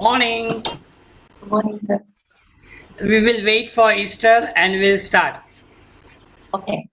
Morning. Good morning, sir. We will wait for Easter and we'll start. Okay.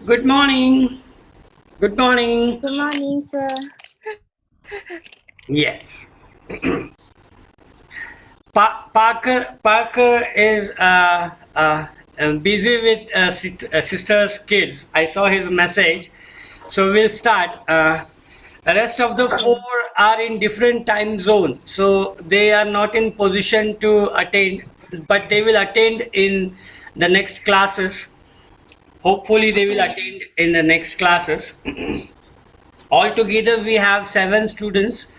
Good morning. Good morning. Good morning, sir. Yes. Parker is busy with sister's kids. I saw his message. So we'll start. The rest of the four are in different time zone. So they are not in position to attend, but they will attend in the next classes. Hopefully they will attend in the next classes. Altogether we have 7 students,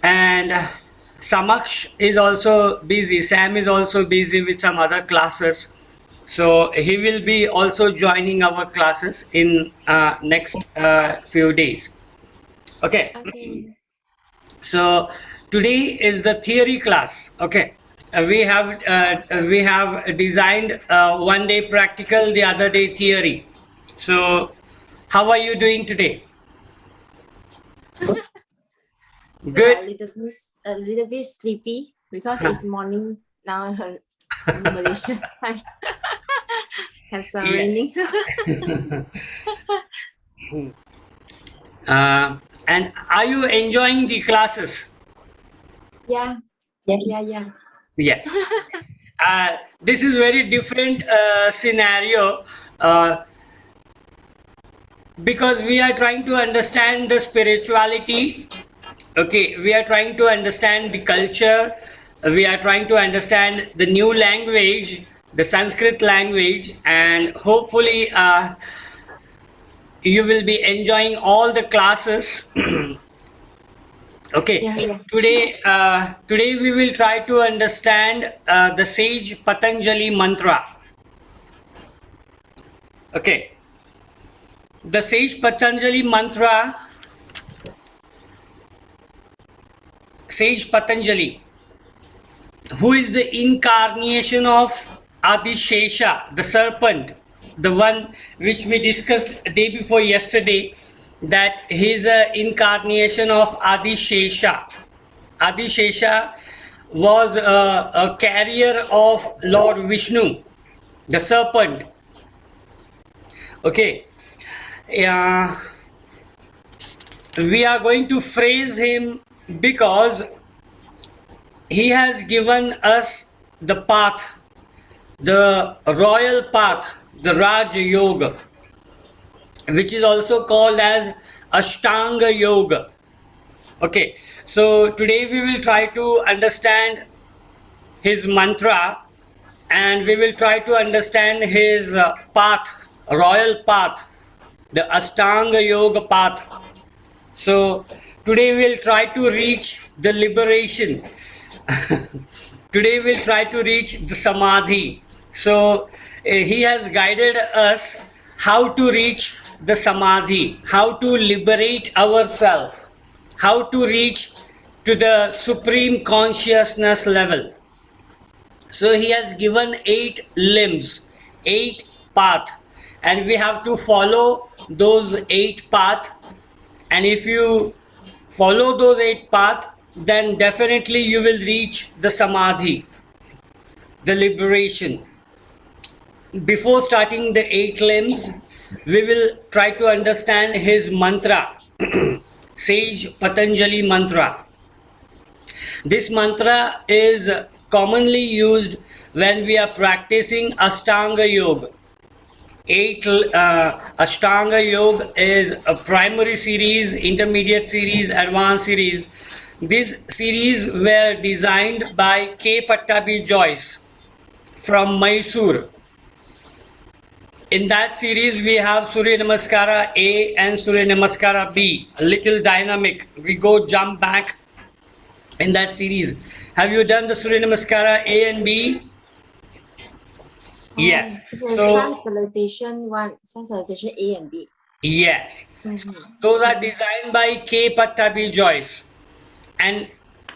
and Samaksh is also busy. Sam is also busy with some other classes. So he will be also joining our classes in next few days. Okay. Okay. So today is the theory class. Okay. We have designed one day practical, the other day theory. So how are you doing today? Good. A little bit sleepy because it's morning now in Malaysia. Have some Yes. raining. And are you enjoying the classes? Yeah, Yes. yeah. Yes. This is very different scenario because we are trying to understand the spirituality. Okay, we are trying to understand the culture. We are trying to understand the new language, the Sanskrit language, and hopefully you will be enjoying all the classes. Okay. Yeah. Today we will try to understand the sage Patanjali mantra. Okay. The sage Patanjali mantra, sage Patanjali, who is the incarnation of Adishesha, the serpent, the one which we discussed day before yesterday, that he is an incarnation of Adishesha. Adishesha was a carrier of Lord Vishnu, the serpent. Okay. We are going to praise him because he has given us the path, the royal path, the Raj Yoga, which is also called as Ashtanga Yoga. Okay, so today we will try to understand his mantra, and we will try to understand his path, royal path, the Ashtanga Yoga path. So today we'll try to reach the liberation. Today we'll try to reach the Samadhi. So he has guided us how to reach the Samadhi, how to liberate ourselves, how to reach to the supreme consciousness level. So he has given 8 limbs, 8 paths, and we have to follow those 8 paths. And if you follow those 8 paths, then definitely you will reach the Samadhi, the liberation. Before starting the 8 limbs, we will try to understand his mantra, Sage Patanjali mantra. This mantra is commonly used when we are practicing Ashtanga Yoga. 8 Ashtanga Yoga is a primary series, intermediate series, advanced series. These series were designed by K. Pattabi Joyce from Mysore. In that series, we have Surya Namaskara A and Surya Namaskara B, a little dynamic. We go jump back in that series. Have you done the Surya Namaskara A and B? Yes. It's a So, sun salutation one, sun salutation A and B. yes. Mhm. Those are designed by K. Pattabi Joyce. And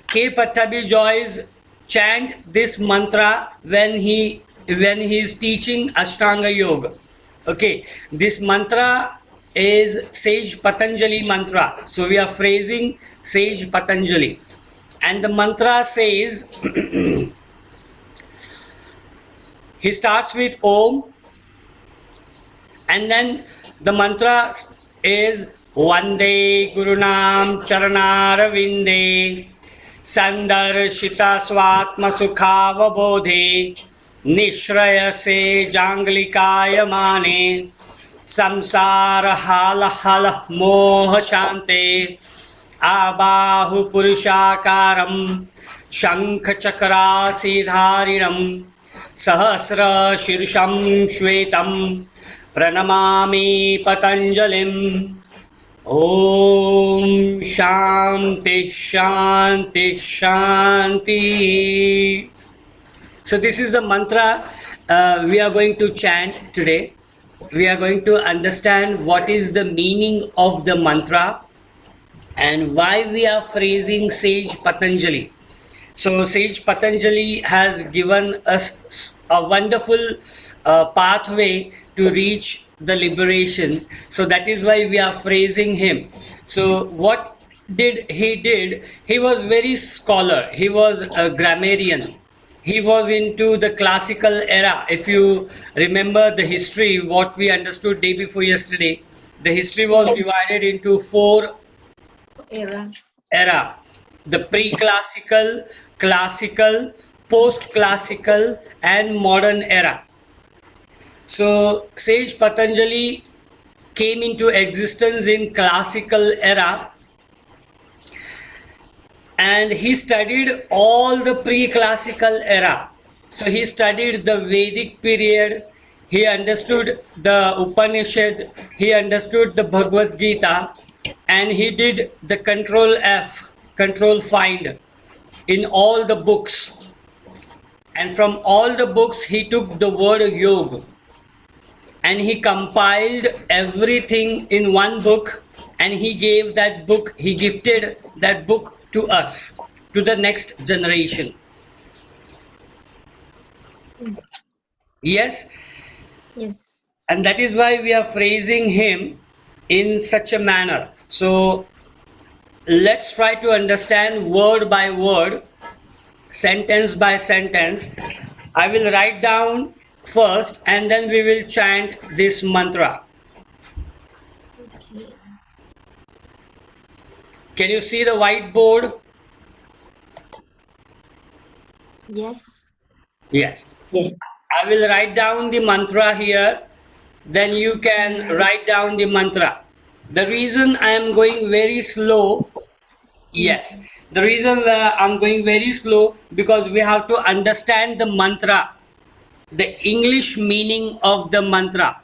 K. Pattabi Joyce chant this mantra when he is teaching Ashtanga Yoga. Okay, this mantra is Sage Patanjali mantra. So we are phrasing Sage Patanjali. And the mantra says, he starts with Om, and then the mantra is Vande Gurunam Charanaravinde Sandarshita Swatma Sukhavabodhe Nishrayase Janglikaya Mane Samsara Hala Hala Moha Shante Abahu Purushakaram Shankha Chakra Siddharinam Sahasra Shirsham Shvetam Pranamami Patanjalim. Om Shanti Shanti Shanti. So this is the mantra we are going to chant today. We are going to understand what is the meaning of the mantra and why we are phrasing Sage Patanjali. So Sage Patanjali has given us a wonderful pathway to reach the liberation. So that is why we are phrasing him. So what did? He was very scholar. He was a grammarian. He was into the classical era. If you remember the history, what we understood day before yesterday, the history was divided into 4 era: the pre-classical, classical, post-classical, and modern era. So Sage Patanjali came into existence in classical era, and he studied all the pre-classical era. So he studied the Vedic period, he understood the Upanishad, he understood the Bhagavad Gita, and he did the control F, control find in all the books. And from all the books he took the word yoga and he compiled everything in one book, and he gave that book, he gifted that book to us, to the next generation. Yes? Yes. And that is why we are phrasing him in such a manner. So let's try to understand word by word, sentence by sentence. I will write down first and then we will chant this mantra. Okay. Can you see the whiteboard? Yes. Yes. Yes. I will write down the mantra here, then you can write down the mantra. The reason I am going very slow, yes, the reason that I'm going very slow because we have to understand the mantra, the English meaning of the mantra.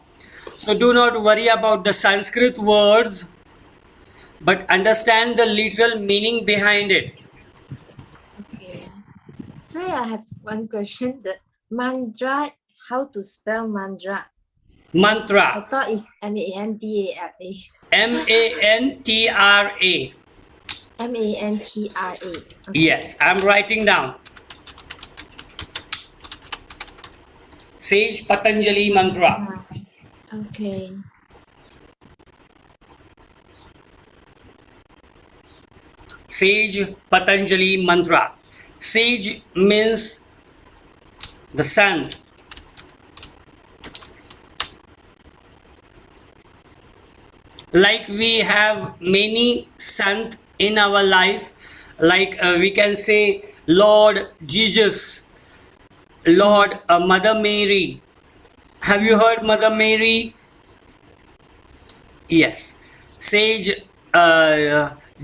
So do not worry about the Sanskrit words, but understand the literal meaning behind it. Okay. So I have one question. The mantra, how to spell mantra? I Mantra, thought it's M-A-N-D-A-R-A. M-A-N-T-R-A. M-A-N-T-R-A. Okay. Yes, I'm writing down. Sage Patanjali mantra. Okay. Sage Patanjali mantra. Sage means the sun. Like we have many sant in our life, like we can say Lord Jesus, Lord Mother Mary Have you heard Mother Mary? Yes. Sage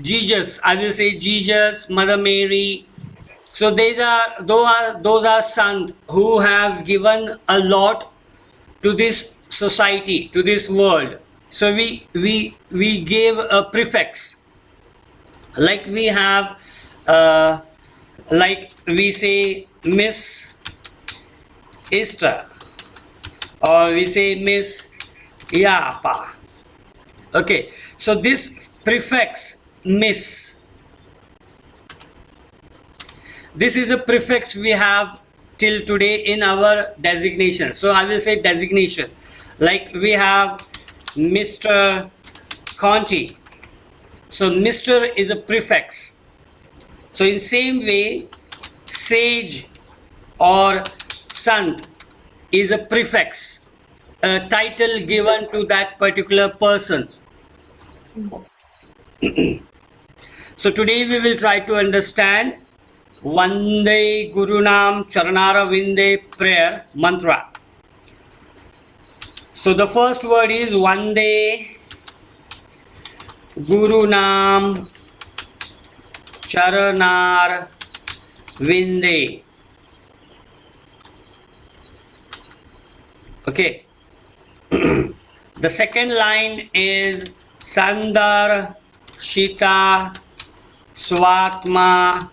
Jesus. I will say Jesus, Mother Mary. So those are sons who have given a lot to this society, to this world. So we gave a prefix, like we have, like we say Miss Esther, or we say Miss Yapa. Okay, so this prefix Miss, this is a prefix we have till today in our designation. So I will say designation, like we have Mr. Conti. So Mr. is a prefix. So in same way, sage or sant is a prefix, a title given to that particular person. So today we will try to understand Vande Gurunam Charanara Vinde prayer mantra. So the first word is Vande Gurunam Charanar Vinde. Okay. The second line is Sandar Shita Swatma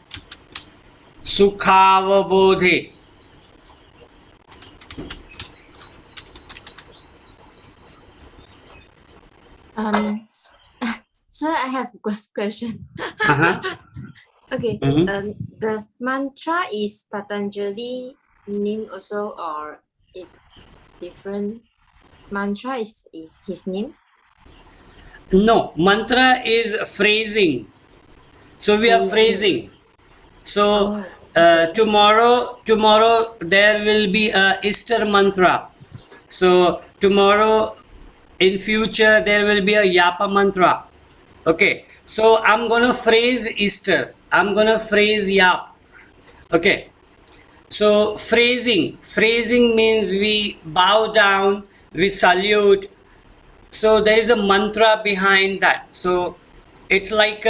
Sukhavabodhe. Sir, I have one question. Uh-huh. Okay, Mhm. the mantra is Patanjali name also, or is different? Mantra is his name? No, mantra is phrasing. So we are phrasing. So okay. tomorrow there will be a Easter mantra. So tomorrow in future there will be a Yapa mantra. Okay. So I'm gonna phrase Easter. I'm gonna phrase Yap. Okay. So phrasing means we bow down, we salute. So there is a mantra behind that. So it's like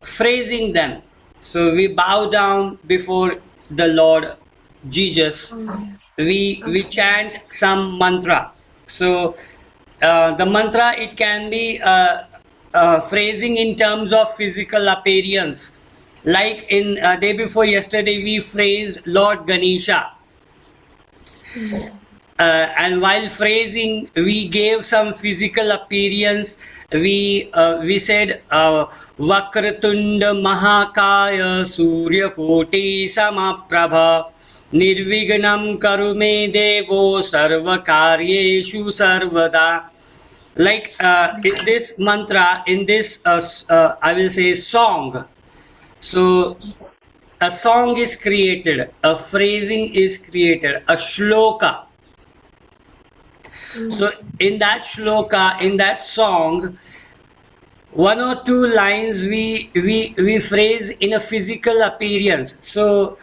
phrasing them. So we bow down before the Lord Jesus. We chant some mantra. So the mantra, it can be phrasing in terms of physical appearance. Like in day before yesterday, we phrased Lord Ganesha. And while phrasing, we gave some physical appearance. We said Vakratunda Mahakaya Surya Koti Samaprabha Nirvignam Karume Devo Sarva Karyeshu Sarvada. Like in this mantra, in this I will say song. So a song is created, a phrasing is created, a shloka. So in that shloka, in that song, one or two lines we phrase in a physical appearance. So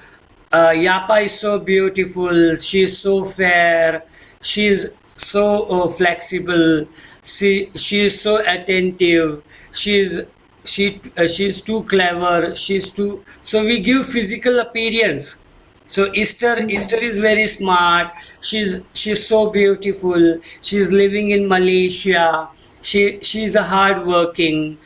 Yapa is so beautiful, she is so fair, she is so flexible, she is so attentive, she's too clever, she's too, so we give physical appearance. So Easter is very smart. She's so beautiful. She's living in Malaysia. She's a hardworking.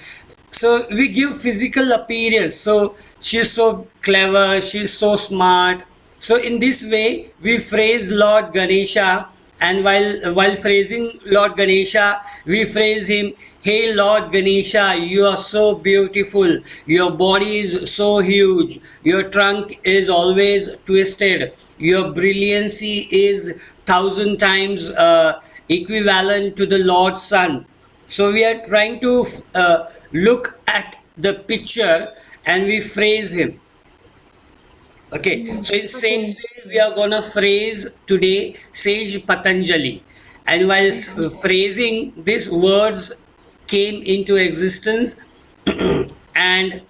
So we give physical appearance. So she's so clever. She's so smart. So in this way we phrase Lord Ganesha. And while phrasing Lord Ganesha, we phrase him, "Hey Lord Ganesha, you are so beautiful. Your body is so huge. Your trunk is always twisted. Your brilliancy is 1,000 times equivalent to the Lord's sun." So we are trying to look at the picture and we phrase him. Okay, so in same way we are gonna phrase today Sage Patanjali, and while phrasing, these words came into existence and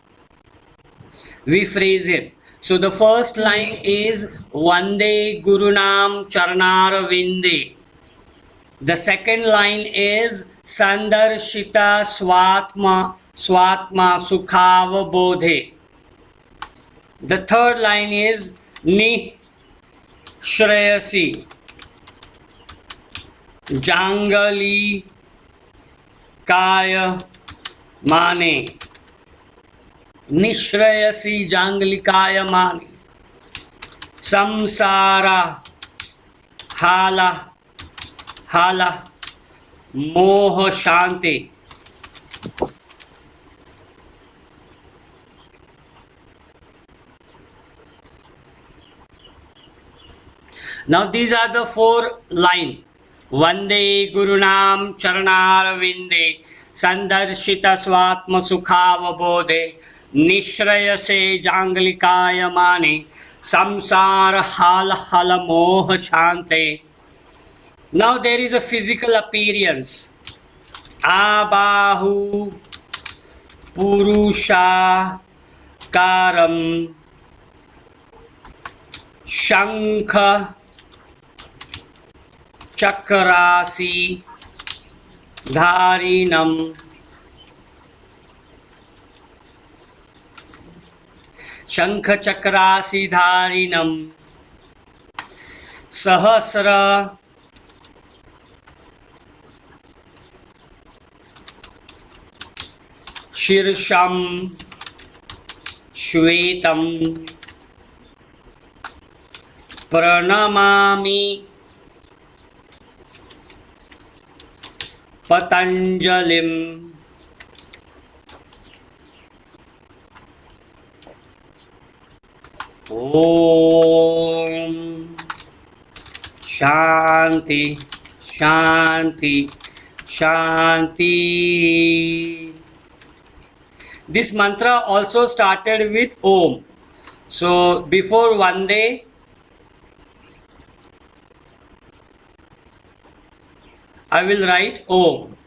we phrase him. So the first line is Vande Gurunam Charnar Vinde. The second line is Sandarshita Swatma Sukhav Bodhe. The third line is Ni Shreyasi Jangali Kaya Mane. Nishrayasi Janglikaya Mani Samsara Hala Moha Shanti. Now these are the four lines. Vande Gurunam Charanar Vinde Sandarshita Swatma Sukhav Bodhe Nishrayase Janglikaya Mani Samsara Hala Moha Shante. Now there is a physical appearance. Abahu Purusha Karam Shankha Chakrasi Dharinam Shankha Chakrasi Dharinam Sahasra Shirsham Shvetam Pranamami Patanjalim. Om Shanti Shanti Shanti. This mantra also started with Om. So before Vande, I will write Om.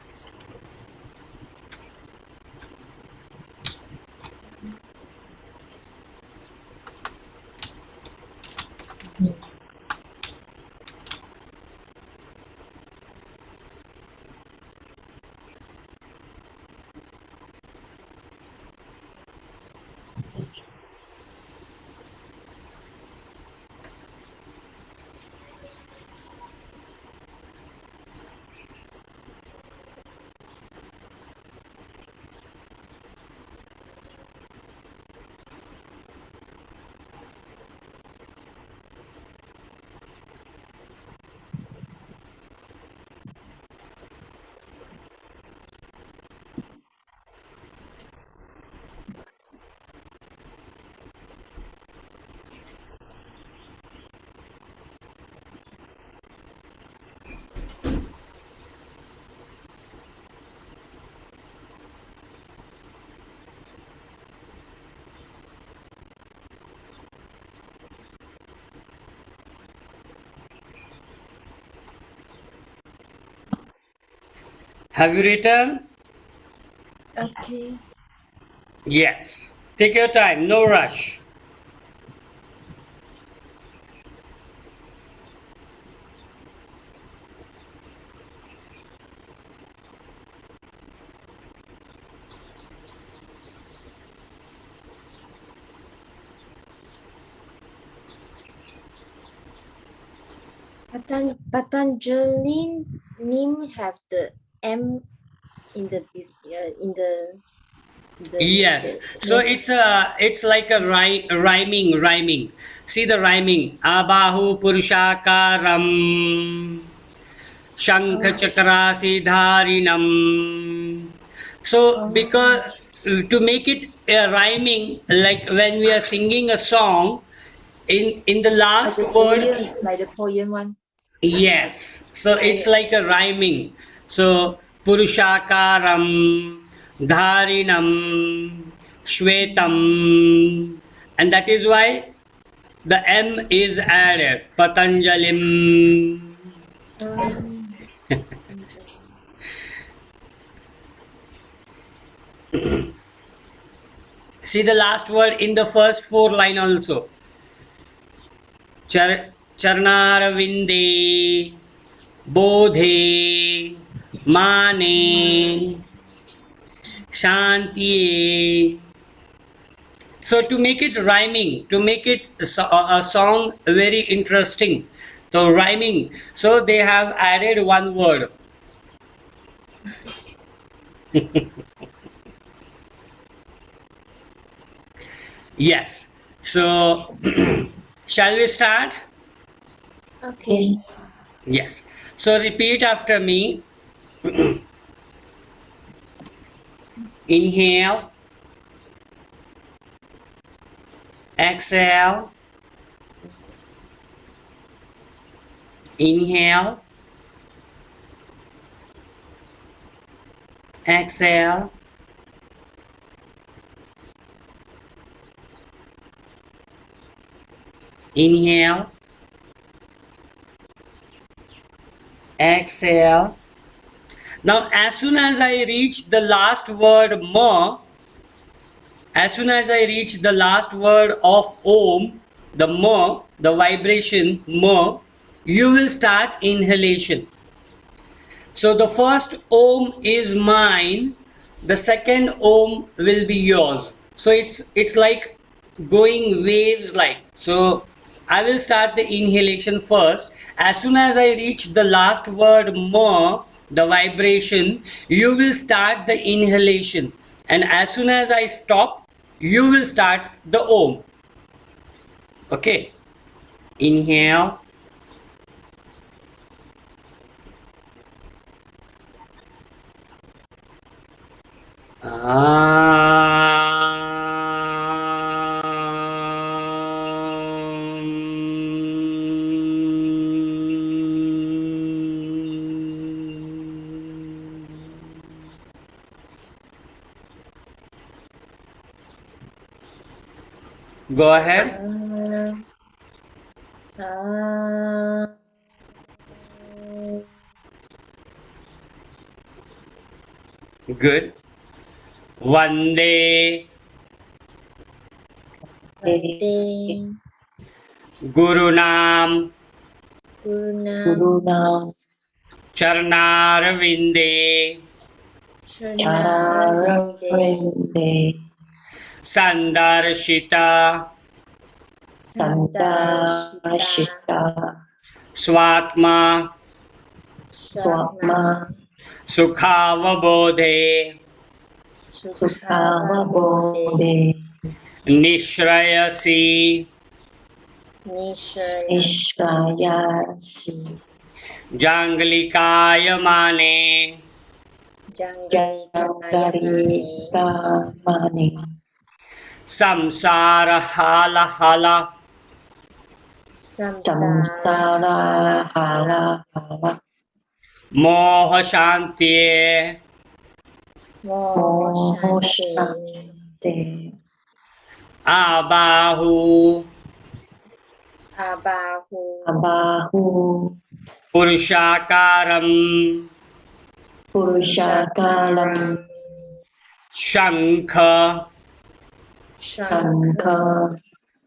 Have you written? Okay. Yes. Take your time, no rush. Patanjali name have the M in the Yes. So yes. it's like a rhyming. See the rhyming. Abahu Purushakaram Shankha Chakrasi Dharinam. So because to make it rhyming, like when we are singing a song, in the last word, Like the poem one. yes. So it's like a rhyming. So Purushakaram Dharinam Shvetam, and that is why the M is added. Patanjalim. See the last word in the first 4 line also. Charnaravinde, Bodhe, Mane, Shanti. So to make it rhyming, to make it a song very interesting, so rhyming, so they have added one word. Yes. So shall we start? Okay. Yes. So repeat after me. Inhale, exhale, inhale, exhale, inhale, exhale. Now as soon as I reach the last word ma, as soon as I reach the last word of Om, the ma, the vibration ma, you will start inhalation. So the first Om is mine, the second Om will be yours. So it's like going waves like. So I will start the inhalation first. As soon as I reach the last word ma, the vibration, you will start the inhalation. And as soon as I stop, you will start the Om. Okay. Inhale. Go ahead. Good. Vande Vande Gurunam Gurunam Charnarvinde Sharanarvinde Sandarshita Sandarshita Swatma Swatma Sukhavabodhe Sukhavabodhe Nishrayasi Nishrayasi Janglikayamane Jangalikayamane Mani Samsara Hala Hala Samsara Samsara Hala Hala Hala Moha Shanti Mo Moho Shanti Shanti Abahu Abahu Abahu Purushakaram Purushakalam Purushakaram Shankha Shankha Shankha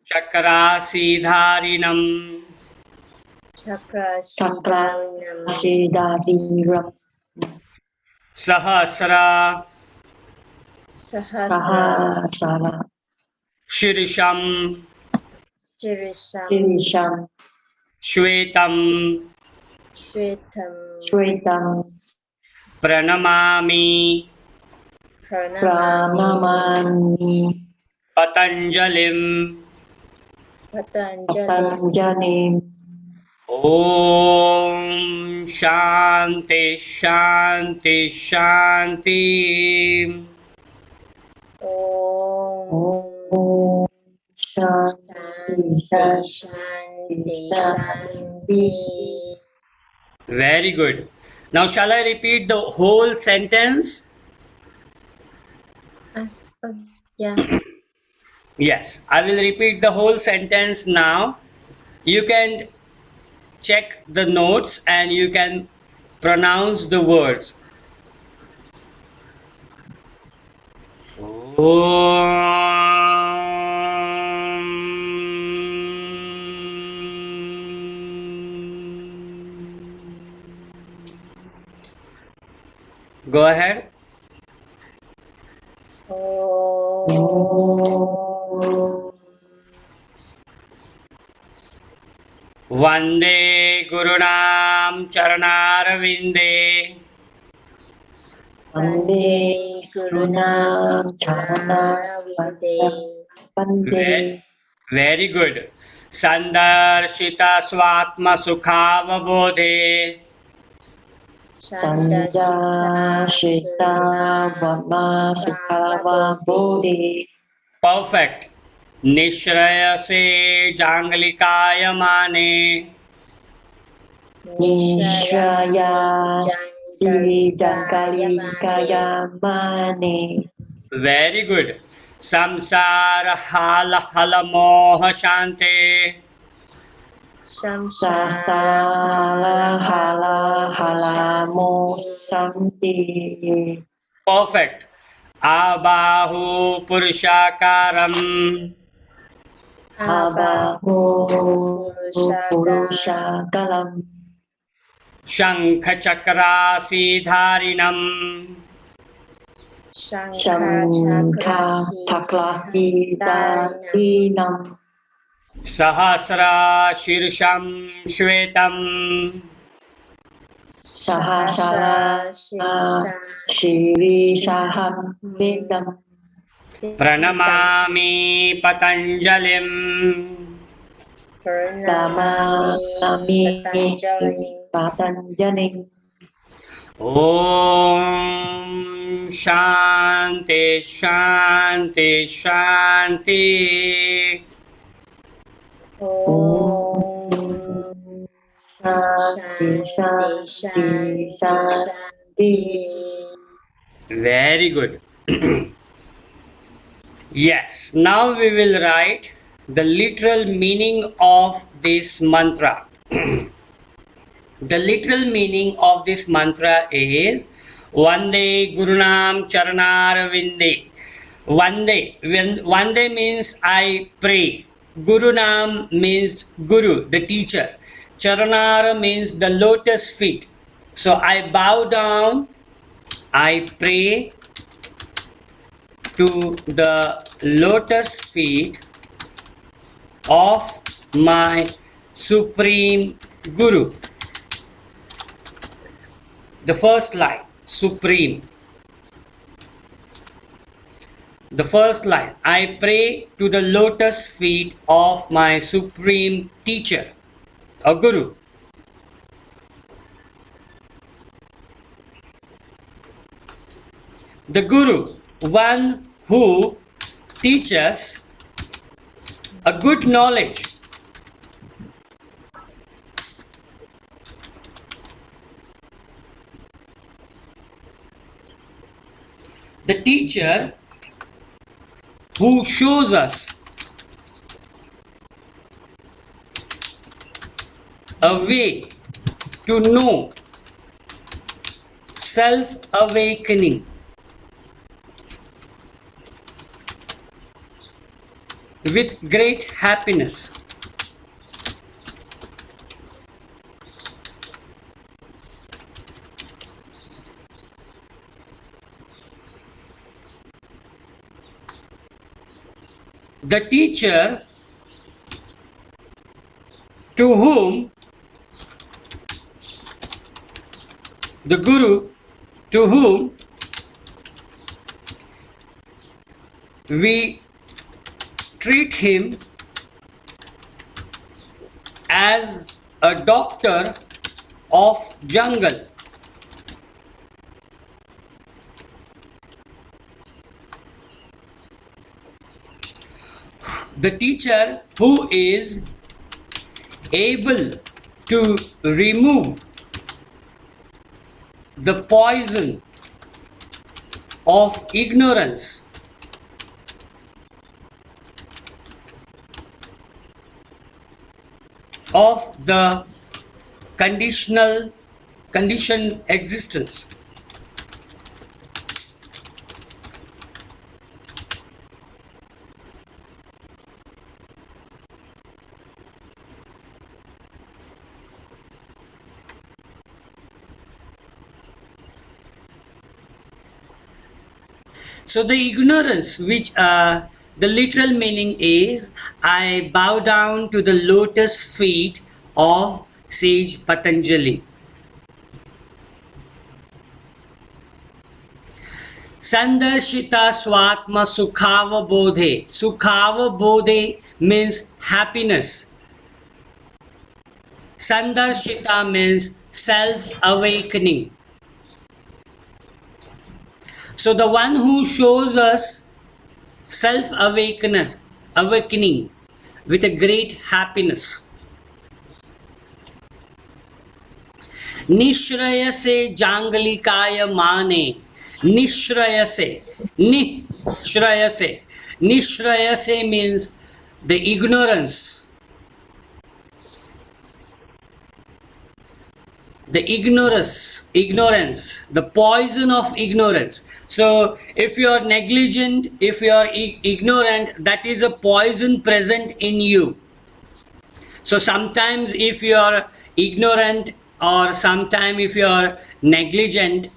Chakrasidharinam Chakrasidarinam Chakrasidahiram Sahasra Sahasra Sahasara Shirisham Shirisham Shirisham Shvetam Shwetam Shwetam Pranamami Pranamami Pranamani Patanjalim Patanjali Patanjali Om Shanti Shanti Shanti. Om Om Shanti Shanti Shanti Shanti Shanti. Shanti. Very good. Now shall I repeat the whole sentence? Yeah. Yes, I will repeat the whole sentence now. You can check the notes and you can pronounce the words. Om Go ahead. Om. Vande Gurunam Charanarvinde. Vande Gurunam Charana Vande. Very good. Sandarshita Swatma Sukhavabodhe. Sanja Shita Vama Sukava Bodhi. Perfect. Nishraya se Janglikaya Mane. Nishraya Sri Jankali Kayamane. Very good. Samsara Hala Hala Moha Shante. Sasala Hala Hala Mo Shanti. Perfect. Abahu Purushakaram. Abahu Purusha Kalam. Shankhachakrasi Dharinam. Shankha Chaklasi Darinam. Sahasra Shirsham Shvetam. Sahasara Shiri Shaham Vedam. Pranamami Patanjalim. Namami Patanjali. Om Shanti Shanti Shanti. Om Shanti Shanti Shanti. Very good. Yes, now we will write the literal meaning of this mantra. The literal meaning of this mantra is Vande Gurunam Charanarvinde. Vande means I pray. Gurunam means Guru, the teacher. Charanara means the lotus feet. So I bow down, I pray to the lotus feet of my Supreme Guru. The first line, Supreme. The first line, I pray to the lotus feet of my Supreme Teacher, or Guru. The Guru, one who teaches a good knowledge. The teacher who shows us a way to know self-awakening. With great happiness. The teacher to whom the Guru to whom we treat him as a doctor of jungle. The teacher who is able to remove the poison of ignorance of the conditioned existence. So the ignorance, which the literal meaning is, I bow down to the lotus feet of sage Patanjali. Sandarshita swatma sukhava bodhe. Sukhava bodhe means happiness. Sandarshita means self-awakening. So the one who shows us awakening with a great happiness. Nishrayase jangalikaya mane. Nishrayase. Nishrayase. Nishrayase means the ignorance. The ignorance, the poison of ignorance. So if you are negligent, if you are ignorant, that is a poison present in you. So sometimes if you are ignorant, or sometimes if you are negligent,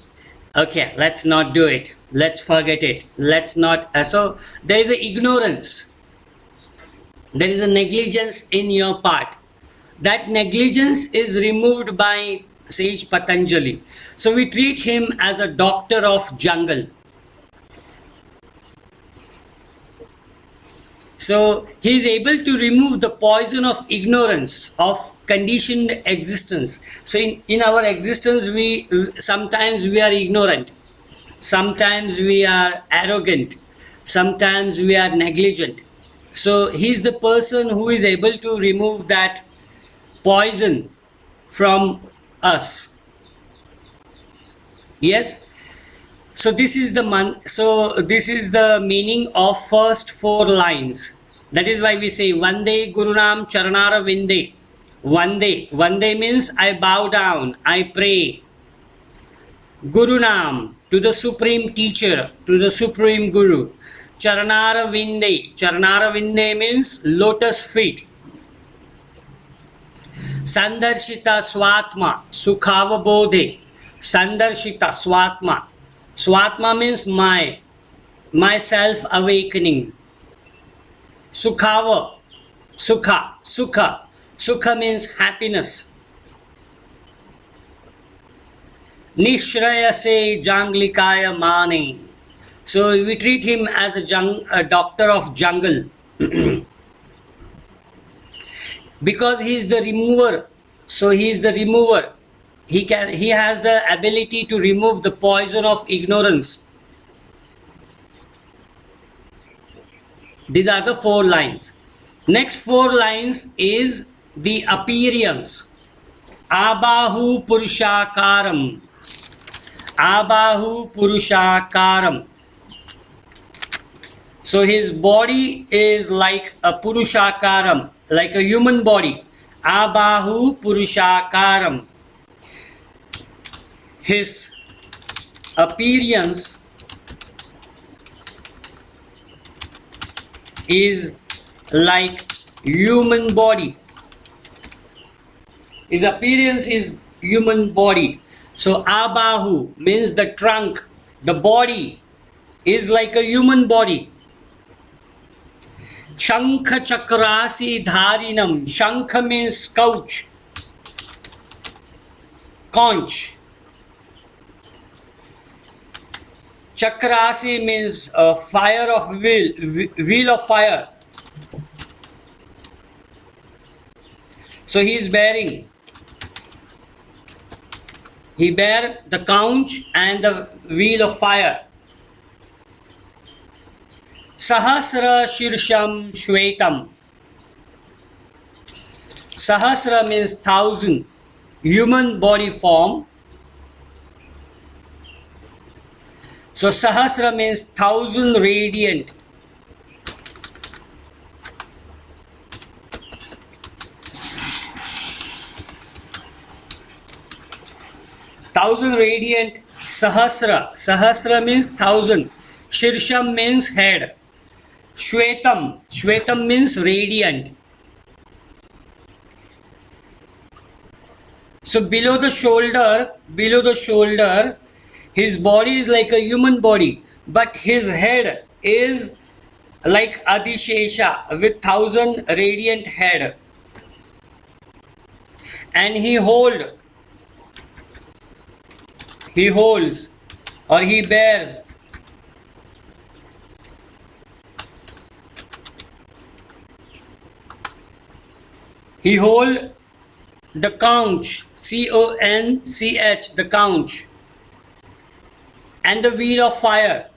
okay, let's not do it, let's forget it, let's not. So there is a ignorance, there is a negligence in your part. That negligence is removed by sage Patanjali. So we treat him as a doctor of jungle. So he is able to remove the poison of ignorance, of conditioned existence. So in our existence, sometimes we are ignorant, sometimes we are arrogant, sometimes we are negligent. So he is the person who is able to remove that poison from us. Yes. So this is the meaning of first 4 lines. That is why we say Vande Gurunam Charanara Vinde. Vande means I bow down, I pray. Gurunam, to the supreme teacher, to the supreme guru. Charanara Vinde means lotus feet. Sandarshita swatma sukhava bodhe. Sandarshita swatma. Swatma means my self awakening. Sukhava, sukha means happiness. Nishrayase janglikaya mane. So we treat him as a doctor of jungle. Because he is the remover. So he is the remover. He has the ability to remove the poison of ignorance. These are the 4 lines. Next 4 lines is the appearance. Abahu purushakaram. Abahu purushakaram. So his body is like a purushakaram, like a human body. Abahu purushakaram. His appearance is like human body. His appearance is human body. So Abahu means the trunk, the body is like a human body. Shankha chakrasi dharinam. Shankha means couch, conch. Chakrasi means fire of wheel of fire. So he bear the conch and the wheel of fire. Sahasra shirsham shvetam. Sahasra means 1000, human body form. So Sahasra means 1000 radiant. Thousand radiant Sahasra. Sahasra means 1000. Shirsham means head. Shvetam means radiant. So below the shoulder, His body is like a human body, but his head is like Adishesha with 1,000 radiant head, and he holds or he bears he hold the conch, conch, the conch, and the wheel of fire,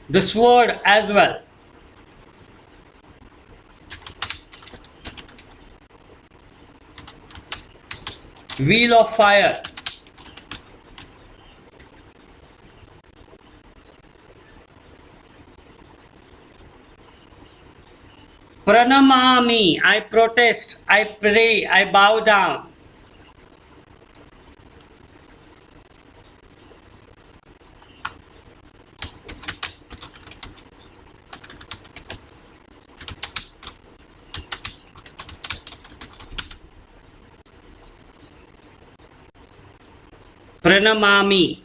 the sword as well. Wheel of fire. Pranamami, I protest, I pray, I bow down. Pranamami,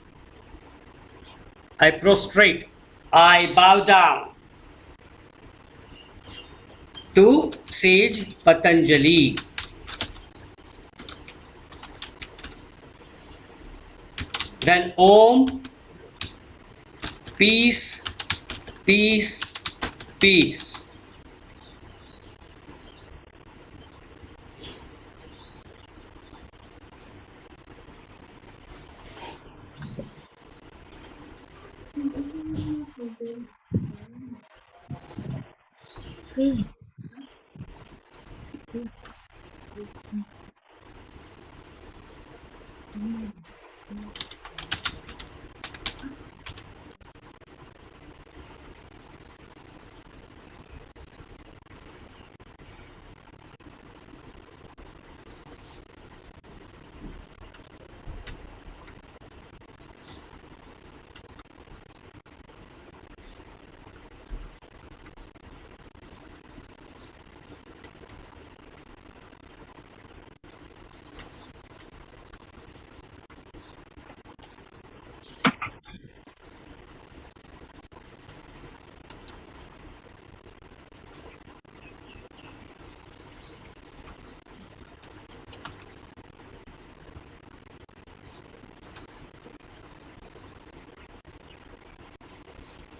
I prostrate, I bow down to sage Patanjali. Then Om, peace, peace, peace.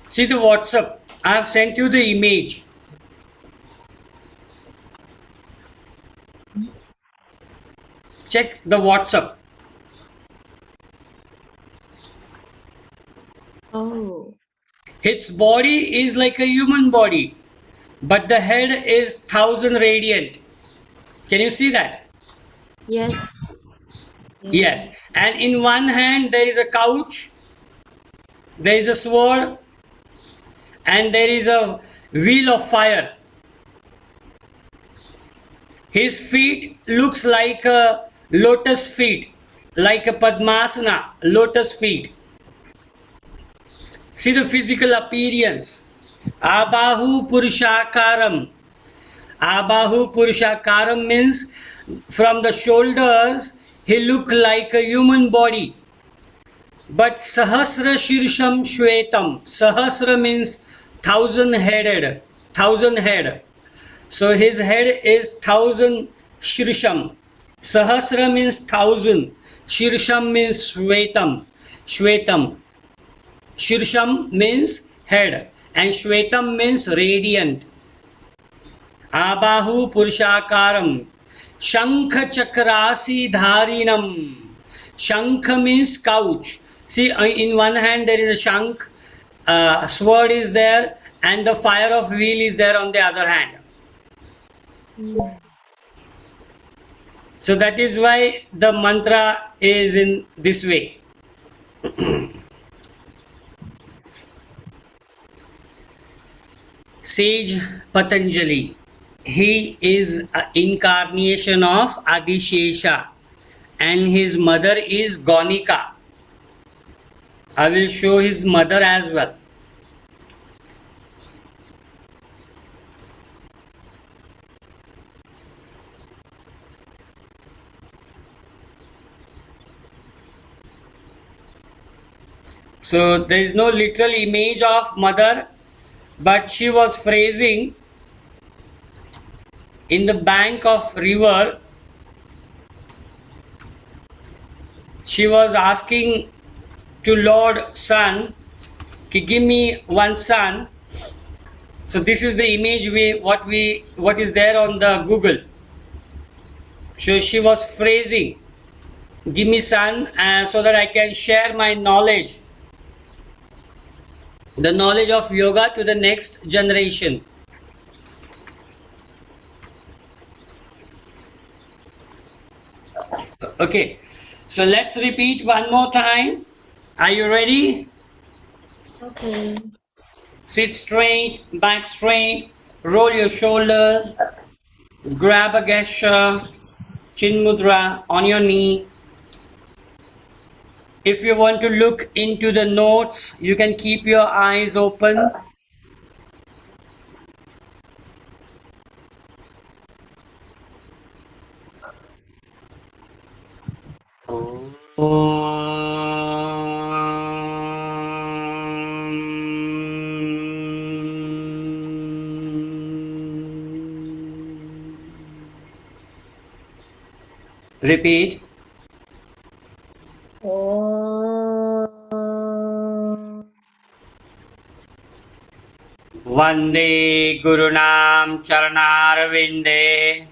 See the WhatsApp. I have sent you the image. Check the WhatsApp. Oh, Its body is like a human body, but the head is 1,000 radiant. Can you see that? yes. Yes. And in one hand there is a couch, there is a sword, and there is a wheel of fire. His feet looks like a lotus feet, like a Padmasana, lotus feet. See the physical appearance. Abahu Purushakaram. Abahu Purushakaram means from the shoulders he look like a human body. But Sahasra Shirsham Shwetam. Sahasra means 1,000 headed, 1,000 head. So his head is 1,000 Shirsham. Sahasra means 1,000. Shirsham means Shwetam. Shwetam. Shirsham means head and Shwetam means radiant. Abahu Purushakaram. Shankha Chakrasi Dharinam. Shankha means couch. See, in one hand there is a shank, sword is there, and the fire of wheel is there on the other hand. So that is why the mantra is in this way. Sage Patanjali. He is an incarnation of Adishesha and his mother is Gonika. I will show his mother as well. So there is no literal image of mother, but she was phrasing in the bank of river. She was asking to Lord Sun, give me one son. So this is the image what is there on the Google. So she was phrasing, give me son, so that I can share my knowledge, the knowledge of yoga to the next generation. Okay, so let's repeat one more time. Are you ready? Okay. Sit straight, back straight, roll your shoulders, grab a gesture, chin mudra on your knee. If you want to look into the notes, you can keep your eyes open. Repeat. Om. Vande Gurunam Charanarvinde.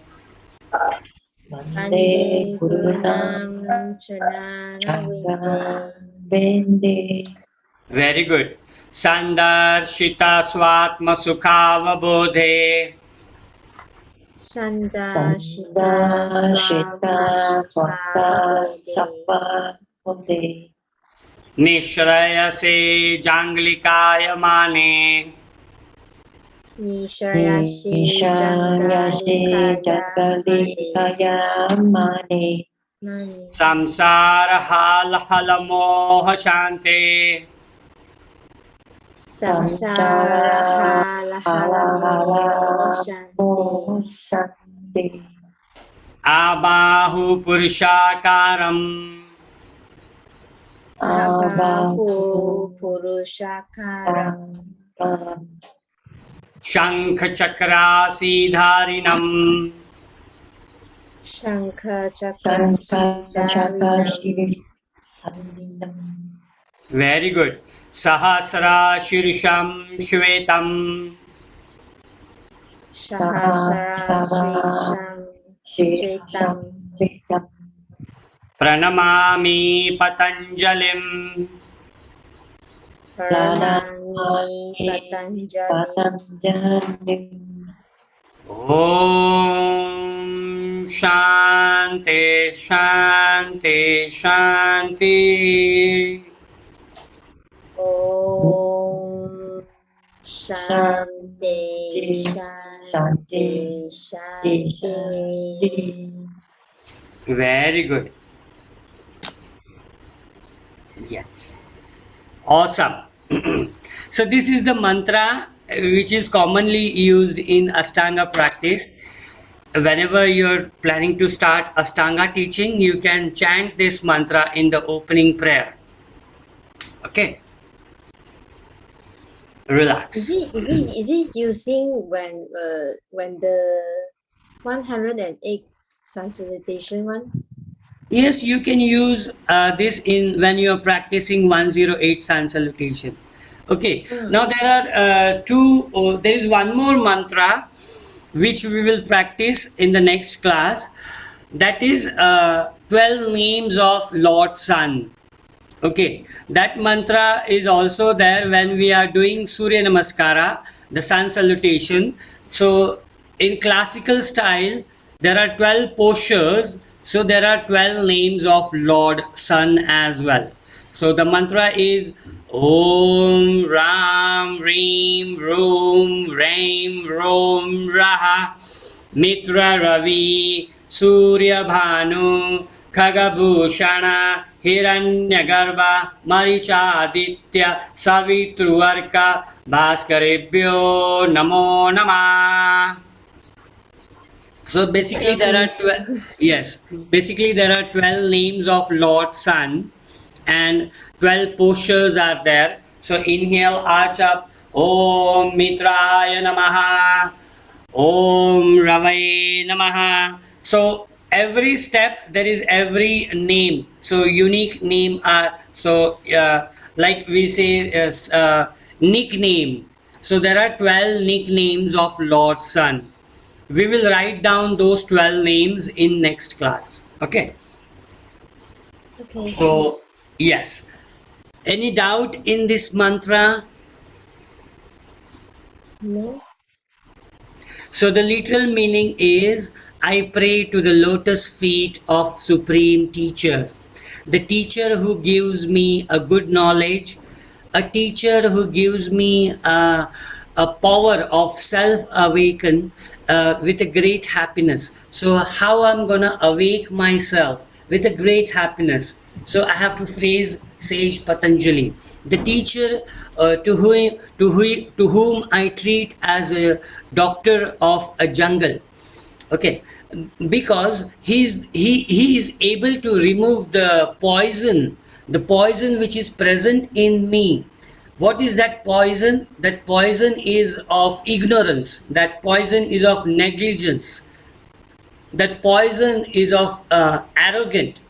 Vande Gurunam Chanana Vinde. Very good. Sandarshita Swatma Sukhavabodhe. Sanda Sanda Shita Swata Shita Sapa Nishrayase Janglikaya Mane. Nisharyashi Nishayase Jangalikaya Jangalikaya Mane Mani Samsara Hal Halamoha Shante. Samsara Hala Halamo Shanti Shanti Abahu Purushakaram. Abahu Purushakara Shankha Chakrasidharinam. Shankha Chakashiri Chakrasidarinam Sandinam Very good. Sahasra Shirisham Shvetam. Sahasara Sri Sham Sritam Sritam Pranamami Patanjalim. Pranami Patanjali Patanjali Om Shanti Shanti Shanti. Om Shanti Shanti Shanti. Very good. Yes. Awesome. So this is the mantra which is commonly used in Ashtanga practice. Whenever you're planning to start Ashtanga teaching, you can chant this mantra in the opening prayer. Okay. Relax. Is it using when the 108 sun salutation one? Yes, you can use this in when you are practicing 108 sun salutation. Okay. Now there are there is one more mantra which we will practice in the next class. That is 12 names of Lord Sun. Okay, that mantra is also there when we are doing Surya Namaskara, the sun salutation. So, in classical style, there are 12 postures, so there are 12 names of Lord Sun as well. So, the mantra is Om Ram Reem Room Raim Rom Raha Mitra Ravi Surya Bhanu Khagabhushana Hiranyagarbha Marichaditya Savitruvarka Bhaskarebhyo Namo Namah. So basically there are 12 names of Lord Sun, and 12 postures are there. So inhale, arch up, Om Mitraya Namaha, Om Ravai Namaha. So every step there is every name. So unique name are, so like we say nickname. So there are 12 nicknames of Lord Sun. We will write down those 12 names in next class. Okay. Okay. So yes. Any doubt in this mantra? No. So the literal meaning is, I pray to the lotus feet of Supreme Teacher, the teacher who gives me a good knowledge, a teacher who gives me a power of self-awaken with a great happiness. So how I'm gonna awake myself with a great happiness? So I have to phrase Sage Patanjali, the teacher to whom I treat as a doctor of a jungle. Okay, because he is able to remove the poison which is present in me. What is that poison? That poison is of ignorance, that poison is of negligence, that poison is of arrogant.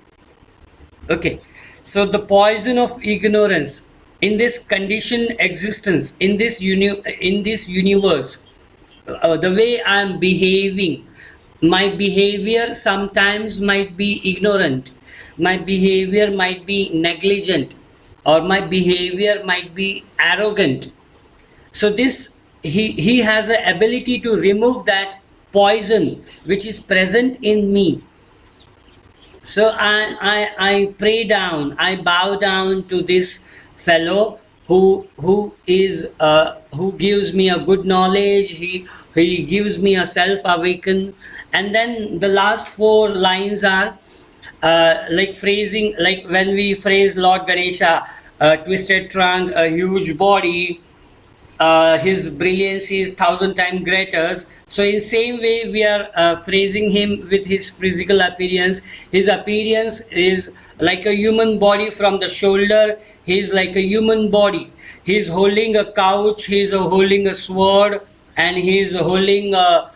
Okay, so the poison of ignorance in this conditioned existence, in this universe, the way I am behaving, my behavior sometimes might be ignorant, my behavior might be negligent, or my behavior might be arrogant. So this he has the ability to remove that poison which is present in me. So I pray down, I bow down to this fellow who gives me a good knowledge. He gives me a self awaken, and then the last four lines are like phrasing, like when we phrase Lord Ganesha, a twisted trunk, a huge body, his brilliance is 1,000 times greater. So in same way we are phrasing him with his physical appearance. His appearance is like a human body from the shoulder. He is like a human body. He is holding a couch, he is holding a sword, and he is holding a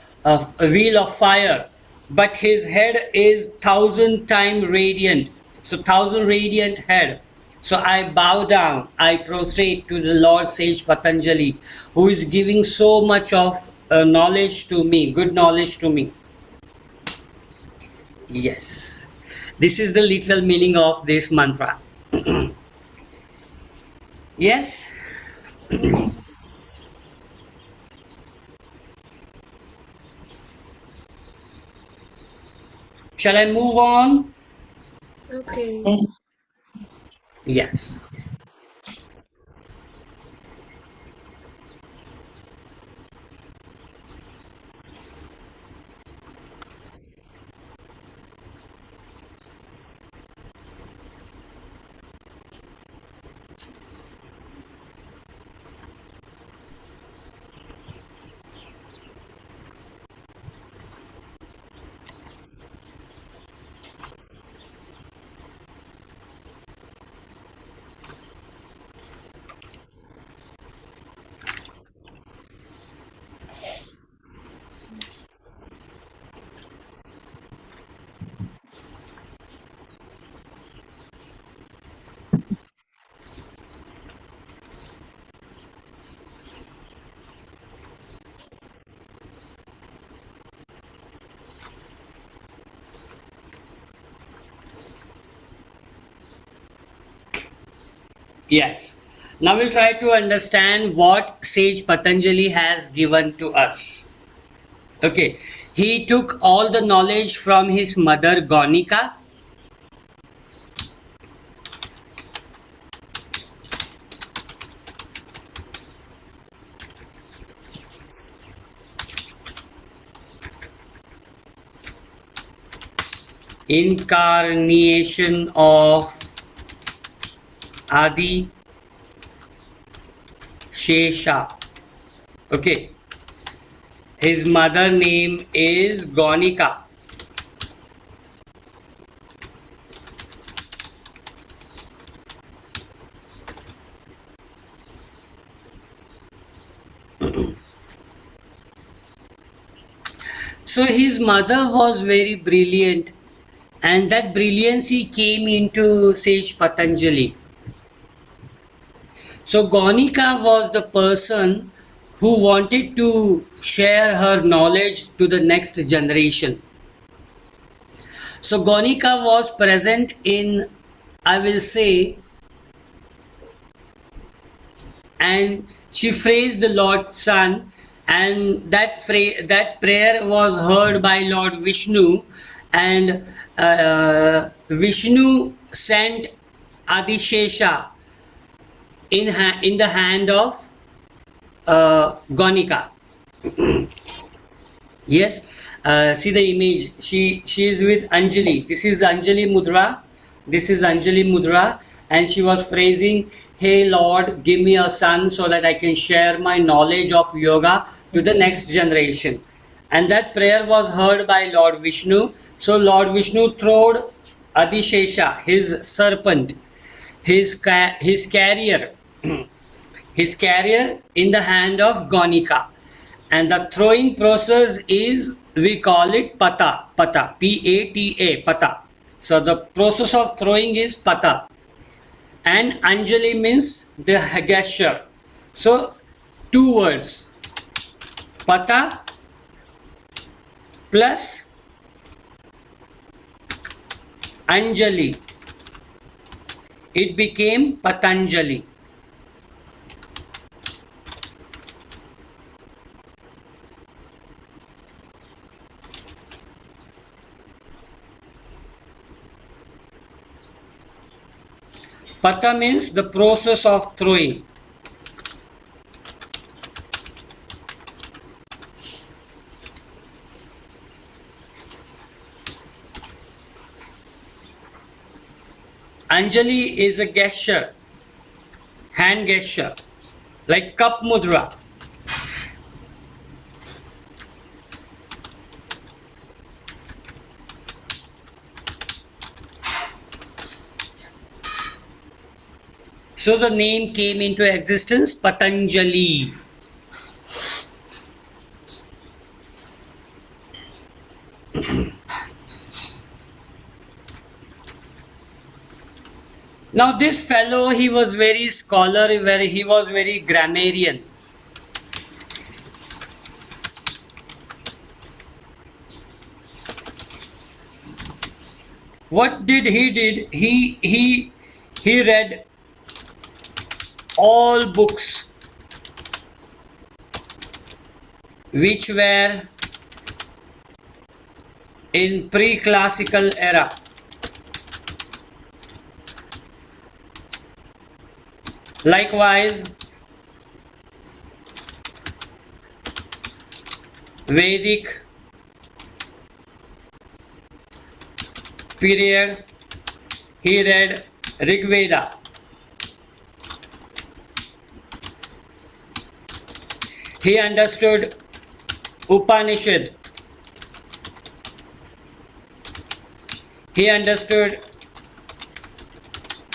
wheel of fire, but his head is 1,000 times radiant. So 1,000 radiant head. So I bow down, I prostrate to the Lord Sage Patanjali, who is giving so much of knowledge to me, good knowledge to me. Yes, this is the literal meaning of this mantra. Yes? Yes. Shall I move on? Okay. Yes. Yes. Yes. Now we'll try to understand what Sage Patanjali has given to us. Okay. He took all the knowledge from his mother Gonika. Incarnation of Adi Shesha. Okay. His mother name is Gonika. So his mother was very brilliant, and that brilliancy came into sage Patanjali. So Gonika was the person who wanted to share her knowledge to the next generation. So Gonika was present in, I will say, and she phrased the Lord's Son, and that prayer was heard by Lord Vishnu, and Vishnu sent Adishesha in the hand of Gonika. Yes, see the image. She is with Anjali. This is Anjali Mudra. This is Anjali Mudra, and she was phrasing, "Hey Lord, give me a son so that I can share my knowledge of yoga to the next generation." And that prayer was heard by Lord Vishnu. So Lord Vishnu throwed Adishesha, his serpent, his carrier, his carrier in the hand of Gonika. And the throwing process is, we call it pata, P-A-T-A, pata. So the process of throwing is pata. And Anjali means the gesture. So two words, pata plus Anjali. It became Patanjali. Pata means the process of throwing. Anjali is a gesture, hand gesture, like cup mudra. So the name came into existence, Patanjali. Now this fellow, he was very scholarly, he was very grammarian. What did he did? He read all books which were in pre-classical era. Likewise, Vedic period, he read Rig Veda. He understood Upanishad. He understood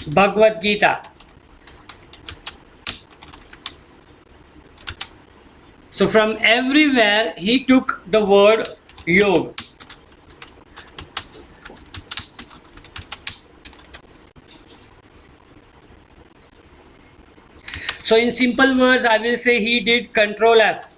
Bhagavad Gita. So from everywhere he took the word yoga. So in simple words, I will say he did Control F.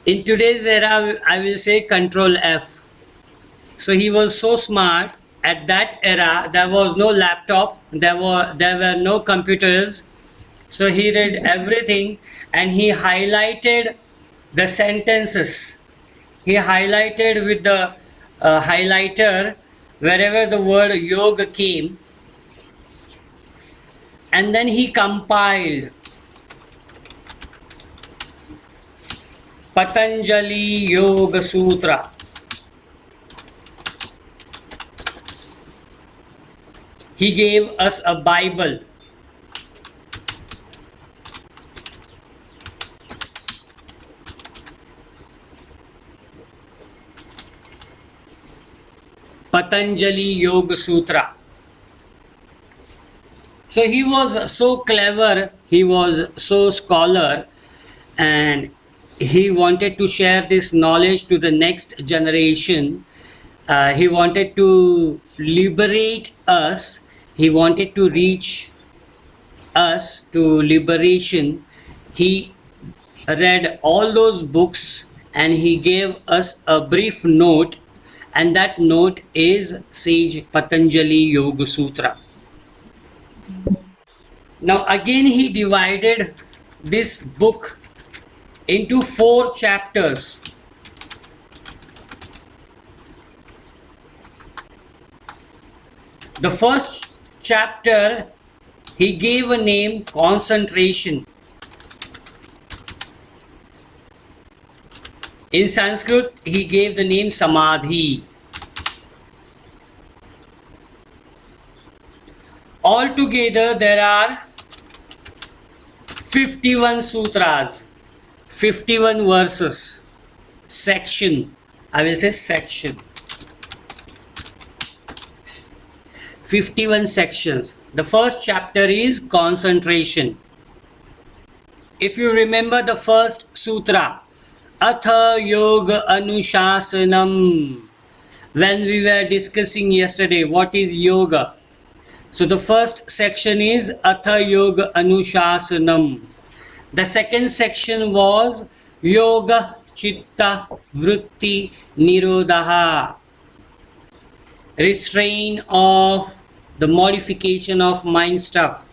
In today's era, I will say Control F. So he was so smart. At that era, there was no laptop, there were no computers. So he read everything and he highlighted the sentences. He highlighted with the highlighter wherever the word yoga came, and then he compiled Patanjali Yoga Sutra. He gave us a Bible. Patanjali Yoga Sutra. So he was so clever, he was so scholar, and he wanted to share this knowledge to the next generation. He wanted to liberate us, he wanted to reach us to liberation. He read all those books and he gave us a brief note, and that note is Sage Patanjali Yoga Sutra. Now again he divided this book into 4 chapters. The first chapter he gave a name, concentration. In Sanskrit he gave the name Samadhi. Altogether there are 51 sutras, 51 verses, section, I will say section, 51 sections. The first chapter is concentration. If you remember the first sutra, Atha Yoga Anushasanam, when we were discussing yesterday what is yoga. So the first section is Atha Yoga Anushasanam. The second section was Yoga Chitta Vritti Nirodha, restraint of the modification of mind stuff.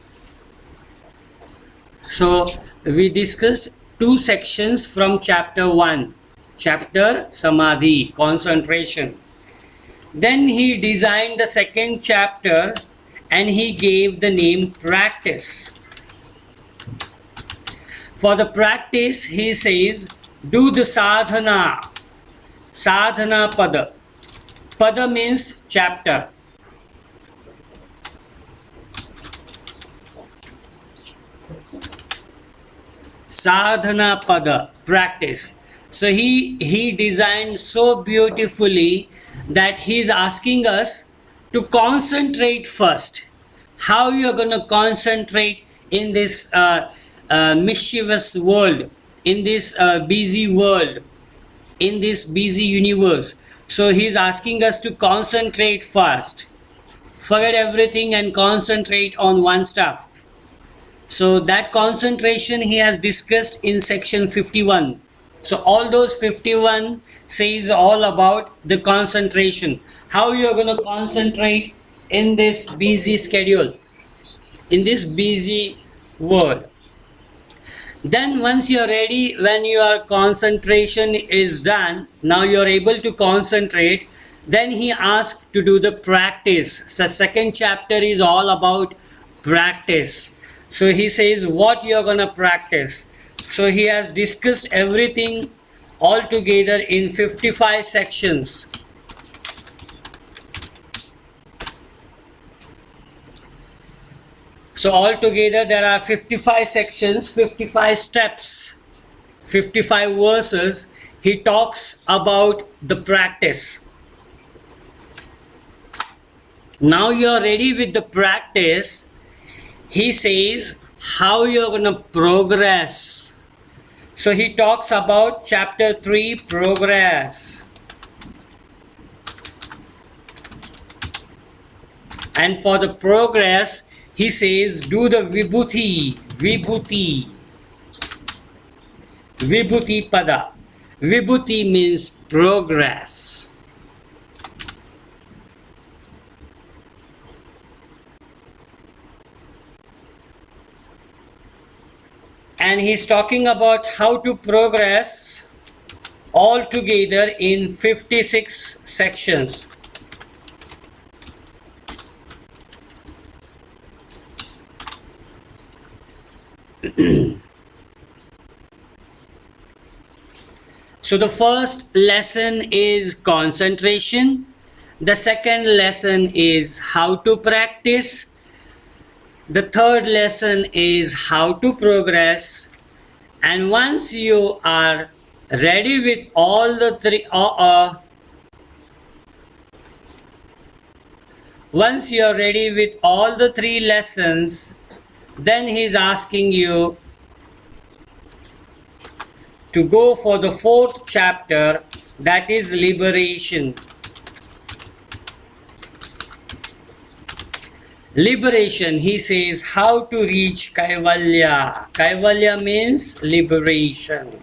So we discussed 2 sections from chapter 1, chapter Samadhi, concentration. Then he designed the second chapter and he gave the name practice. For the practice he says, do the sadhana, sadhana pada. Pada means chapter. Sadhana pada, practice. So he designed so beautifully that he is asking us to concentrate first. How you are going to concentrate in this mischievous world, in this busy world, in this busy universe. So he is asking us to concentrate first. Forget everything and concentrate on one stuff. So that concentration he has discussed in section 51. So all those 51 says all about the concentration. How you are going to concentrate in this busy schedule, in this busy world. Then once you are ready, when your concentration is done, now you are able to concentrate, then he asked to do the practice. So second chapter is all about practice. So he says what you are going to practice. So he has discussed everything all together in 55 sections. So altogether there are 55 sections, 55 steps, 55 verses. He talks about the practice. Now you are ready with the practice. He says how you are going to progress. So he talks about chapter 3, progress. And for the progress, he says, do the vibhuti, vibhuti, vibhuti pada. Vibhuti means progress. And he's talking about how to progress all together in 56 sections. So the first lesson is concentration. The second lesson is how to practice. The third lesson is how to progress. And once you are ready with all the three, Once you are ready with all the 3 lessons, then he is asking you to go for the 4th chapter, that is liberation. Liberation, he says how to reach Kaivalya. Kaivalya means liberation.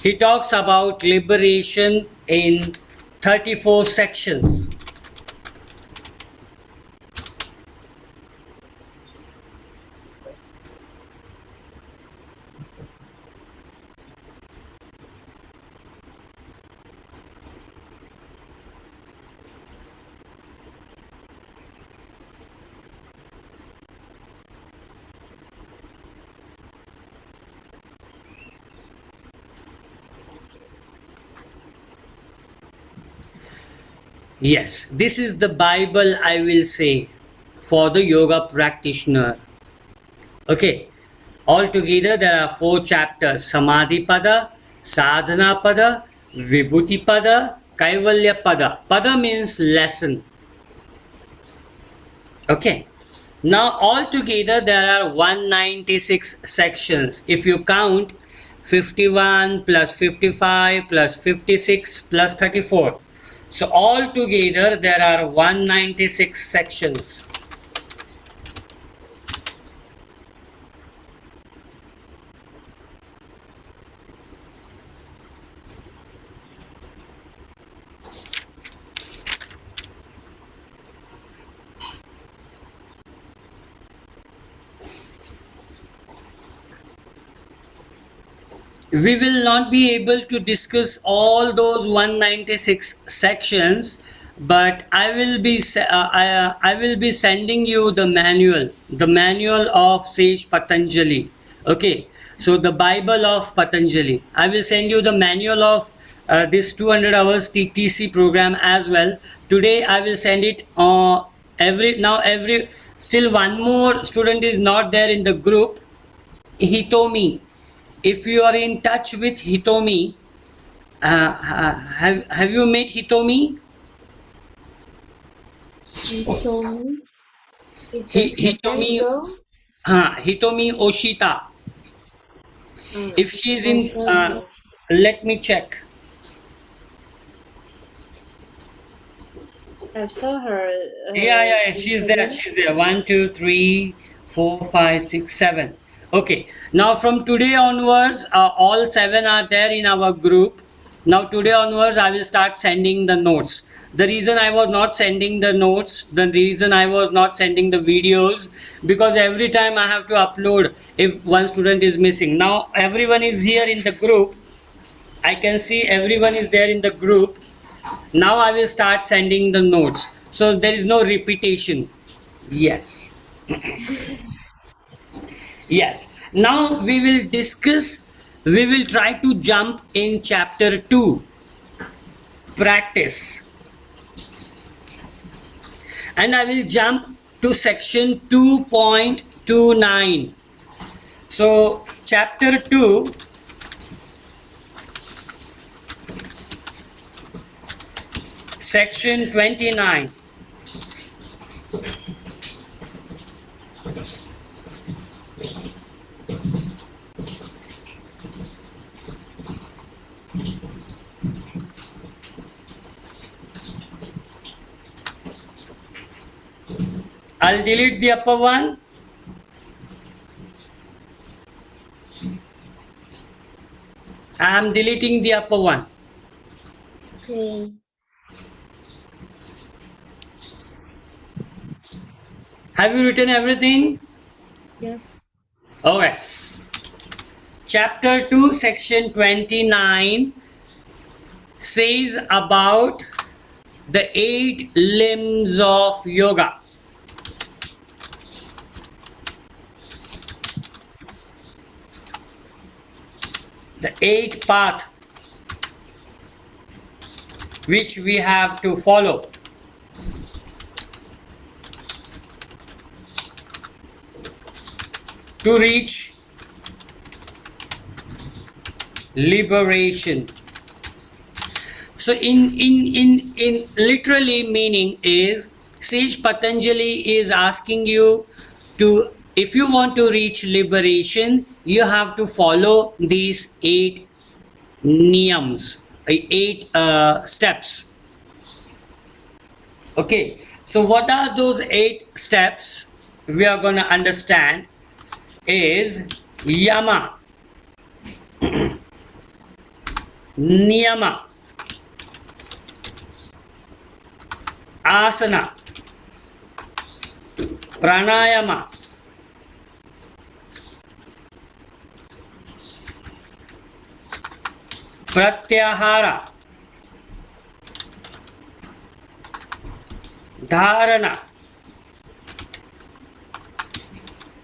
He talks about liberation in 34 sections. Yes, this is the Bible, I will say, for the yoga practitioner. Okay, altogether there are 4 chapters: Samadhi Pada, Sadhana Pada, Vibhuti Pada, Kaivalya Pada. Pada means lesson. Okay, now altogether there are 196 sections. If you count 51 plus 55 plus 56 plus 34. So altogether there are 196 sections. We will not be able to discuss all those 196 sections, but I will be sending you the manual of Sage Patanjali. Okay, so the Bible of Patanjali. I will send you the manual of this 200 hours TTC program as well. Today I will send it still one more student is not there in the group. Hitomi. If you are in touch with Hitomi, have you met Hitomi? Hitomi is the Hitomi, Japan girl. Hitomi Oshita. If she is in, Also, let me check. I saw her. Yeah, she is there. Instagram. She's there. 1, 2, 3, 4, 5, 6, 7. Okay. Now from today onwards, all 7 are there in our group. Now today onwards, I will start sending the notes. The reason I was not sending the notes, the reason I was not sending the videos, because every time I have to upload if one student is missing. Now everyone is here in the group. I can see everyone is there in the group. Now I will start sending the notes. So there is no repetition. Yes. Yes. Now we will try to jump in chapter 2. Practice. And I will jump to section 2.29. So chapter 2, section 29. I'll delete the upper one. I am deleting the upper one. Okay. Have you written everything? Yes. Okay. Chapter 2, section 29 says about the 8 limbs of yoga. The 8 path which we have to follow. To reach liberation. So in literally meaning is Sage Patanjali is asking you to, if you want to reach liberation, you have to follow these 8 niyams, 8 steps. Okay, so what are those 8 steps? We are going to understand is Yama, Niyama, Asana, Pranayama, Pratyahara, Dharana,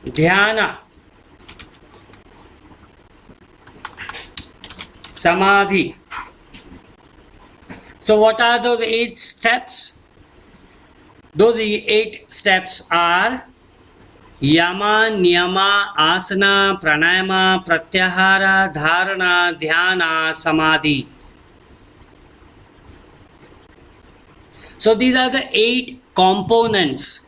Dhyana, Samadhi. So what are those 8 steps? Those 8 steps are Yama, Niyama, Asana, Pranayama, Pratyahara, Dharana, Dhyana, Samadhi. So these are the 8 components.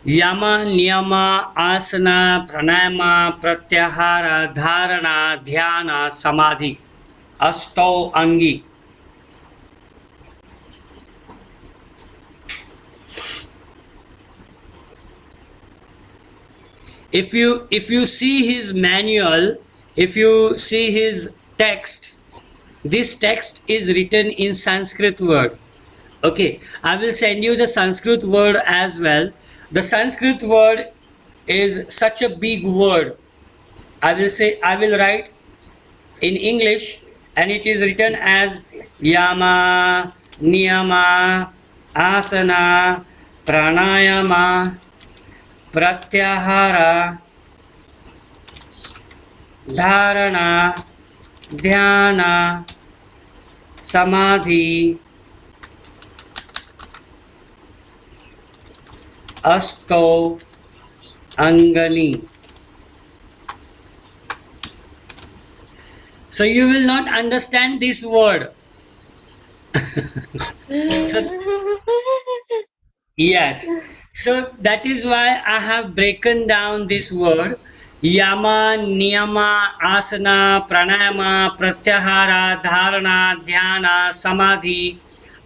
Yama, Niyama, Asana, Pranayama, Pratyahara, Dharana, Dhyana, Samadhi. Astau Angi. If you see his manual, if you see his text, this text is written in Sanskrit word. Okay, I will send you the Sanskrit word as well. The Sanskrit word is such a big word. I will write in English, and it is written as Yama, Niyama, Asana, Pranayama, Pratyahara, Dharana, Dhyana, Samadhi, Asto, Angani. So you will not understand this word. So, yes. So that is why I have broken down this word. Yama, Niyama, Asana, Pranayama, Pratyahara, Dharana, Dhyana, Samadhi,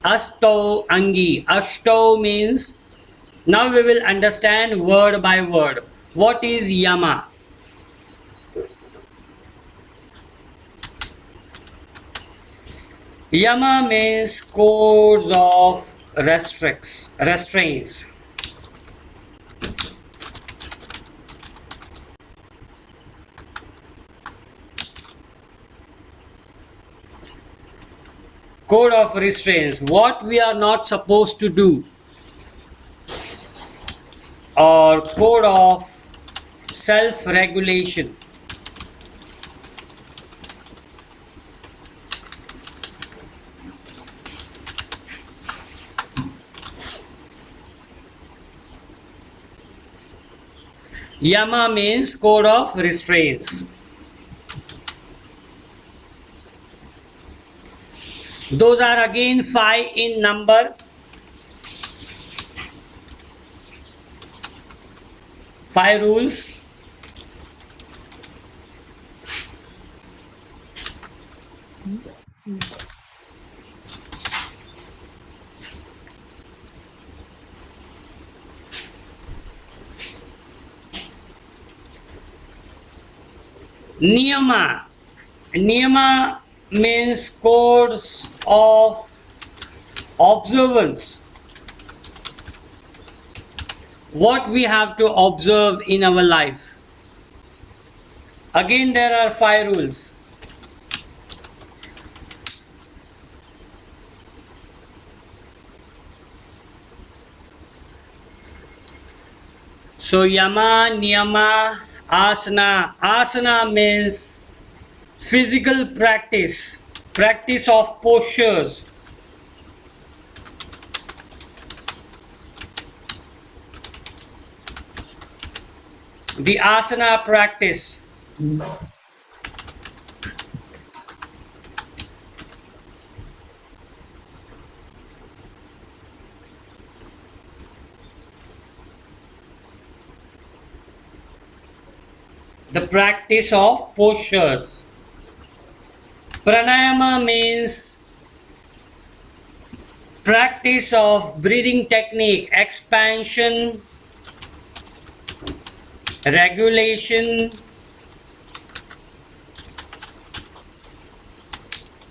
Asto, Angi. Asto means, now we will understand word by word. What is Yama? Yama means codes of restraints. Code of restraints, what we are not supposed to do, or code of self-regulation. Yama means code of restraints. Those are again 5 in number. 5 rules. Niyama. Niyama means codes of observance. What we have to observe in our life. Again, there are 5 rules. So Yama, Niyama, Asana. Asana means physical practice, practice of postures. The asana practice. The practice of postures. Pranayama means practice of breathing technique, expansion, regulation,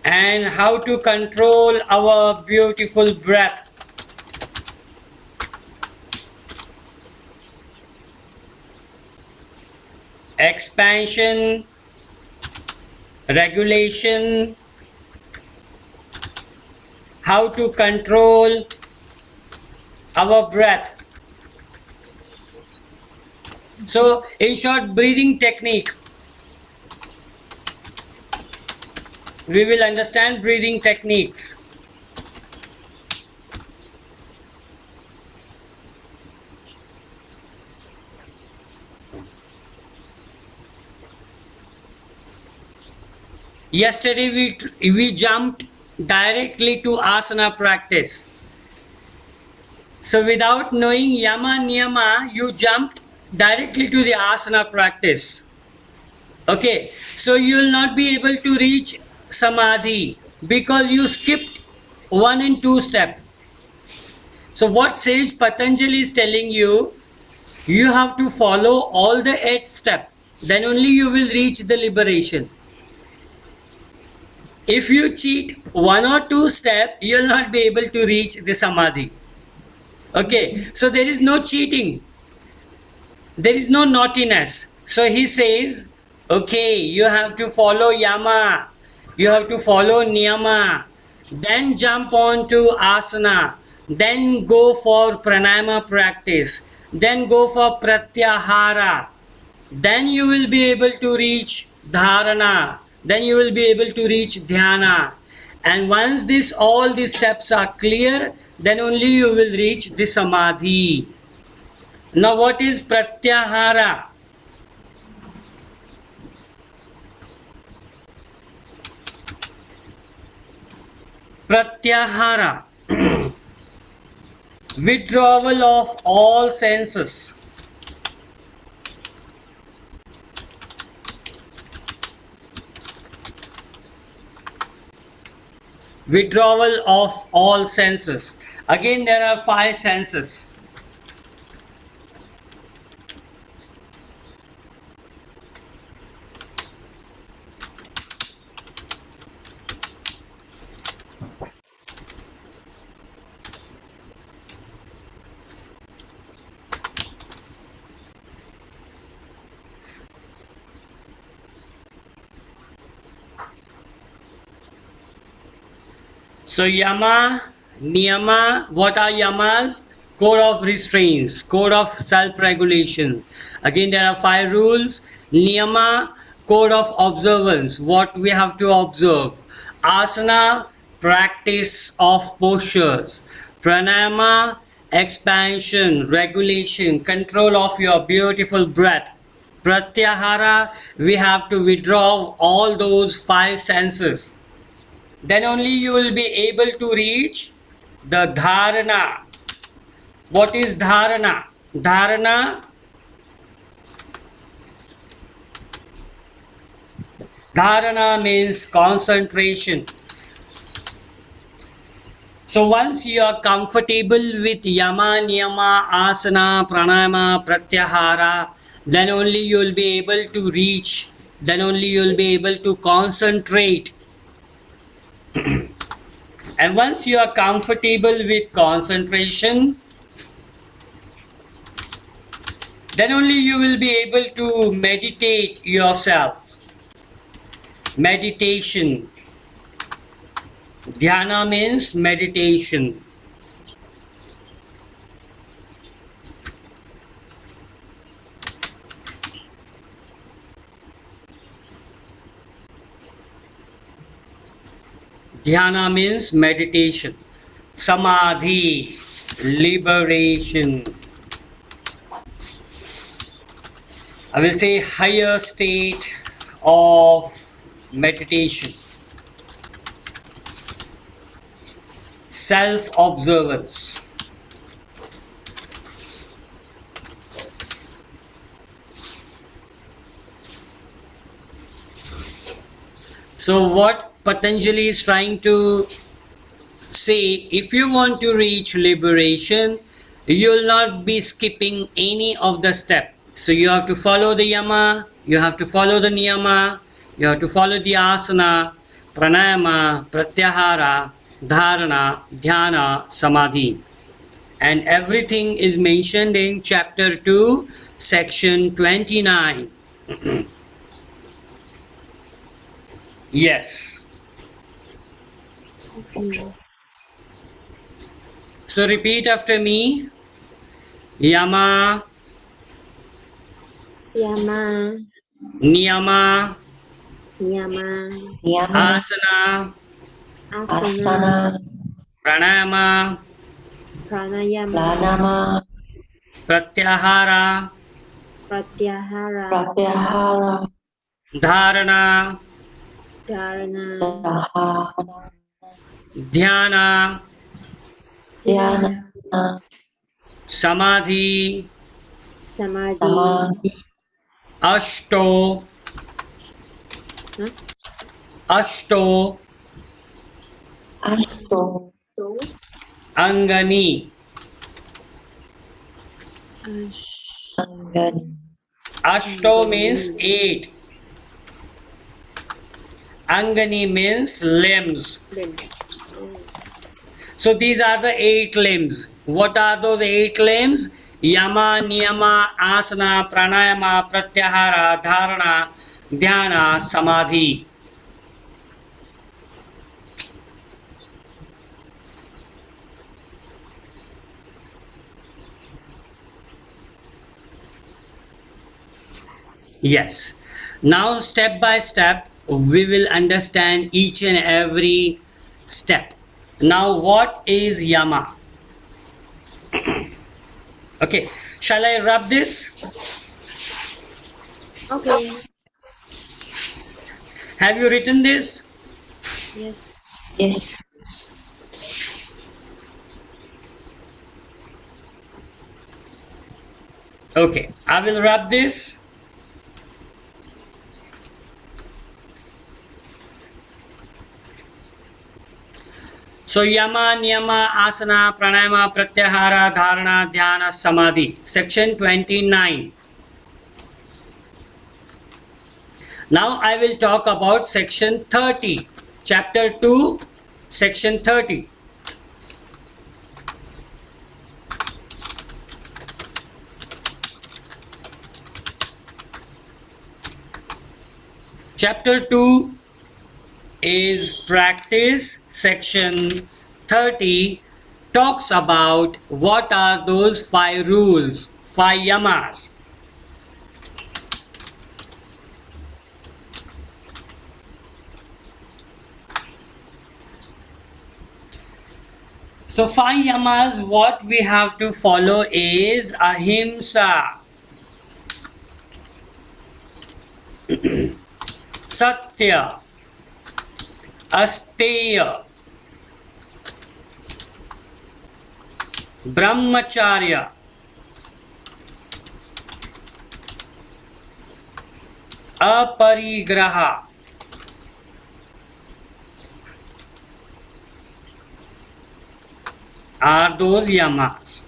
and how to control our beautiful breath. Expansion, regulation, how to control our breath. So, in short, breathing technique. We will understand breathing techniques. Yesterday we jumped directly to asana practice. So without knowing yama niyama, you jumped directly to the asana practice. Okay, so you will not be able to reach samadhi because you skipped 1 and 2 step. So what sage Patanjali is telling you, you have to follow all the 8 steps. Then only you will reach the liberation. If you cheat 1 or 2 steps, you will not be able to reach the samadhi. Okay, so there is no cheating. There is no naughtiness. So he says, okay, you have to follow yama, you have to follow niyama, then jump on to asana, then go for pranayama practice, then go for pratyahara, then you will be able to reach dharana, then you will be able to reach dhyana. And once all these steps are clear, then only you will reach the samadhi. Now what is pratyahara? Pratyahara, withdrawal of all senses. Withdrawal of all senses. Again, there are 5 senses. So yama, niyama, what are yamas? Code of restraints, code of self-regulation. Again, there are 5 rules. Niyama, code of observance, what we have to observe. Asana, practice of postures. Pranayama, expansion, regulation, control of your beautiful breath. Pratyahara, we have to withdraw all those 5 senses. Then only you will be able to reach the dharana. What is dharana? Dharana means concentration. So once you are comfortable with yama, niyama, asana, pranayama, pratyahara, then only you will be able to reach, then only you will be able to concentrate. And once you are comfortable with concentration, then only you will be able to meditate yourself. Meditation. Dhyana means meditation. Dhyana means meditation. Samadhi, liberation. I will say higher state of meditation. Self-observance. So what Patanjali is trying to say, if you want to reach liberation, you will not be skipping any of the steps. So you have to follow the yama, you have to follow the niyama, you have to follow the asana, pranayama, pratyahara, dharana, dhyana, samadhi. And everything is mentioned in chapter 2, section 29. Yes. Okay. So repeat after me. Yama, Yama, niyama, Yama, Yama, asana, Asana, Asana, pranayama, Pranayama, Pranayama, pratyahara, Pratyahara, Pratyahara, dharana, Dharana, Dahana, dhyana, Dhyana, samadhi, Samadhi, Samadhi, ashto, huh? ashto, Ashto, So, angani. Angani, Ashto means 8. Angani means limbs. limbs. So these are the 8 limbs. What are those 8 limbs? Yama, niyama, asana, pranayama, pratyahara, dharana, dhyana, samadhi. Yes. Now step by step we will understand each and every step. Now what is yama? Okay, shall I rub this? Okay. Have you written this? Yes. yes, Okay, I will rub this. So yama, niyama, asana, pranayama, pratyahara, dharana, dhyana, samadhi. Section 29. Now I will talk about section 30. Chapter 2, section 30. Chapter 2 is practice. Section 30 talks about what are those 5 rules, 5 yamas. So 5 yamas, what we have to follow is ahimsa, satya, asteya, brahmacharya, aparigraha, are those yamas.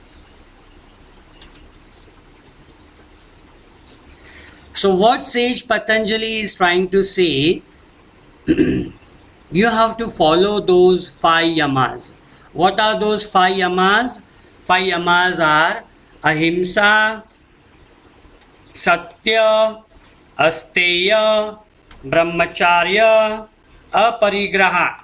So what sage Patanjali is trying to say, you have to follow those 5 yamas. What are those 5 yamas? 5 yamas are ahimsa, satya, asteya, brahmacharya, aparigraha.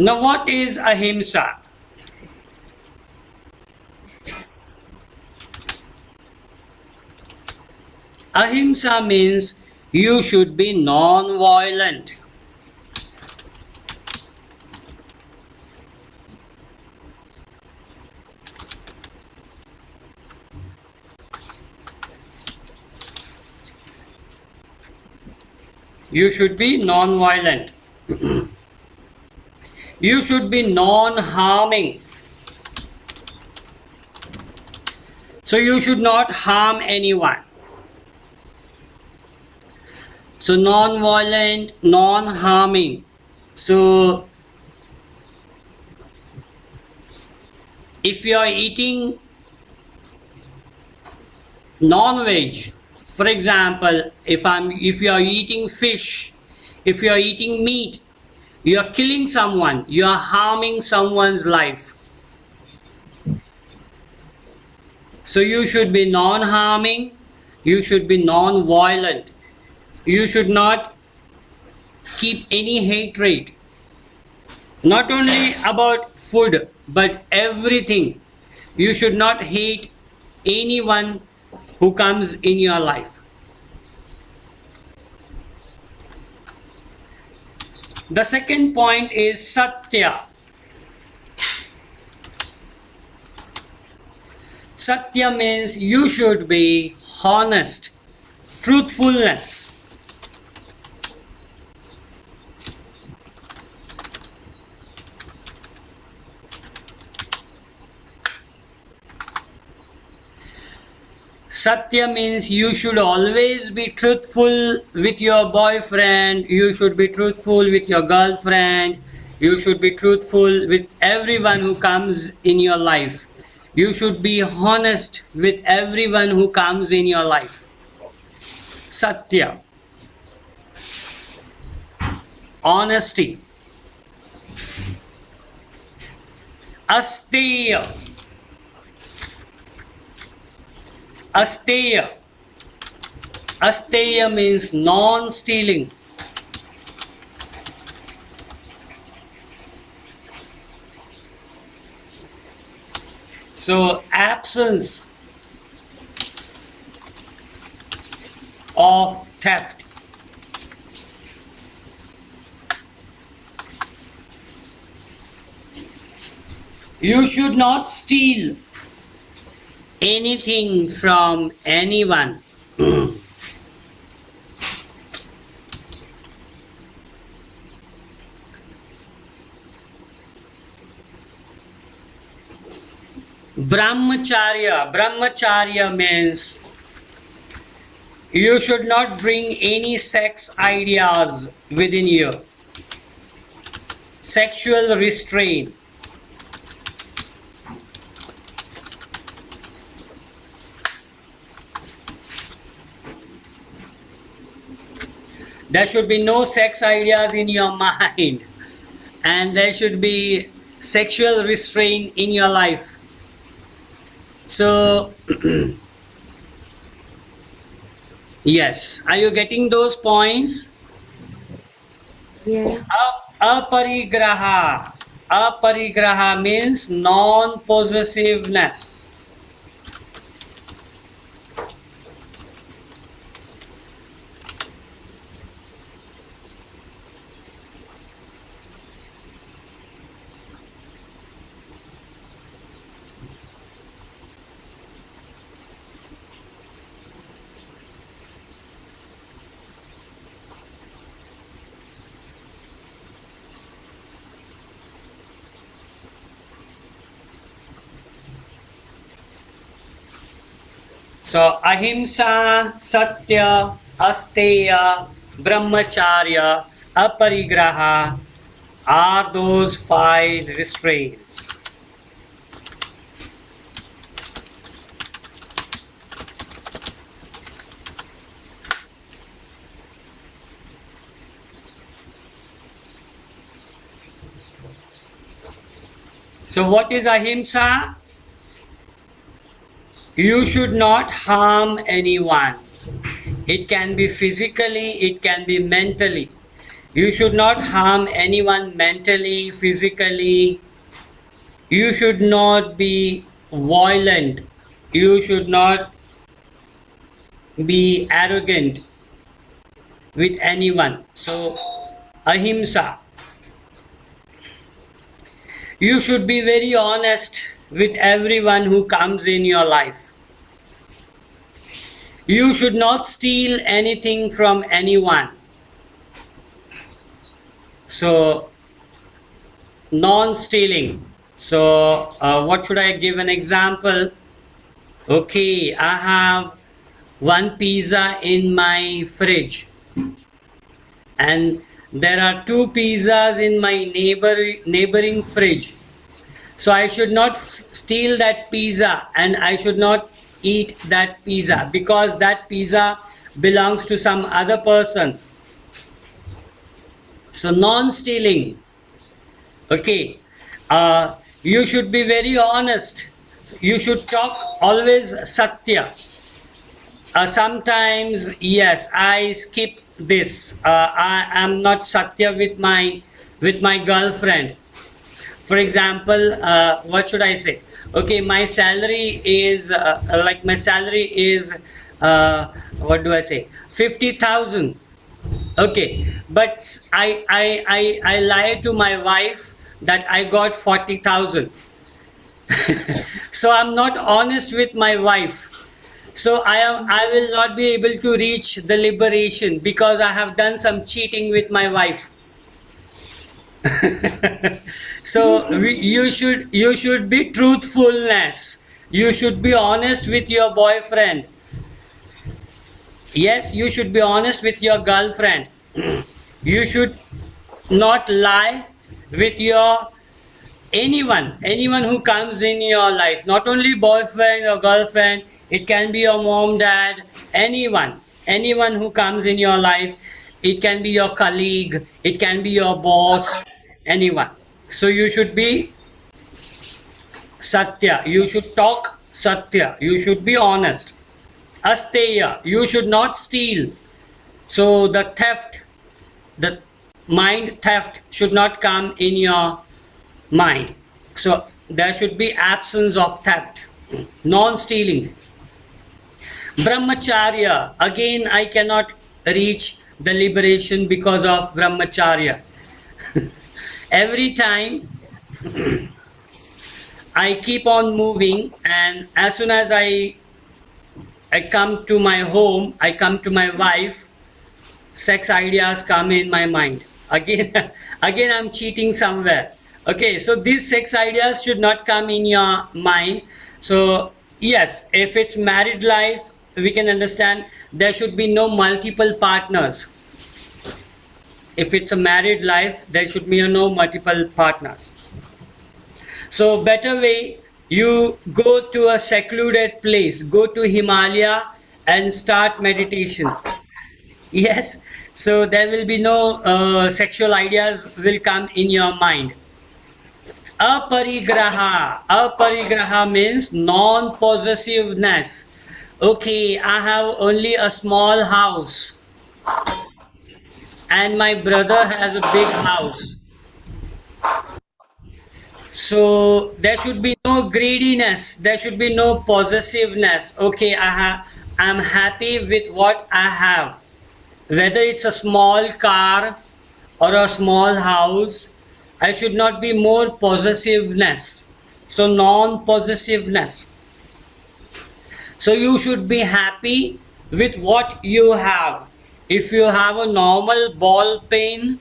Now what is ahimsa? Ahimsa means You should be non-violent. You should be non-violent. You should be non-harming. So you should not harm anyone. So non-violent, non-harming. So if you are eating non-veg, for example, if you are eating fish, if you are eating meat, you are killing someone, you are harming someone's life. So you should be non-harming, you should be non-violent. You should not keep any hatred, not only about food, but everything. You should not hate anyone who comes in your life. The second point is Satya. Satya means you should be honest, truthfulness. Satya means you should always be truthful with your boyfriend, you should be truthful with your girlfriend, you should be truthful with everyone who comes in your life. You should be honest with everyone who comes in your life. Satya. Honesty. Asteya. Asteya. Asteya means non-stealing. So absence of theft. You should not steal anything from anyone. Brahmacharya. Brahmacharya means you should not bring any sex ideas within you. Sexual restraint. There should be no sex ideas in your mind, and there should be sexual restraint in your life. So, yes, are you getting those points? Yes. Aparigraha. Aparigraha means non-possessiveness. So, ahimsa, satya, asteya, brahmacharya, aparigraha are those 5 restraints. So, what is ahimsa? You should not harm anyone. It can be physically, it can be mentally. You should not harm anyone mentally, physically. You should not be violent. You should not be arrogant. with anyone. So, ahimsa. You should be very honest with everyone who comes in your life. You should not steal anything from anyone. So, non-stealing. So, what should I give an example? Okay, I have one pizza in my fridge, and there are two pizzas in my neighboring fridge. So I should not steal that pizza, and I should not eat that pizza, because that pizza belongs to some other person. So non-stealing. Okay, you should be very honest. You should talk always satya. Sometimes, yes, I skip this. I am not satya with my girlfriend. For example, what should I say? Okay, my salary is what do I say? 50,000. Okay, but I lie to my wife that I got 40,000. So I'm not honest with my wife. So I will not be able to reach the liberation, because I have done some cheating with my wife. So you should be truthfulness. You should be honest with your boyfriend. Yes, you should be honest with your girlfriend. You should not lie with your anyone who comes in your life. Not only boyfriend or girlfriend, it can be your mom, dad, anyone who comes in your life. It can be your colleague, it can be your boss, anyone. So you should be satya, you should talk satya, you should be honest. Asteya, you should not steal. So the mind theft should not come in your mind. So there should be absence of theft, non-stealing. Brahmacharya, again I cannot reach the liberation because of brahmacharya. Every time I keep on moving, and as soon as I come to my home, I come to my wife, sex ideas come in my mind. Again I'm cheating somewhere. Okay, so these sex ideas should not come in your mind. So yes, if it's married life, we can understand there should be no multiple partners. If it's a married life, there should be no multiple partners. So better way, you go to a secluded place, go to Himalaya and start meditation. Yes, so there will be no sexual ideas will come in your mind. Aparigraha means non-possessiveness. Okay, I have only a small house and my brother has a big house. So there should be no greediness, there should be no possessiveness. Okay, I'm happy with what I have. Whether it's a small car or a small house, I should not be more possessiveness. So non-possessiveness. So you should be happy with what you have. If you have a normal ball pen,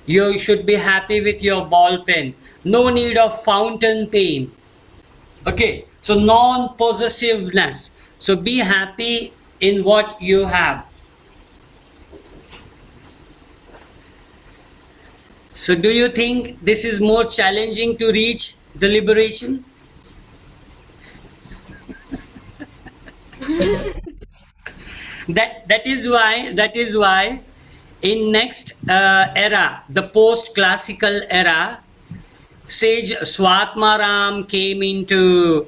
you should be happy with your ball pen. No need of fountain pen. Okay, so non-possessiveness. So be happy in what you have. So do you think this is more challenging to reach the liberation? That is why in next era, the post-classical era, sage Swatmaram came into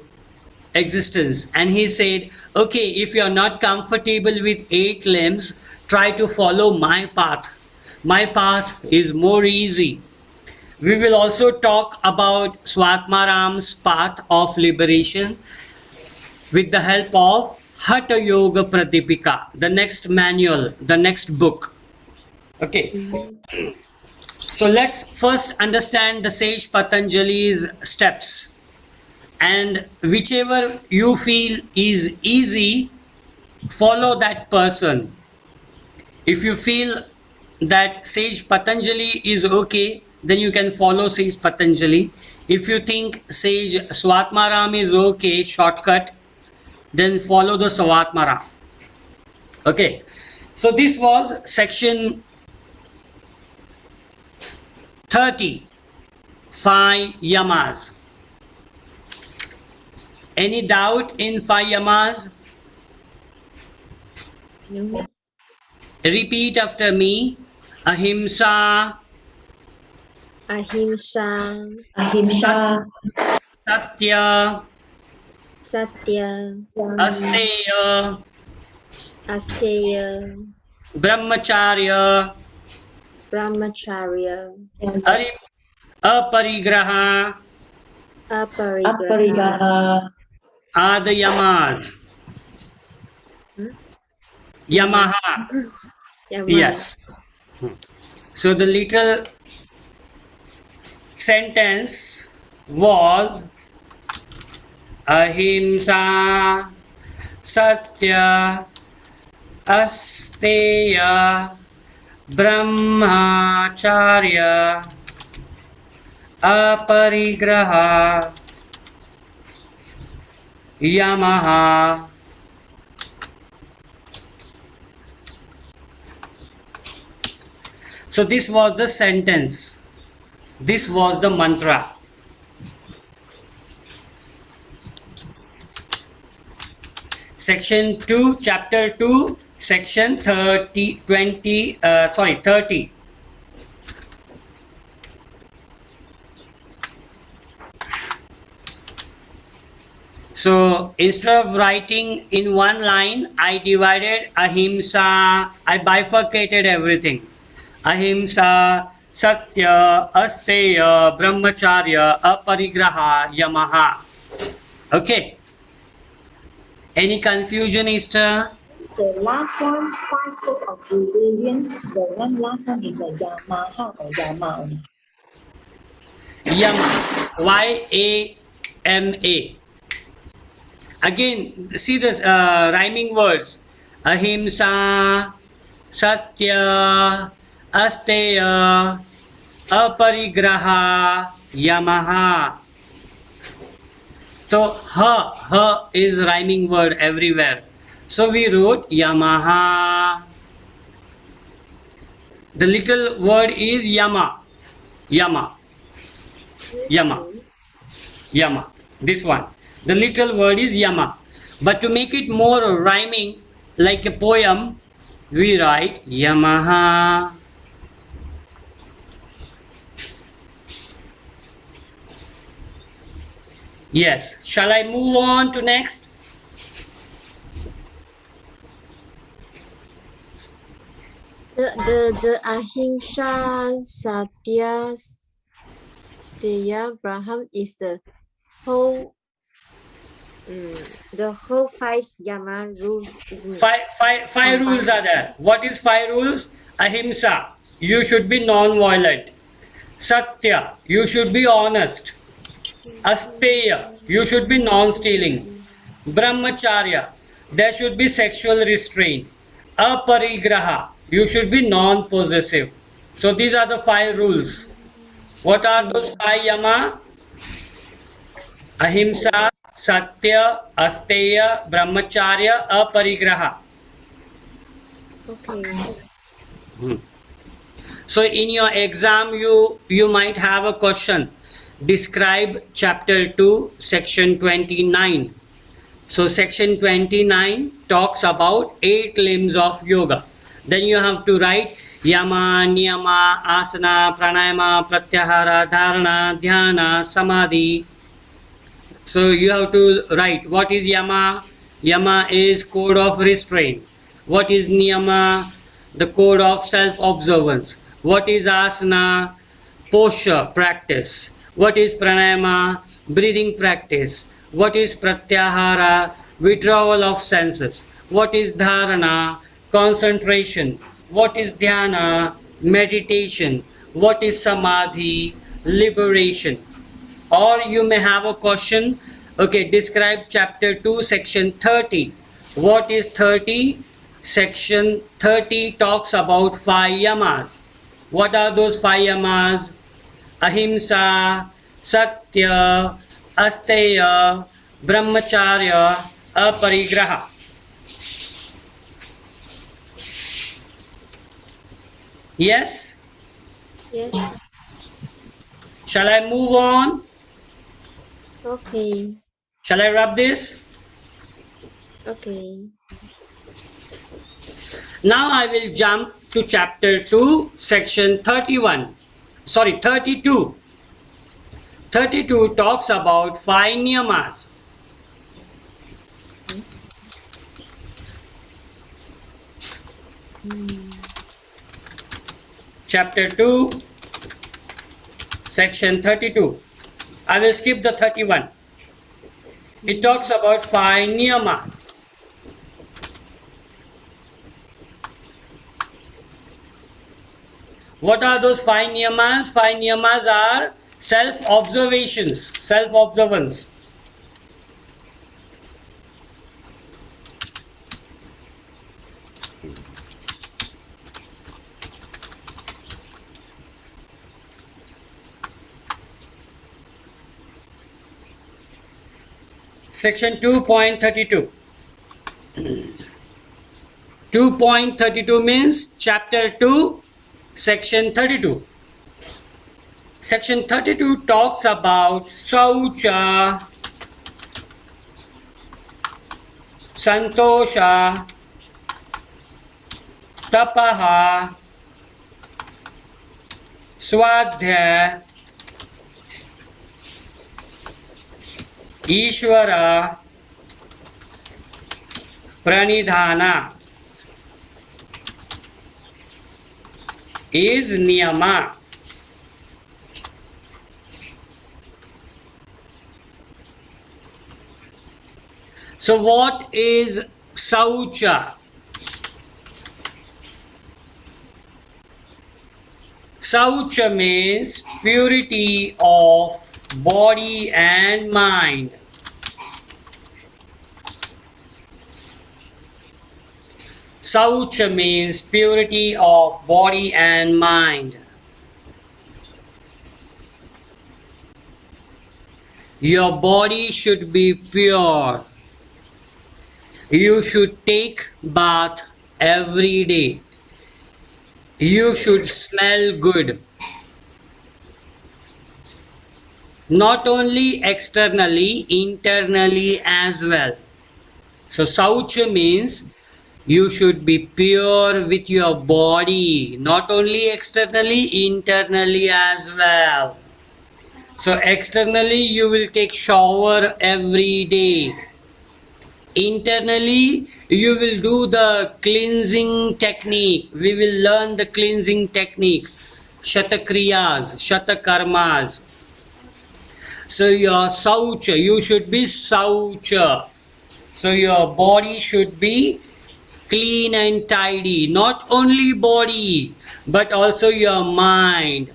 existence, and he said, okay, if you are not comfortable with 8 limbs, try to follow my path. My path is more easy. We will also talk about Swatmaram's path of liberation with the help of Hatha Yoga Pradipika, the next manual, the next book. Okay, so let's first understand the sage Patanjali's steps, and whichever you feel is easy, follow that person. If you feel that sage Patanjali is okay, then you can follow sage Patanjali. If you think sage Swatmaram is okay, shortcut, then follow the Swatmaram. Okay, so this was section 30, 5 yamas. Any doubt in 5 yamas? No. Repeat after me. Ahimsa, Ahimsa, Ahimsa, Satya, Satya, Asteya, Asteya, Brahmacharya, Brahmacharya, Aparigraha, Aparigraha, Aparigaha, are the yamas. Yamaha. Yamas. Yes. So the little sentence was Ahimsa, Satya, Asteya, Brahmacharya, Aparigraha, Yamaha. So this was the sentence. This was the mantra. Section 2, chapter 2, section 30. So instead of writing in one line, I divided Ahimsa, I bifurcated everything. Ahimsa, Satya, Asteya, Brahmacharya, Aparigraha, Yamaha. Okay. Any confusion, Esther? The last one, 5 sets of ingredients. The one last one is a Yamaha or Yama only. Yama. Y-A-M-A. Again, see this rhyming words. Ahimsa, Satya, Asteya, Aparigraha, Yamaha. So, ha is rhyming word everywhere. So, we wrote Yamaha. The little word is Yama. Yama. Yama. Yama. This one. The little word is Yama. But to make it more rhyming, like a poem, we write Yamaha. Yes. Shall I move on to next? The Ahimsa, Satya, Steya, Braham is whole the whole 5 Yama rules, isn't it? Five rules are there. What is 5 rules? Ahimsa, you should be non-violent. Satya, you should be honest. Asteya, you should be non-stealing. Brahmacharya, there should be sexual restraint. Aparigraha, you should be non-possessive. So these are the 5 rules. What are those 5 yama? Ahimsa, Satya, Asteya, Brahmacharya, Aparigraha. Okay. So in your exam you might have a question. Describe chapter 2 section 29. So section 29 talks about 8 limbs of yoga. Then you have to write Yama, Niyama, Asana, Pranayama, Pratyahara, Dharana, Dhyana, Samadhi. So you have to write what is Yama. Yama is code of restraint. What is Niyama? The code of self-observance. What is Asana? Posture practice. What is Pranayama? Breathing practice. What is Pratyahara? Withdrawal of senses. What is Dharana? Concentration. What is Dhyana? meditation. What is samadhi? Liberation. Or you may have a question, okay, describe chapter 2 section 30. What is 30? Section 30 talks about 5 yamas. What are those 5 yamas? Ahimsa, Satya, Asteya, Brahmacharya, Aparigraha. Yes? Yes. Shall I move on? Okay. Shall I rub this? Okay. Now I will jump to chapter 2, section 31. Sorry, 32. 32 talks about 5 niyamas. Chapter 2, section 32. I will skip the 31. It talks about 5 niyamas. What are those 5 niyamas? 5 niyamas are self-observations, self-observance. Section 2.32. 2.32 means chapter 2, section 32. Section 32 talks about Saucha, Santosha, Tapaha, Swadhyaya, Ishvara, Pranidhana. Is niyama. So what is Saucha? Saucha means purity of body and mind. Saucha means purity of body and mind. Your body should be pure. You should take bath every day. You should smell good. Not only externally, internally as well. So Saucha means you should be pure with your body, not only externally, internally as well. So externally you will take shower every day. Internally you will do the cleansing technique. We will learn the cleansing technique. Shatakriyas, Shatakarmas. So your Saucha, you should be Saucha. So your body should be clean and tidy. Not only body, but also your mind.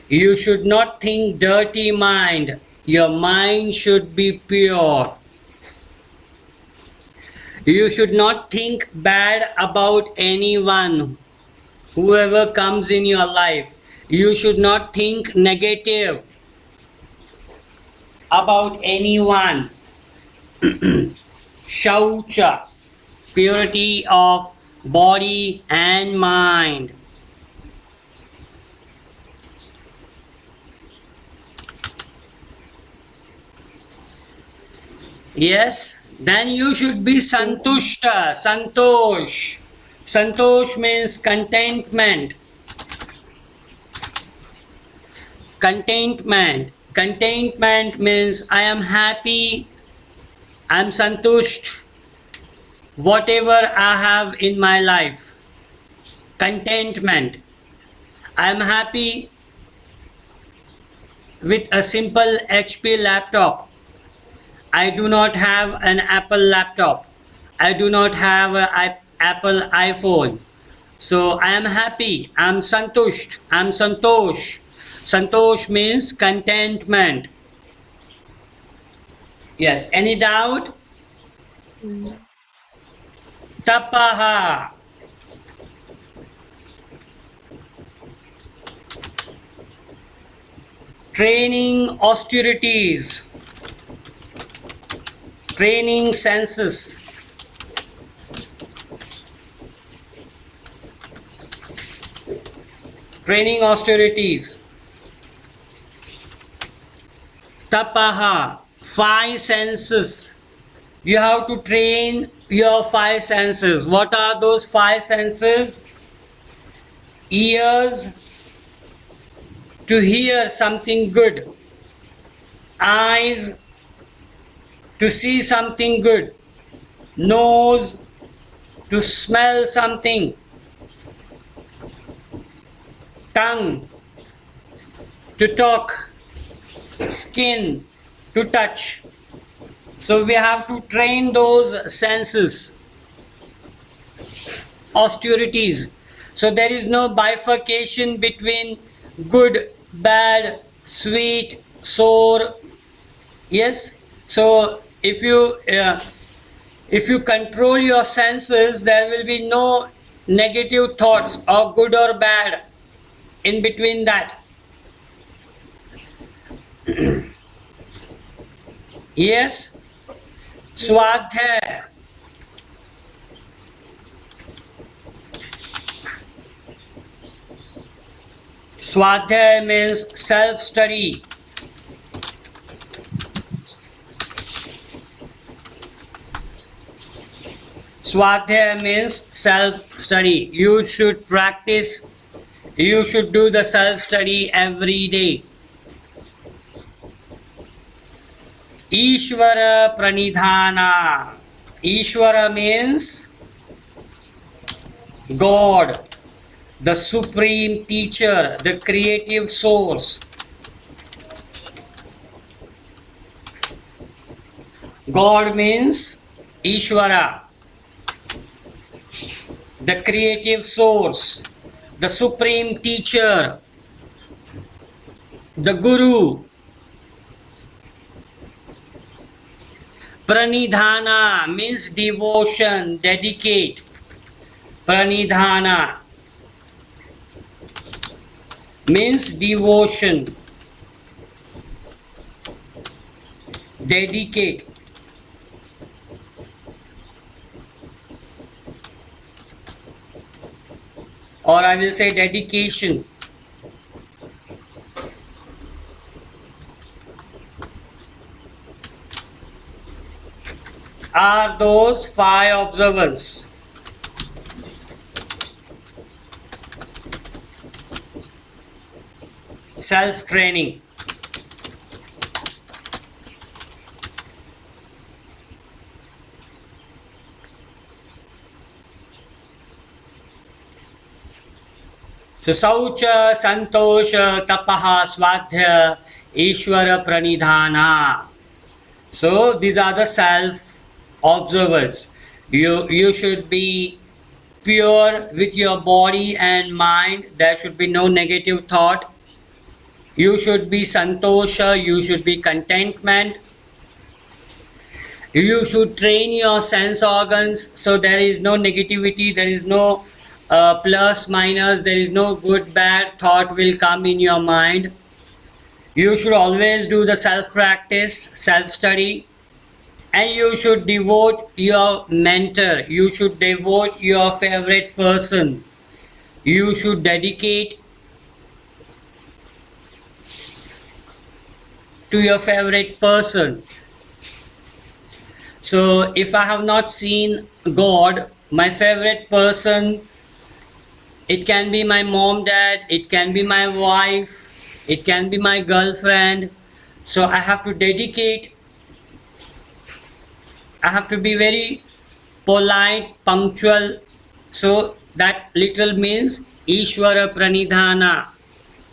You should not think dirty mind. Your mind should be pure. You should not think bad about anyone, whoever comes in your life. You should not think negative about anyone. Shaucha, purity of body and mind. Yes, then you should be santushta, santosh. Santosh means contentment. Contentment. Contentment means I am happy, I am santusht, whatever I have in my life. Contentment. I am happy with a simple HP laptop. I do not have an Apple laptop. I do not have an Apple iPhone. So I am happy, I am santusht, I am santosh. Santosh means contentment. Yes, any doubt? Tapaha. Training austerities. Training senses. Training austerities. Tapaha, 5 senses. You have to train your 5 senses. What are those 5 senses? Ears to hear something good. Eyes to see something good. Nose to smell something. Tongue to talk. Skin to touch. So we have to train those senses, austerities. So there is no bifurcation between good, bad, sweet, sour. Yes. So if you control your senses, there will be no negative thoughts or good or bad in between that. Yes. Swadhyaya. Swadhyaya means self-study. Swadhyaya means self-study. You should practice, you should do the self-study every day. Ishvara pranidhana. Ishvara means God, the supreme teacher, the creative source. God means Ishvara, the creative source, the supreme teacher, the Guru. Pranidhana means devotion, dedicate. Pranidhana means devotion, dedicate. Or I will say dedication. Are those 5 observance. Self-training. So Saucha, Santosha, Tapaha, Swadhyaya, Ishvara Pranidhana. So these are the self-observers. You should be pure with your body and mind. There should be no negative thought. You should be santosha, you should be contentment. You should train your sense organs so there is no negativity, there is no plus minus, there is no good bad thought will come in your mind. You should always do the self practice, self study, and you should devote your mentor, you should devote your favorite person, you should dedicate to your favorite person. So if I have not seen God, my favorite person, it can be my mom, dad, it can be my wife, it can be my girlfriend. So I have to dedicate, I have to be very polite, punctual. So that literal means Ishvara Pranidhana,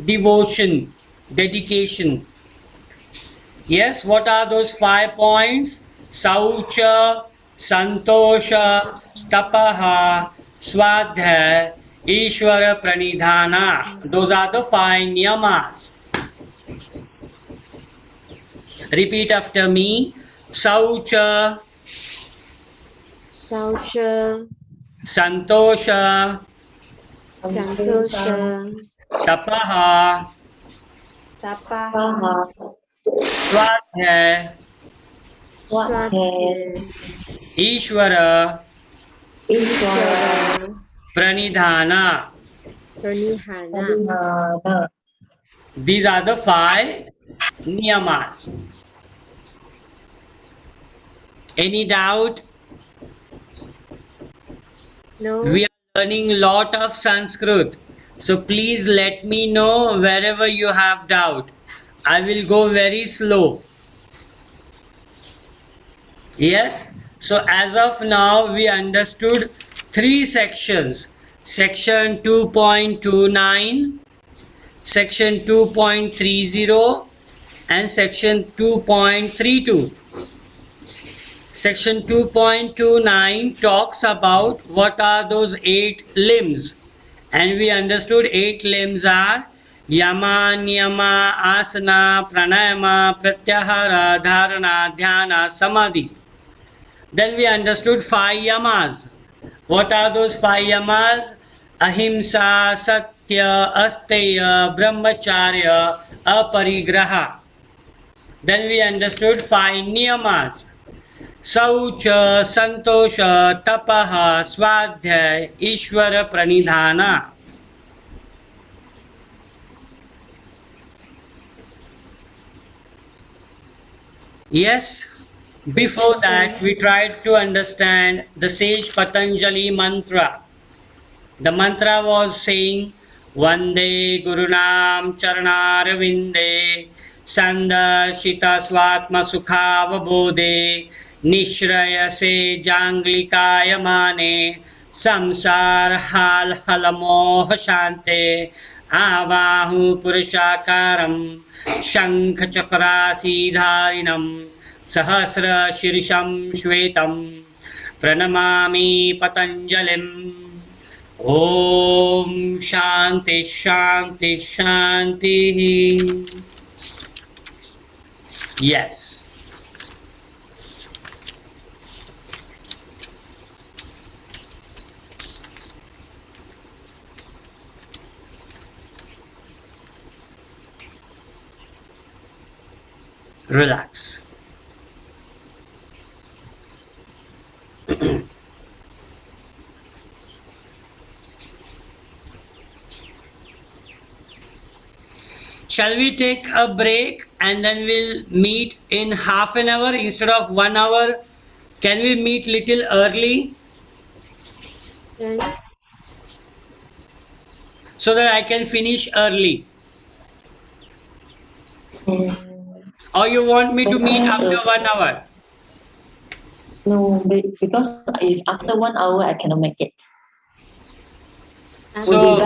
devotion, dedication. Yes, what are those 5 points? Saucha, Santosha, Tapaha, Swadhyaya, Ishvara Pranidhana. Those are the 5 niyamas. Repeat after me. Saucha, Saucha, Santosha, Santosha, Tapaha, Tapaha, Swadhyay, Swadhyaya, Ishvara Ishvara, Pranidhana. Pranihana. These are the 5 niyamas. Any doubt? No, We are learning lot of Sanskrit. So please let me know wherever you have doubt. I will go very slow. Yes. So as of now we understood 3 sections. Section 2.29, section 2.30 and section 2.32. Section 2.29 talks about what are those 8 limbs, and we understood 8 limbs are Yama, Niyama, Asana, Pranayama, Pratyahara, Dharana, Dhyana, Samadhi. Then we understood 5 Yamas. What are those 5 Yamas? Ahimsa, Satya, Asteya, Brahmacharya, Aparigraha. Then we understood 5 Niyamas. शौच संतोष तपः स्वाध्याय ईश्वर प्रणिधाना. Yes, before that we tried to understand the sage Patanjali mantra. The mantra was saying Vande Gurunam Charnarvinde Sandarshita Swatma Sukhavabodhe Nishrayase Janglikaya Mane Samsar Hal Halamoh Shante Avahu Purushakaram Shankh Chakrasi Dharinam Sahasra Shirisham Shvetam Pranamami Patanjalim. Om Shanti Shanti Shanti. Yes. Relax. Shall we take a break and then we'll meet in half an hour instead of 1 hour? Can we meet little early then so that I can finish early? Or you want me to meet after 1 hour? No, because if after 1 hour I cannot make it. So-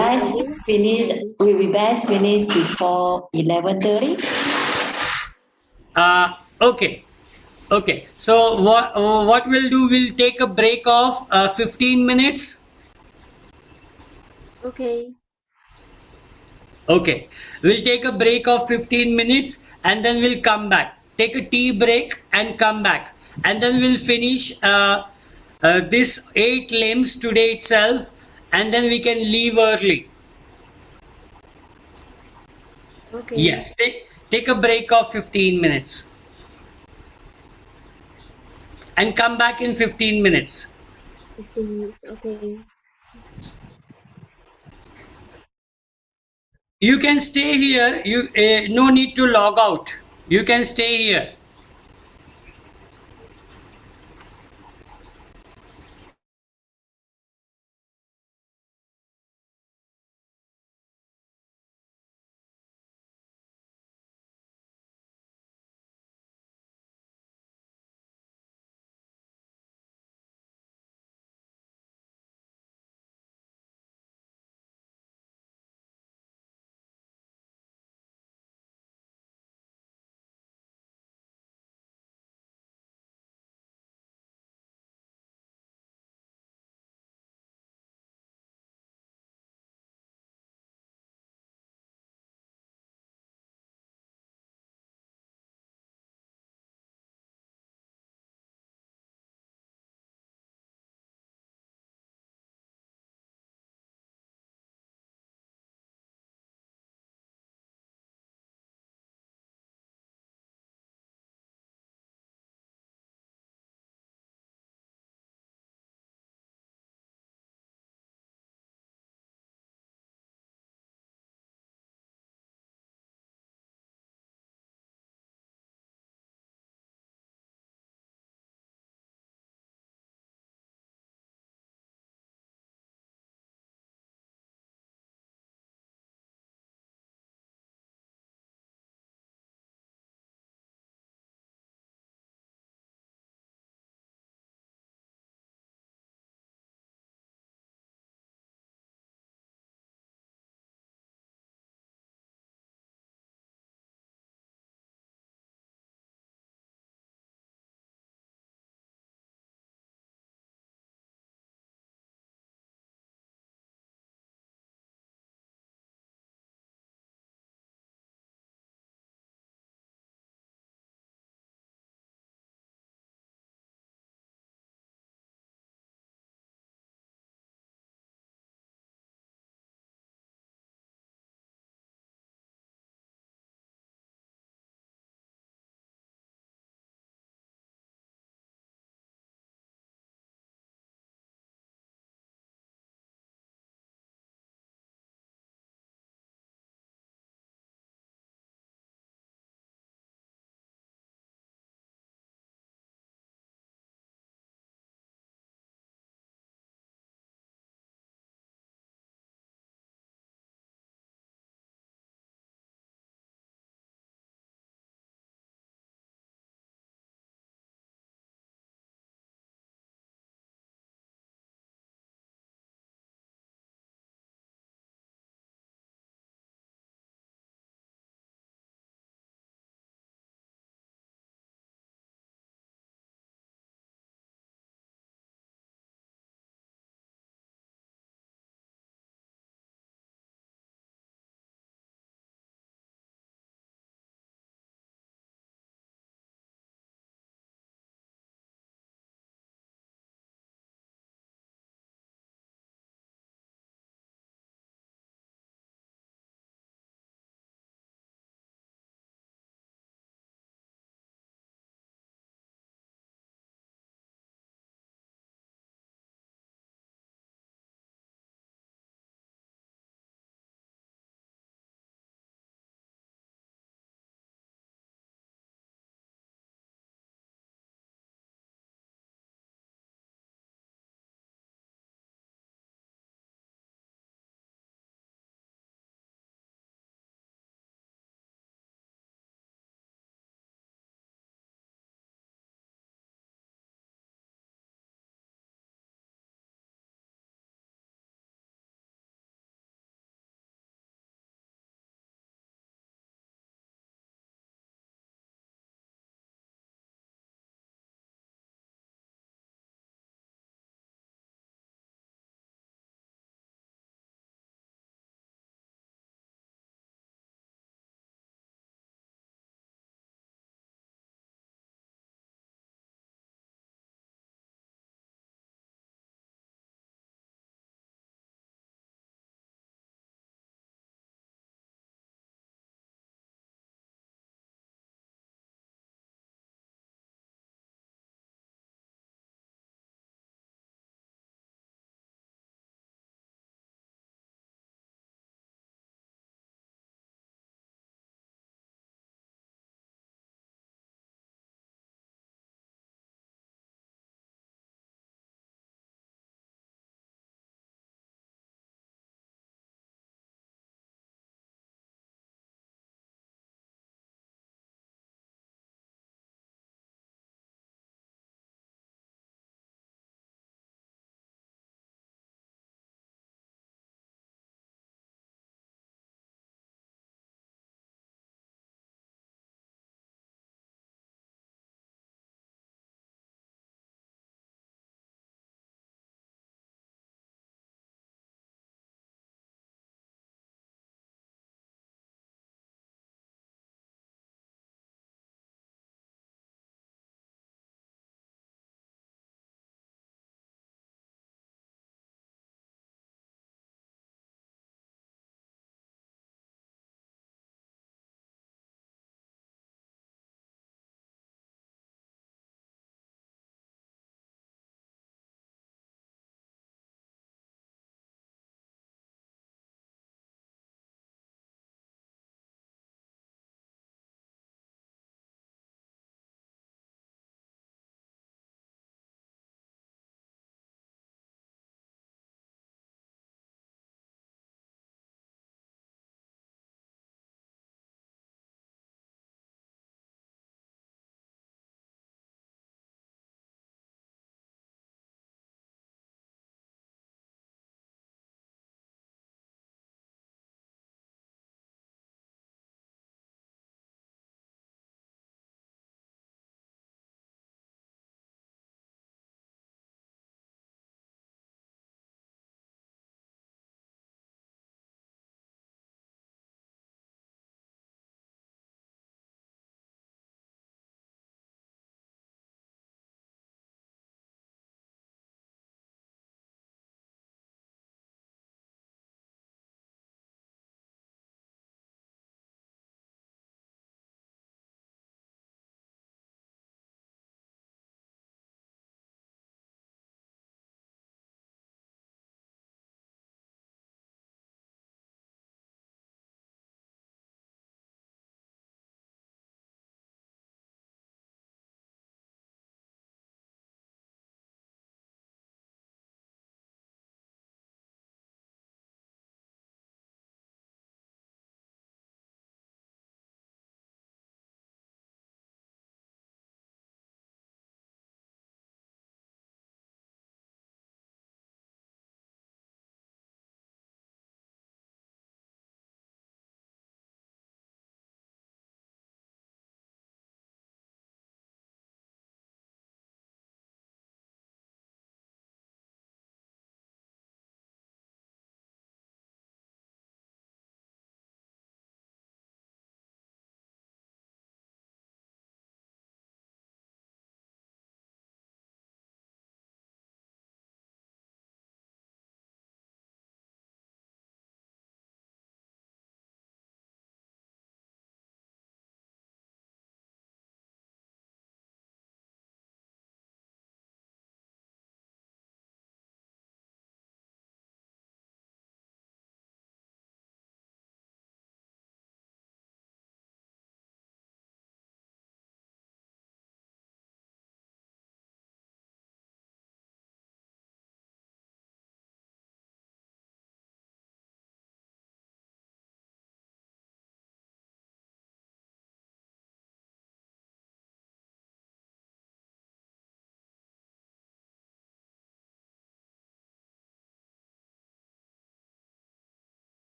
Will be best finish before 11:30. Okay. Okay. So what we'll do? We'll take a break of 15 minutes. okay. Okay. We'll take a break of 15 minutes and then we'll come back. Take a tea break and come back. And then we'll finish this 8 limbs today itself, and then we can leave early. Okay. Yes. Take a break of 15 minutes. And come back in 15 minutes. 15 minutes. Okay. You can stay here. You no need to log out. You can stay here.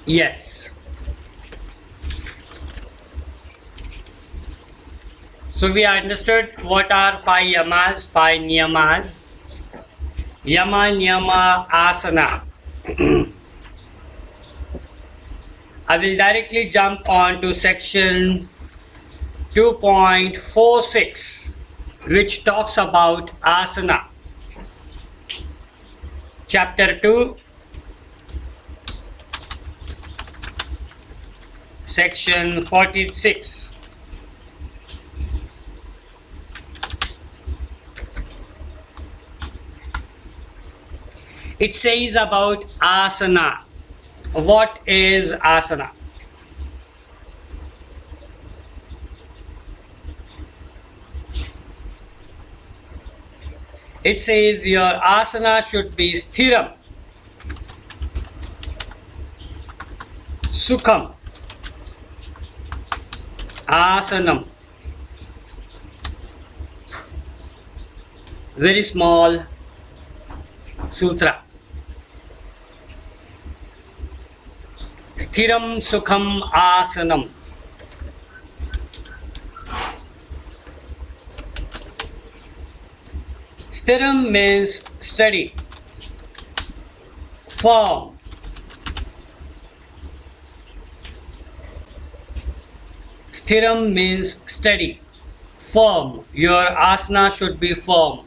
Yes. So we understood what are 5 yamas, 5 niyamas. Yama, niyama, asana. I will directly jump on to section 2.46, which talks about asana. Chapter 2, section 46. It says about asana. What is asana? It says your asana should be sthiram, sukham, asanam. Very small sutra. Sthiram sukham asanam. Sthiram means steady, firm. Sthiram means steady, firm. Your asana should be firm.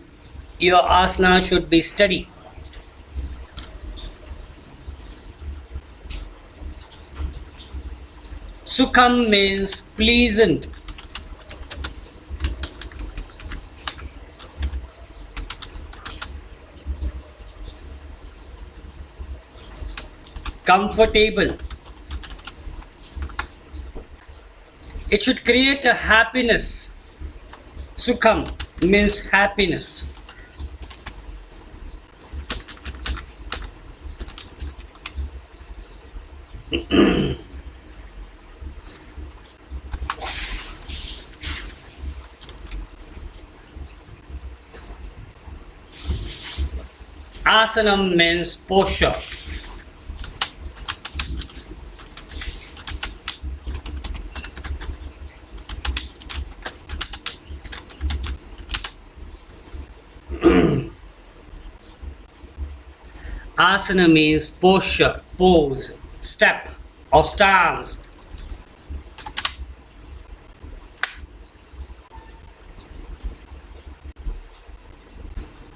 Your asana should be steady. Sukham means pleasant. Comfortable. It should create a happiness. Sukham means happiness. Asanam means posture. Asana means posture, pose, step or stance.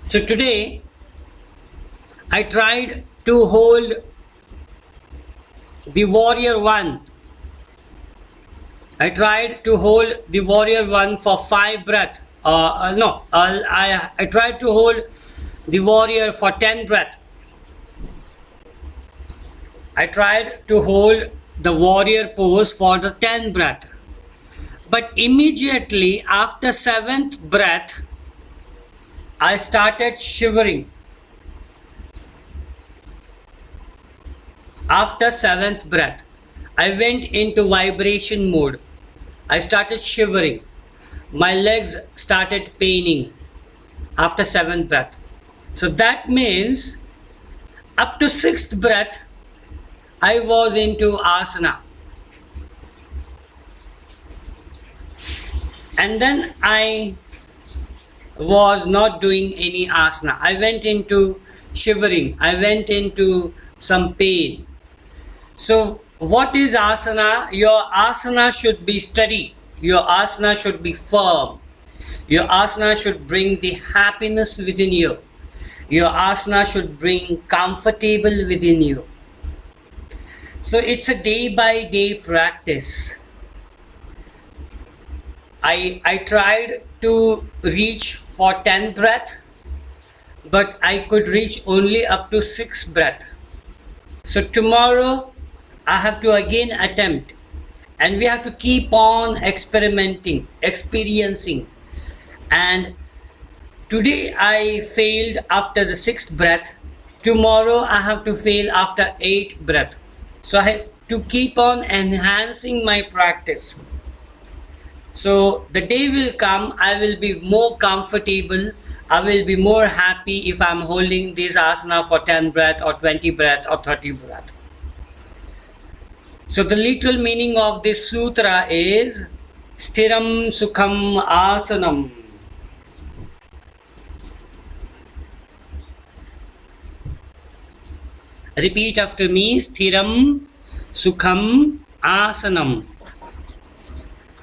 So today I tried to hold the warrior one. I tried to hold the warrior one for 5 breaths. I tried to hold the warrior for 10 breaths. I tried to hold the warrior pose for the 10th breath. But immediately after 7th breath, I started shivering. After 7th breath, I went into vibration mode. I started shivering. My legs started paining after 7th breath. So that means up to 6th breath, I was into asana. And then I was not doing any asana. I went into shivering. I went into some pain. So what is asana? Your asana should be steady. Your asana should be firm. Your asana should bring the happiness within you. Your asana should bring comfortable within you. So it's a day by day practice. I tried to reach for 10 breath, but I could reach only up to 6 breath. So tomorrow I have to again attempt, and we have to keep on experimenting, experiencing. And today I failed after the 6th breath. Tomorrow I have to fail after 8th breath. So I have to keep on enhancing my practice. So the day will come, I will be more comfortable, I will be more happy if I'm holding this asana for 10 breath or 20 breath or 30 breath. So the literal meaning of this sutra is Sthiram Sukham Asanam. Repeat after me. Sthiram Sukham Asanam.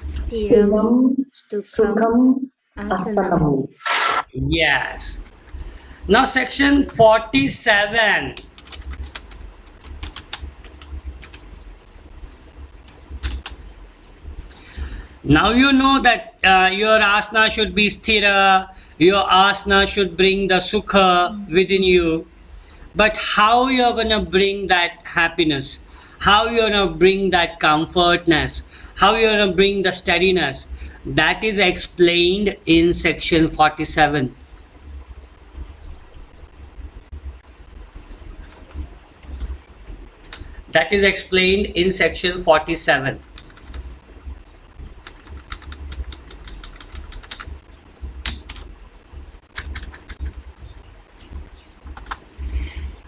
Stiram Stukam Sukham Asanam. Asanam. Yes. Now section 47. Now you know that your asana should be sthira, your asana should bring the sukha within you. But how you're gonna bring that happiness? How you're gonna bring that comfortness? How you're gonna bring the steadiness? That is explained in section 47. That is explained in section 47.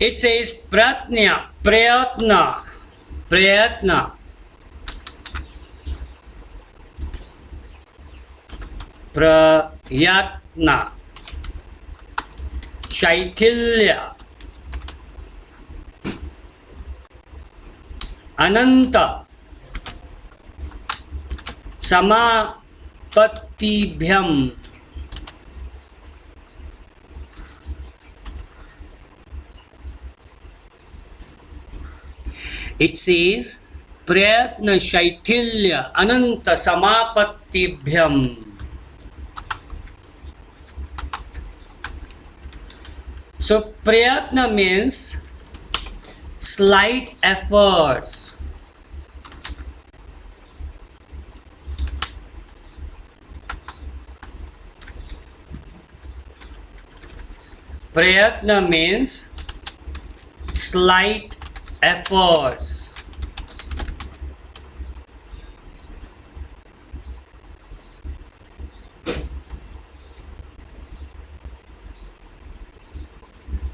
It says prajna, prayatna, prayatna, prayatna, shaithilya, ananta, samapatibhyam. It says prayatna shaithilya ananta samapatibhyam. So prayatna means slight efforts. Prayatna means slight efforts.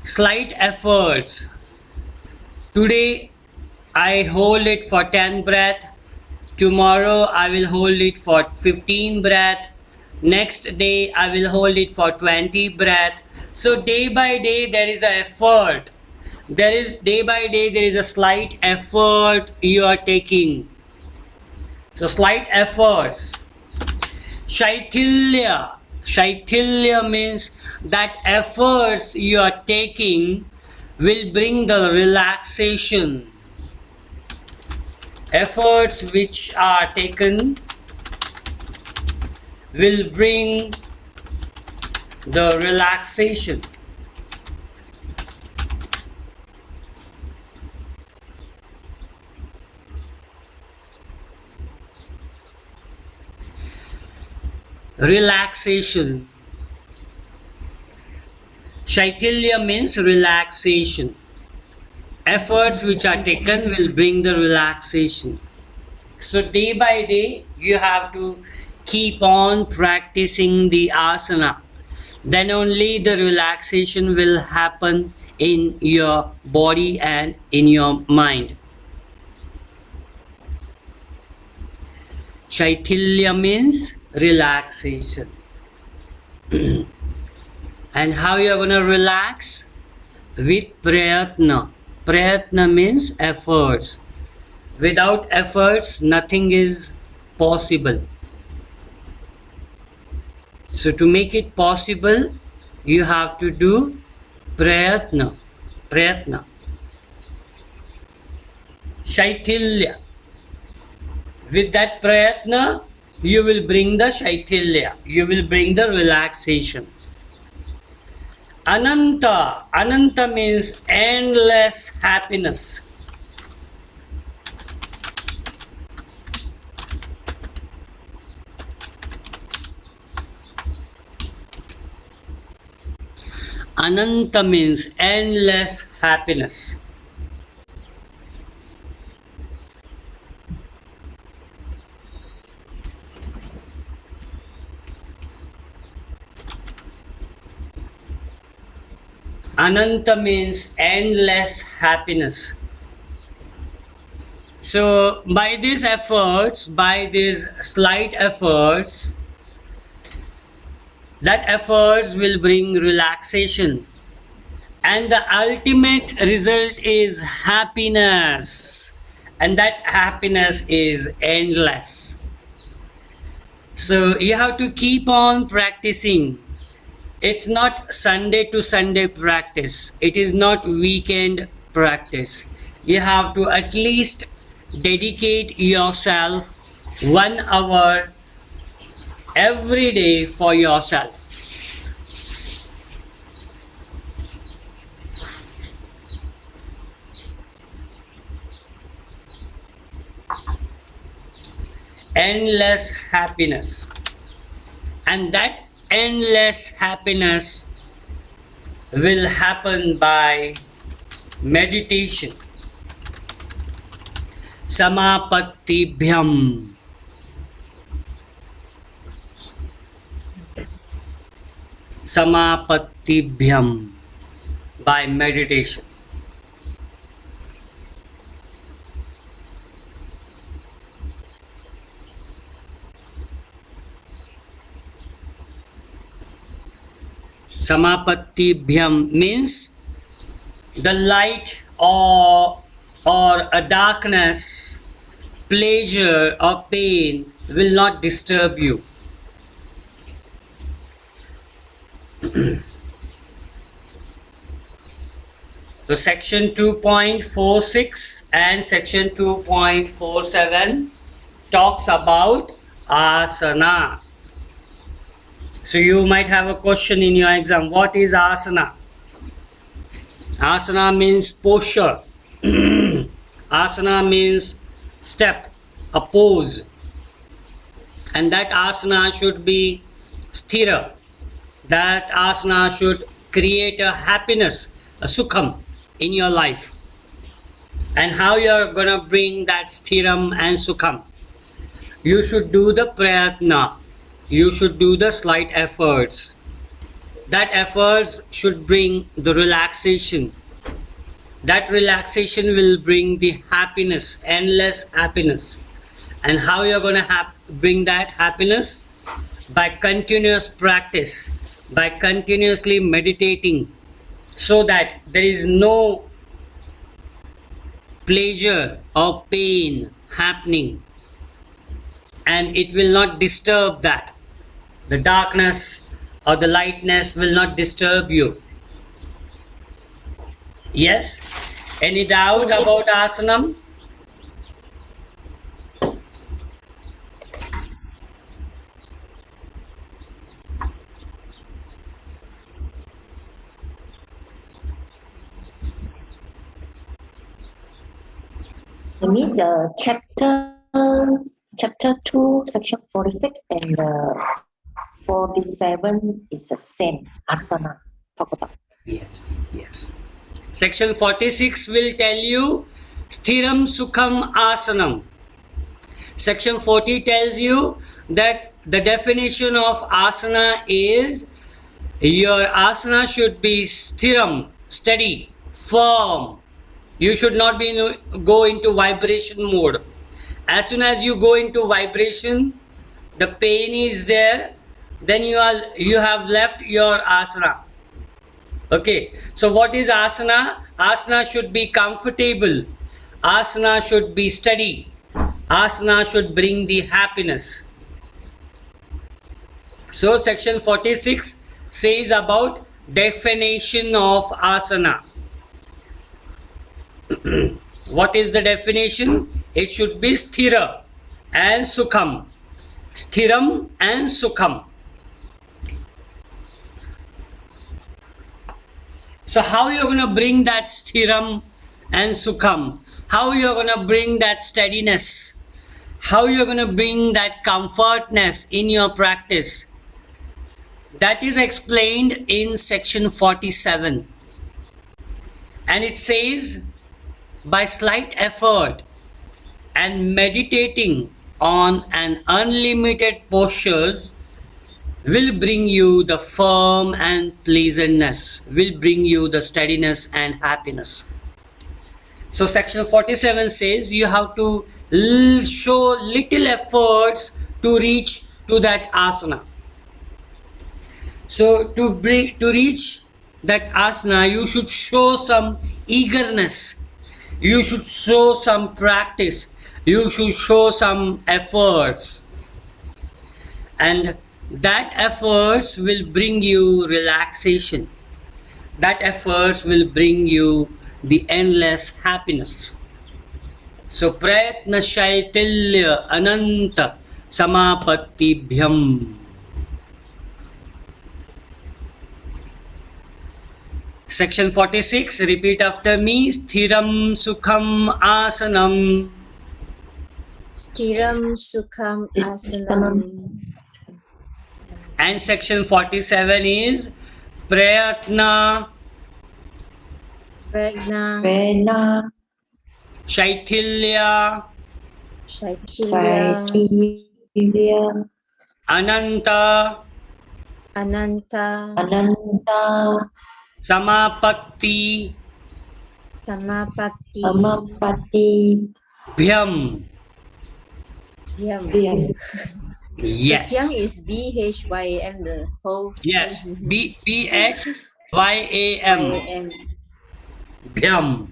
Slight efforts. Today I hold it for 10 breath. Tomorrow I will hold it for 15 breath. Next day I will hold it for 20 breath. So day by day there is an effort. There is day by day there is a slight effort you are taking. So slight efforts. Shaithilya. Shaithilya means that efforts you are taking will bring the relaxation. Efforts which are taken will bring the relaxation. Relaxation. Shaithilya means relaxation. Efforts which are taken will bring the relaxation. So day by day you have to keep on practicing the asana. Then only the relaxation will happen in your body and in your mind. Shaithilya means relaxation. And how you are going to relax? With prayatna. Prayatna means efforts. Without efforts, nothing is possible. So to make it possible, you have to do prayatna. Prayatna. Shaithilya. With that prayatna, you will bring the shaithilya. You will bring the relaxation. Ananta. Ananta means endless happiness. Ananta means endless happiness. Ananta means endless happiness. So by these efforts, by these slight efforts, that efforts will bring relaxation, and the ultimate result is happiness, and that happiness is endless. So you have to keep on practicing. It's not Sunday to Sunday practice, it is not weekend practice. You have to at least dedicate yourself 1 hour every day for yourself. Endless happiness, and that endless happiness will happen by meditation. Samapattibhyam. Samapattibhyam, by meditation. Samapattibhyam means the light or a darkness, pleasure or pain will not disturb you. So section 2.46 and section 2.47 talks about asana. So you might have a question in your exam. What is asana? Asana means posture. Asana means step, a pose. And that asana should be sthira. That asana should create a happiness, a sukham in your life. And how you are going to bring that sthiram and sukham? You should do the prayatna. You should do the slight efforts. That efforts should bring the relaxation. That relaxation will bring the happiness, endless happiness. And how you're going to bring that happiness? By continuous practice, by continuously meditating, so that there is no pleasure or pain happening, and it will not disturb that. The darkness or the lightness will not disturb you. Yes? Any doubt about asanam? It means chapter 2, section 46 and 47 is the same. Asana. Talk about. Yes, yes. Section 46 will tell you sthiram sukham asanam. Section 40 tells you that the definition of asana is your asana should be sthiram, steady, firm. You should not go into vibration mode. As soon as you go into vibration, the pain is there, then you have left your asana. Okay, so what is asana? Asana should be comfortable. Asana should be steady. Asana should bring the happiness. So section 46 says about definition of asana. What is the definition? It should be sthira and sukham. Sthiram and sukham. So how you're going to bring that sthiram and sukham? How you're going to bring that steadiness? How you're going to bring that comfortness in your practice? That is explained in section 47. And it says, by slight effort and meditating on an unlimited postures will bring you the firm and pleasantness, will bring you the steadiness and happiness. So section 47 says you have to show little efforts to reach to that asana. So to reach that asana, you should show some eagerness. You should show some practice. You should show some efforts. And that efforts will bring you relaxation. That efforts will bring you the endless happiness. So prayatna shaitilya ananta samapatibhyam. Section 46, repeat after me. Sthiram sukham asanam. Stiram Sukham Asanam. And section 47 is prayatna Pragna Prana shaitilya Shaikilya Saitya ananta Ananta Ananta samapatti Samapati Amapati bhyam. Yam. Vyam. Yes. Yam is BHYAM, the whole. Yes. BHYAM. YAM. Bhyam.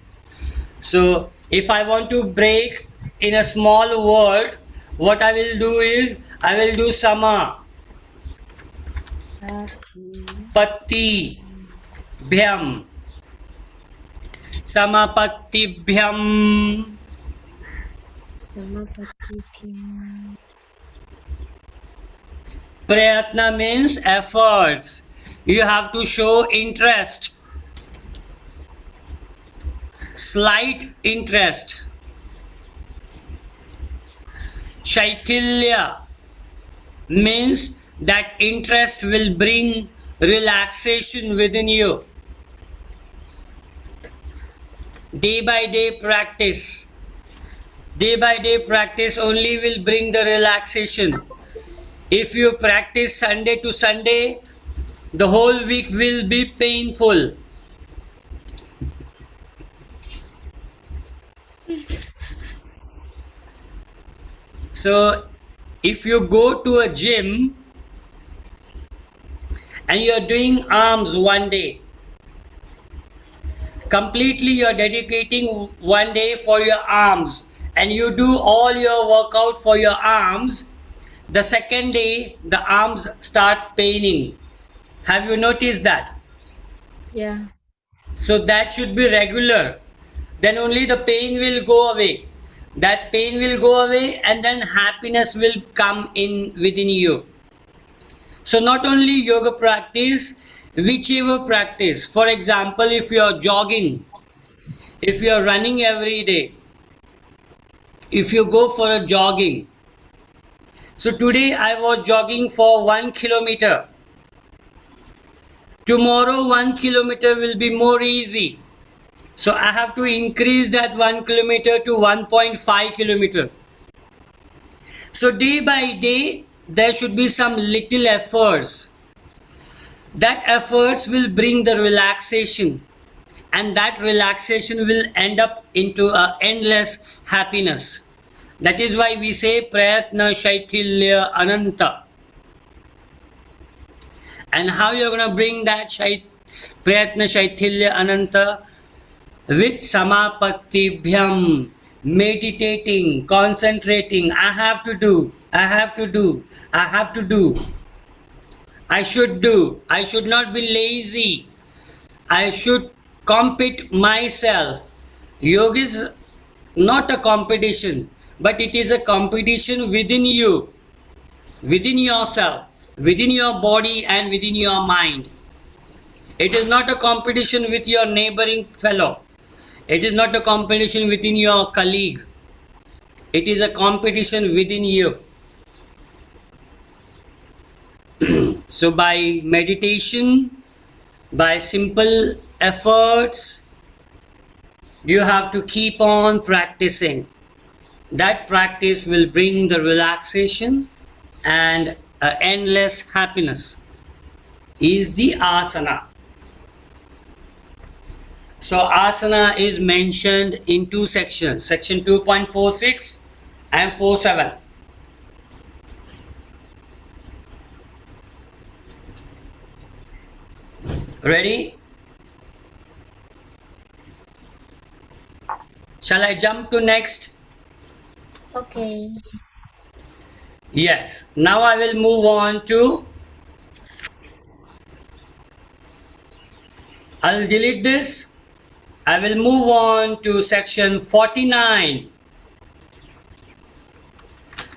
So if I want to break in a small word, what I will do is I will do sama patti bhyam samapatti bhyam. Samapati Yam. Prayatna means efforts. You have to show interest, slight interest. Shaitilya means that interest will bring relaxation within you. Day by day practice. Day by day practice only will bring the relaxation. If you practice Sunday to Sunday, the whole week will be painful. So if you go to a gym and you are doing arms one day, completely you are dedicating one day for your arms, and you do all your workout for your arms, the second day the arms start paining. Have you noticed that? Yeah. So that should be regular. Then only the pain will go away. That pain will go away, and then happiness will come in within you. So not only yoga practice, whichever practice. For example, if you are jogging, if you are running every day, if you go for a jogging. So today I was jogging for 1 kilometer. Tomorrow 1 kilometer will be more easy. So I have to increase that 1 kilometer to 1.5 kilometer. So day by day there should be some little efforts. That efforts will bring the relaxation, and that relaxation will end up into a endless happiness. That is why we say prayatna shaitilya ananta. And how you are going to bring that prayatna shaitilya ananta? With samapatti bhyam, meditating, concentrating. I have to do, I have to do, I have to do. I should do. I should not be lazy. I should compete myself. Yoga is not a competition, but it is a competition within you, within yourself, within your body and within your mind. It is not a competition with your neighboring fellow. It is not a competition within your colleague. It is a competition within you. So by meditation, by simple efforts, you have to keep on practicing. That practice will bring the relaxation and endless happiness. Is the asana. So asana is mentioned in two sections, section 2.46 and 47. Ready? Shall I jump to next? Okay. Yes. Now I will move on to, I'll delete this. I will move on to section 49.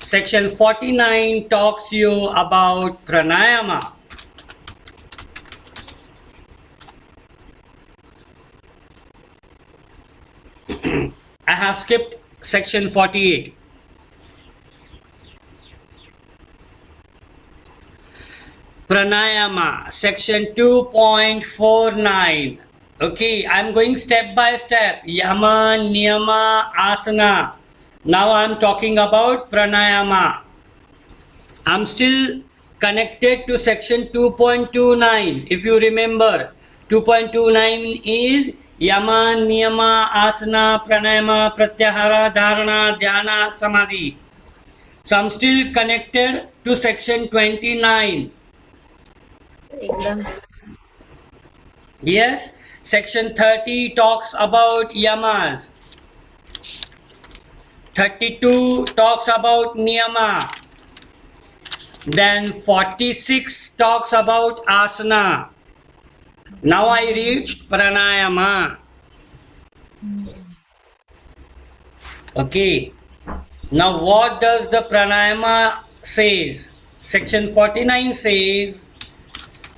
Section 49 talks you about pranayama. I have skipped section 48. Pranayama, section 2.49. Okay, I'm going step by step. Yama, Niyama, Asana. Now I'm talking about pranayama. I'm still connected to section 2.29. If you remember, 2.29 is Yama, Niyama, Asana, Pranayama, Pratyahara, Dharana, Dhyana, Samadhi. So I'm still connected to section 29. Exams. Yes, section 30 talks about yamas. 32 talks about niyama. Then 46 talks about asana. Now I reached pranayama. Okay. Now what does the pranayama says? Section 49 says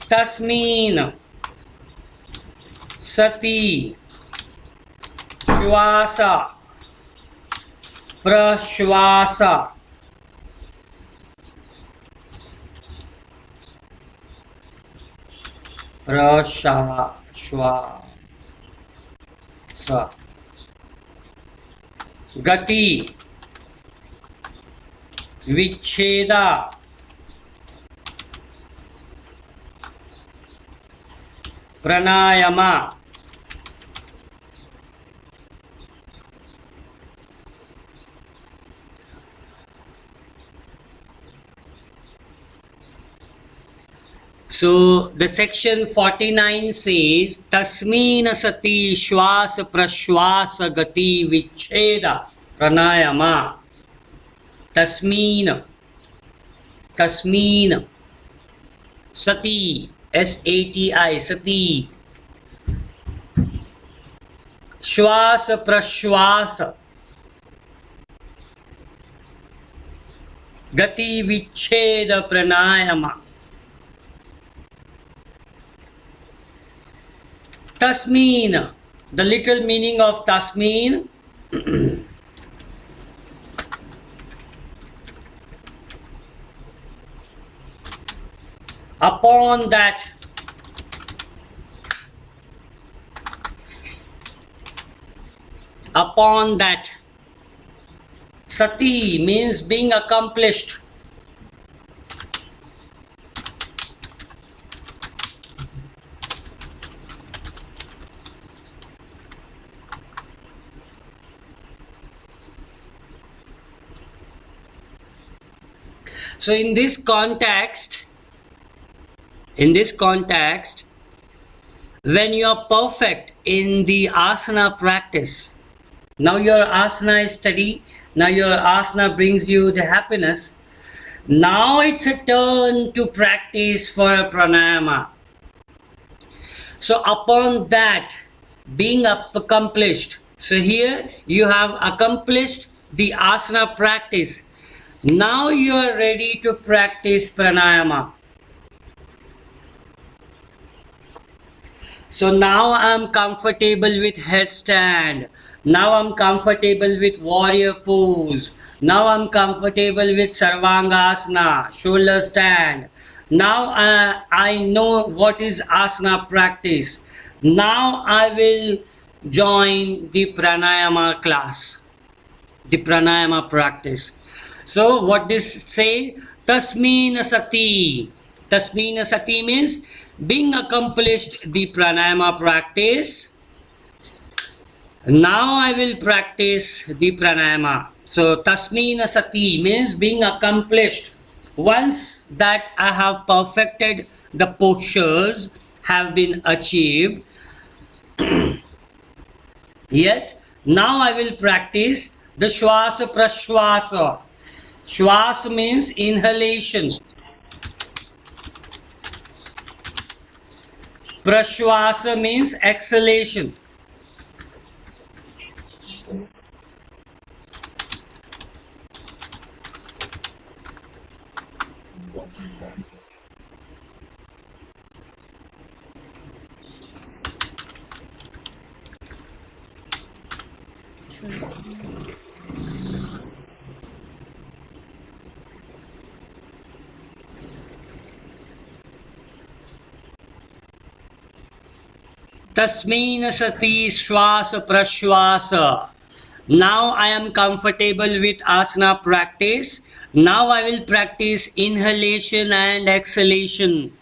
tasmin sati shwasa prashwasa prashwasa gati vicheda pranayama. So the section 49 says tasmin sati shwasa prashwasa gati vicheda pranayama. Tasmin sati sati sati shwasa prashwasa gati vicheda pranayama. Tasmin, the literal meaning of tasmin, upon that, sati means being accomplished. So in this context, when you are perfect in the asana practice, now your asana is steady, now your asana brings you the happiness. Now it's a turn to practice for a pranayama. So upon that being accomplished, so here you have accomplished the asana practice. Now you are ready to practice pranayama. So now I am comfortable with headstand. Now I am comfortable with warrior pose. Now I am comfortable with sarvangasana, shoulder stand. Now I know what is asana practice. Now I will join the pranayama class, the pranayama practice. So what this say? Tasmin sati. Tasmin sati means being accomplished the pranayama practice. Now I will practice the pranayama. So tasmina sati means being accomplished. Once that I have perfected, the postures have been achieved. Yes, now I will practice the shwasa prashwasa. Shwas means inhalation. Prashwasa means exhalation. Tasmin sati swasa prashwasa. Now I am comfortable with asana practice. Now I will practice inhalation and exhalation.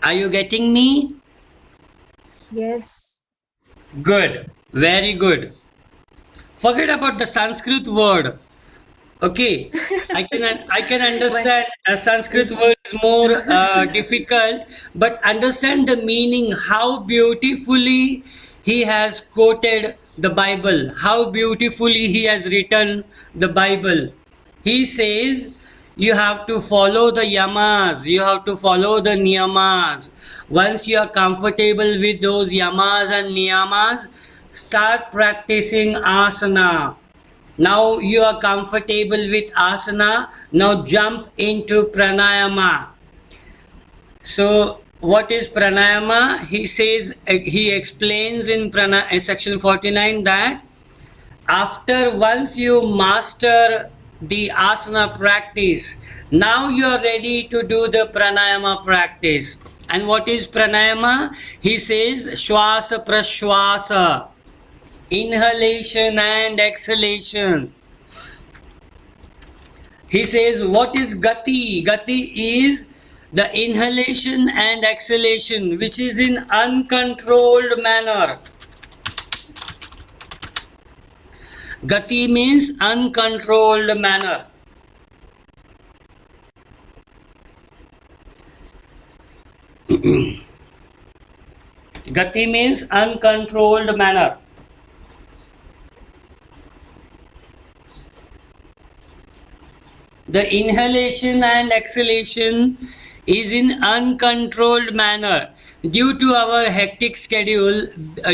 Are you getting me? Yes. Good. Very good. Forget about the Sanskrit word. Okay, I can understand a Sanskrit word is more difficult, but understand the meaning. How beautifully he has quoted the Bible. How beautifully he has written the Bible. He says you have to follow the yamas. You have to follow the niyamas. Once you are comfortable with those yamas and niyamas, start practicing asana. Now you are comfortable with asana. Now jump into pranayama. So what is pranayama? He says, he explains in section 49 that after once you master the asana practice, now you are ready to do the pranayama practice. And what is pranayama? He says shwasa prashwasa, inhalation and exhalation. He says, what is gati? Gati is the inhalation and exhalation which is in uncontrolled manner. Gati means uncontrolled manner. Gati means uncontrolled manner. The inhalation and exhalation is in uncontrolled manner due to our hectic schedule,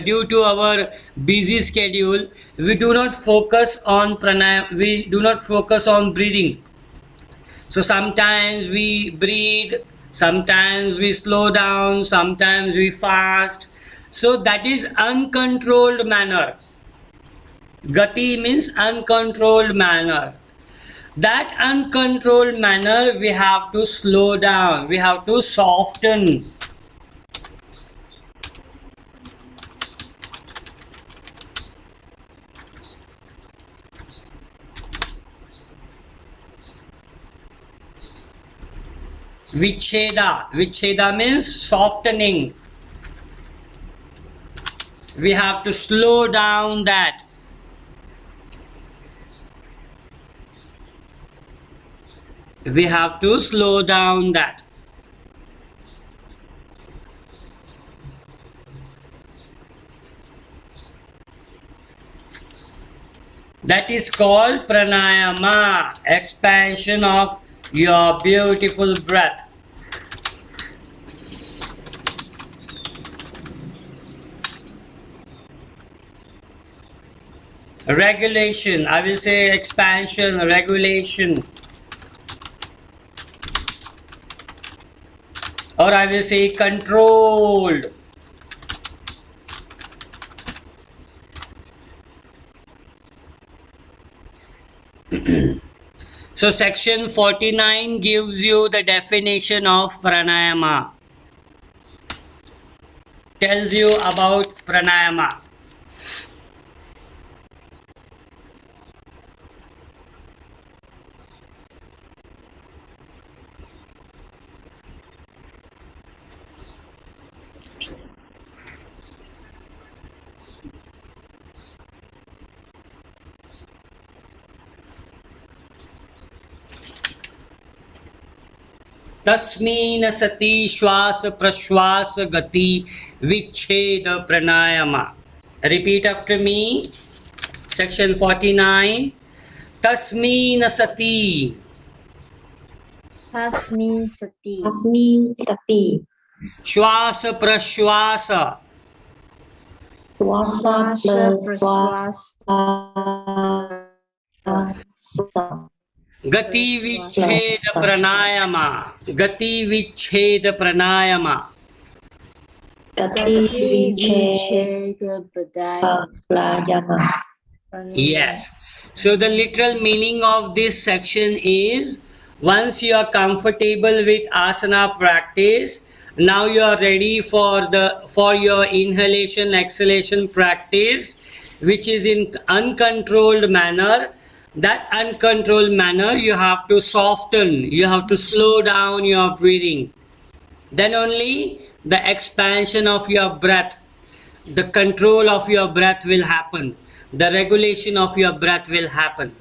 due to our busy schedule. We do not focus on pranayama, we do not focus on breathing. So sometimes we breathe, sometimes we slow down, sometimes we fast. So that is uncontrolled manner. Gati means uncontrolled manner. That uncontrolled manner we have to slow down, we have to soften. Vicheda. Vicheda means softening. We have to slow down that. We have to slow down that. That is called pranayama, expansion of your beautiful breath. Regulation, I will say expansion, regulation. Or I will say controlled. So section 49 gives you the definition of pranayama. Tells you about pranayama. Tasmin sati shwasa prashwasa gati vicheda pranayama. Repeat after me. Section 49. Tasmin sati Tasmin sati. Asmi Sati. shwasa prashwasa Swasa Swasa plus swasa. gati vicheda pranayama. Gati vicheda pranayama. Gati Gati viche vichega badaya. pranayama. Yes. So the literal meaning of this section is, once you are comfortable with asana practice, now you are ready for your inhalation exhalation practice, which is in uncontrolled manner. That uncontrolled manner you have to soften, you have to slow down your breathing. Then only the expansion of your breath, the control of your breath will happen, the regulation of your breath will happen.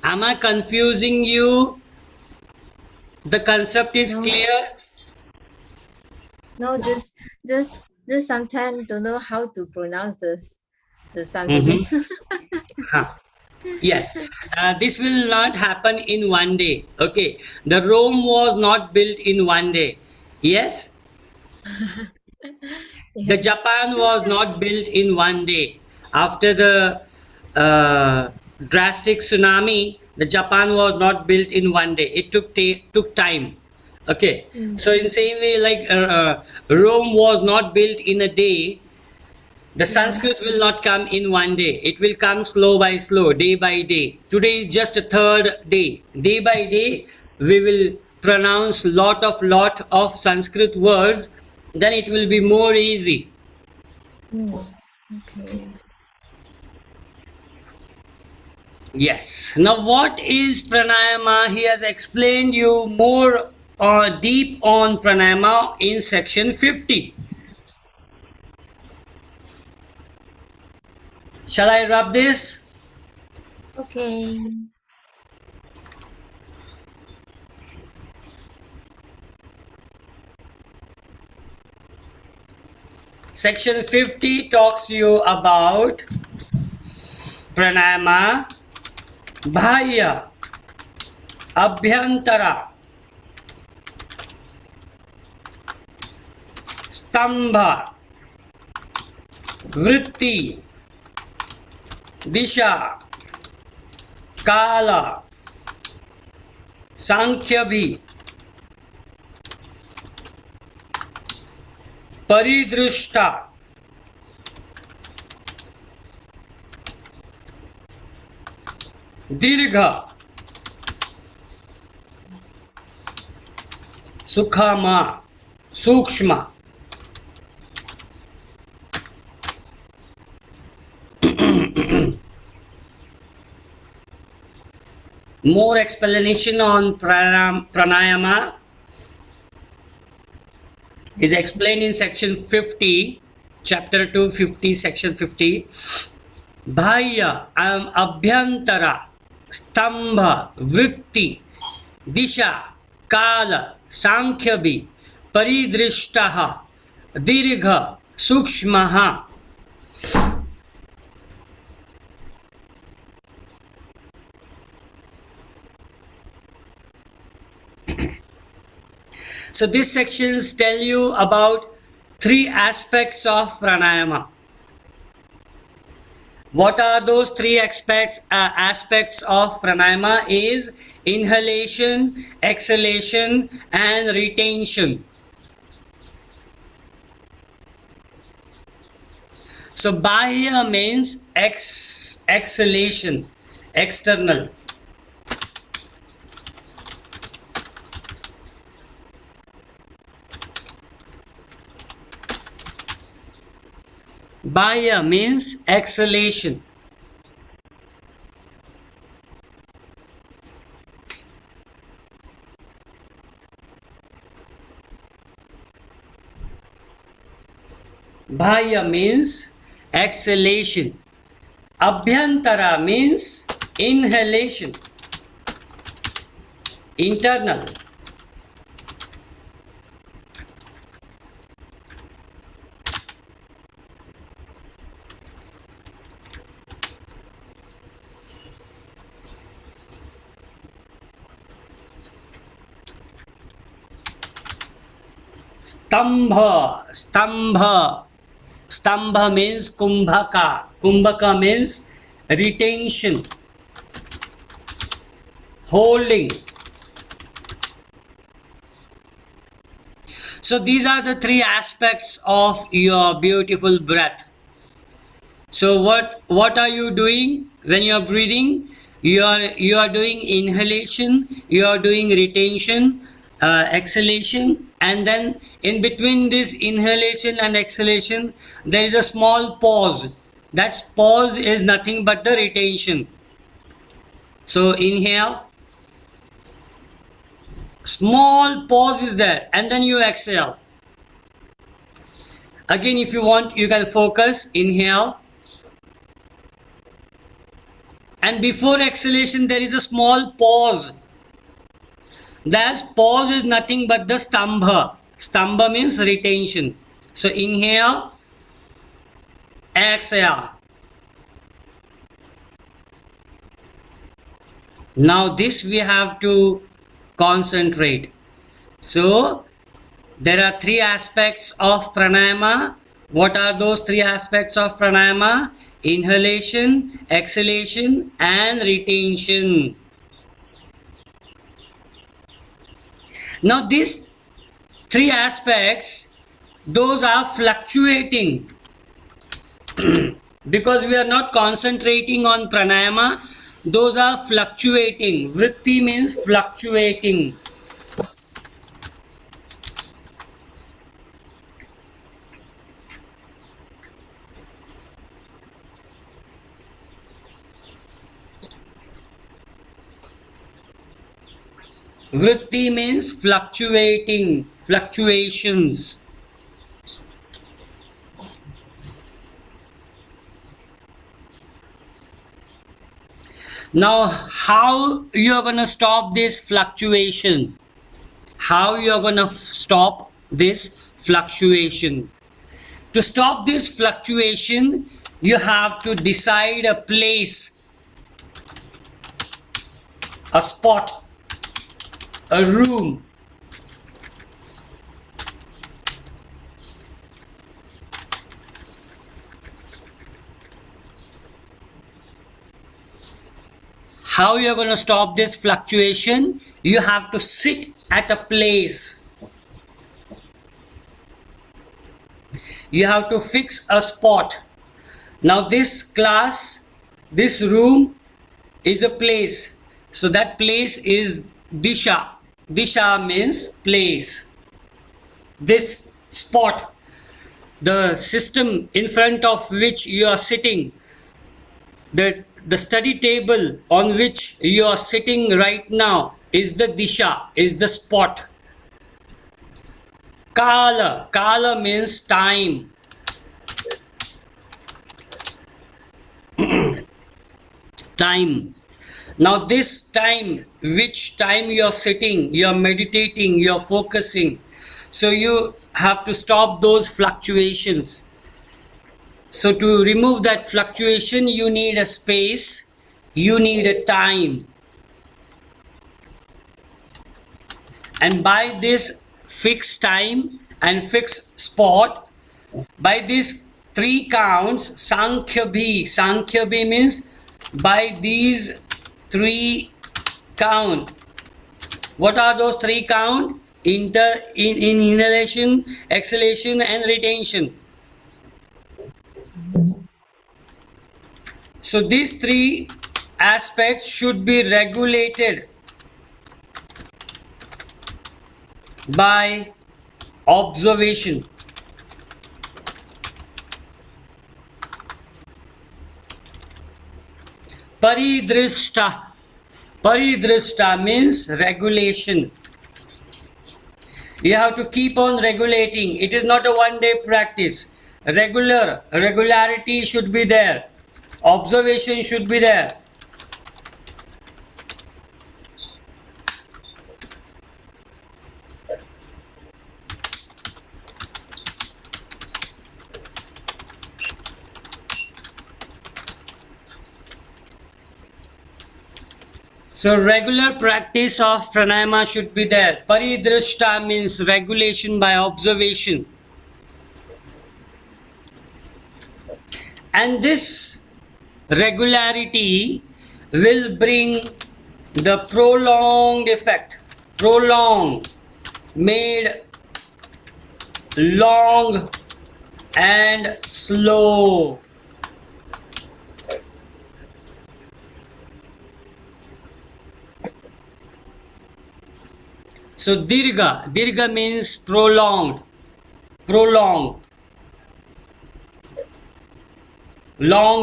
Am I confusing you? The concept is No. clear? No, just sometimes don't know how to pronounce the Sanskrit. Huh. Yes, this will not happen in one day. Okay, the Rome was not built in one day. Yes, the Japan was not built in one day. After the drastic tsunami, the Japan was not built in one day. It took time. Okay, so in same way, like Rome was not built in a day. The Sanskrit will not come in one day. It will come slow by slow, day by day. Today is just a third day. Day by day, we will pronounce lot of Sanskrit words. Then it will be more easy. Okay. Yes. Now, what is pranayama? He has explained you more deep on pranayama in section 50. Shall I rub this? Okay. Section 50 talks you about pranayama, bahya, abhyantara, stambha, vritti, disha, kala, sankhya, paridrushta, dirgha, sukhama, sukshma. More explanation on pranayama is explained in section 50, chapter 250, section 50. Bahya, abhyantara, stambha, vritti, disha, kala, sankhya, paridrishtaha, dirgha, sukshmaha. So these sections tell you about three aspects of pranayama. What are those three aspects of pranayama? Is inhalation, exhalation and retention. So bahya means exhalation, external. Bahya means exhalation. Bahya means exhalation. Abhyantara means inhalation, internal. Stambha, stambha. Stambha means kumbhaka. Kumbhaka means retention, holding. So these are the three aspects of your beautiful breath. So what are you doing when you are breathing? You are doing inhalation, you are doing retention, exhalation, and then in between this inhalation and exhalation there is a small pause. That pause is nothing but the retention. So inhale, small pause is there, and then you exhale. Again, if you want, you can focus, inhale, and before exhalation there is a small pause. That pause is nothing but the stambha. Stambha means retention. So inhale, exhale. Now this we have to concentrate. So there are three aspects of pranayama. What are those three aspects of pranayama? Inhalation, exhalation, and retention. Now these three aspects, those are fluctuating because we are not concentrating on pranayama. Those are fluctuating. Vritti means fluctuating. Vritti means fluctuating, fluctuations. Now, how you are going to stop this fluctuation? How you are going to stop this fluctuation? To stop this fluctuation, you have to decide a place, a spot, a room. How you are going to stop this fluctuation? You have to sit at a place. You have to fix a spot. Now this class, this room is a place. So that place is Disha. Disha means place. This spot, the system in front of which you are sitting, the study table on which you are sitting right now is the Disha, is the spot. Kala. Kala means time. Time. Now this time, which time you are sitting, you are meditating, you are focusing. So you have to stop those fluctuations. So to remove that fluctuation, you need a space, you need a time. And by this fixed time and fixed spot, by these three counts, Sankhya means by these three count. What are those three count? Inhalation, exhalation, and retention. So these three aspects should be regulated by observation. Paridrishta. Paridrishta means regulation. You have to keep on regulating. It is not a one-day practice. Regularity should be there. Observation should be there. So regular practice of pranayama should be there. Paridrashta means regulation by observation. And this regularity will bring the prolonged effect. Prolonged, made long and slow. So dirgha means prolonged, long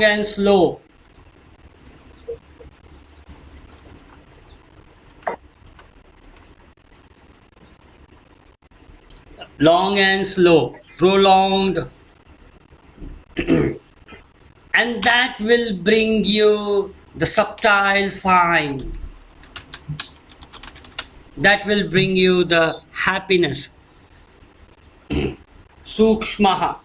and slow. Long and slow, prolonged. And that will bring you the subtle fine. That will bring you the happiness. Sukshmaha.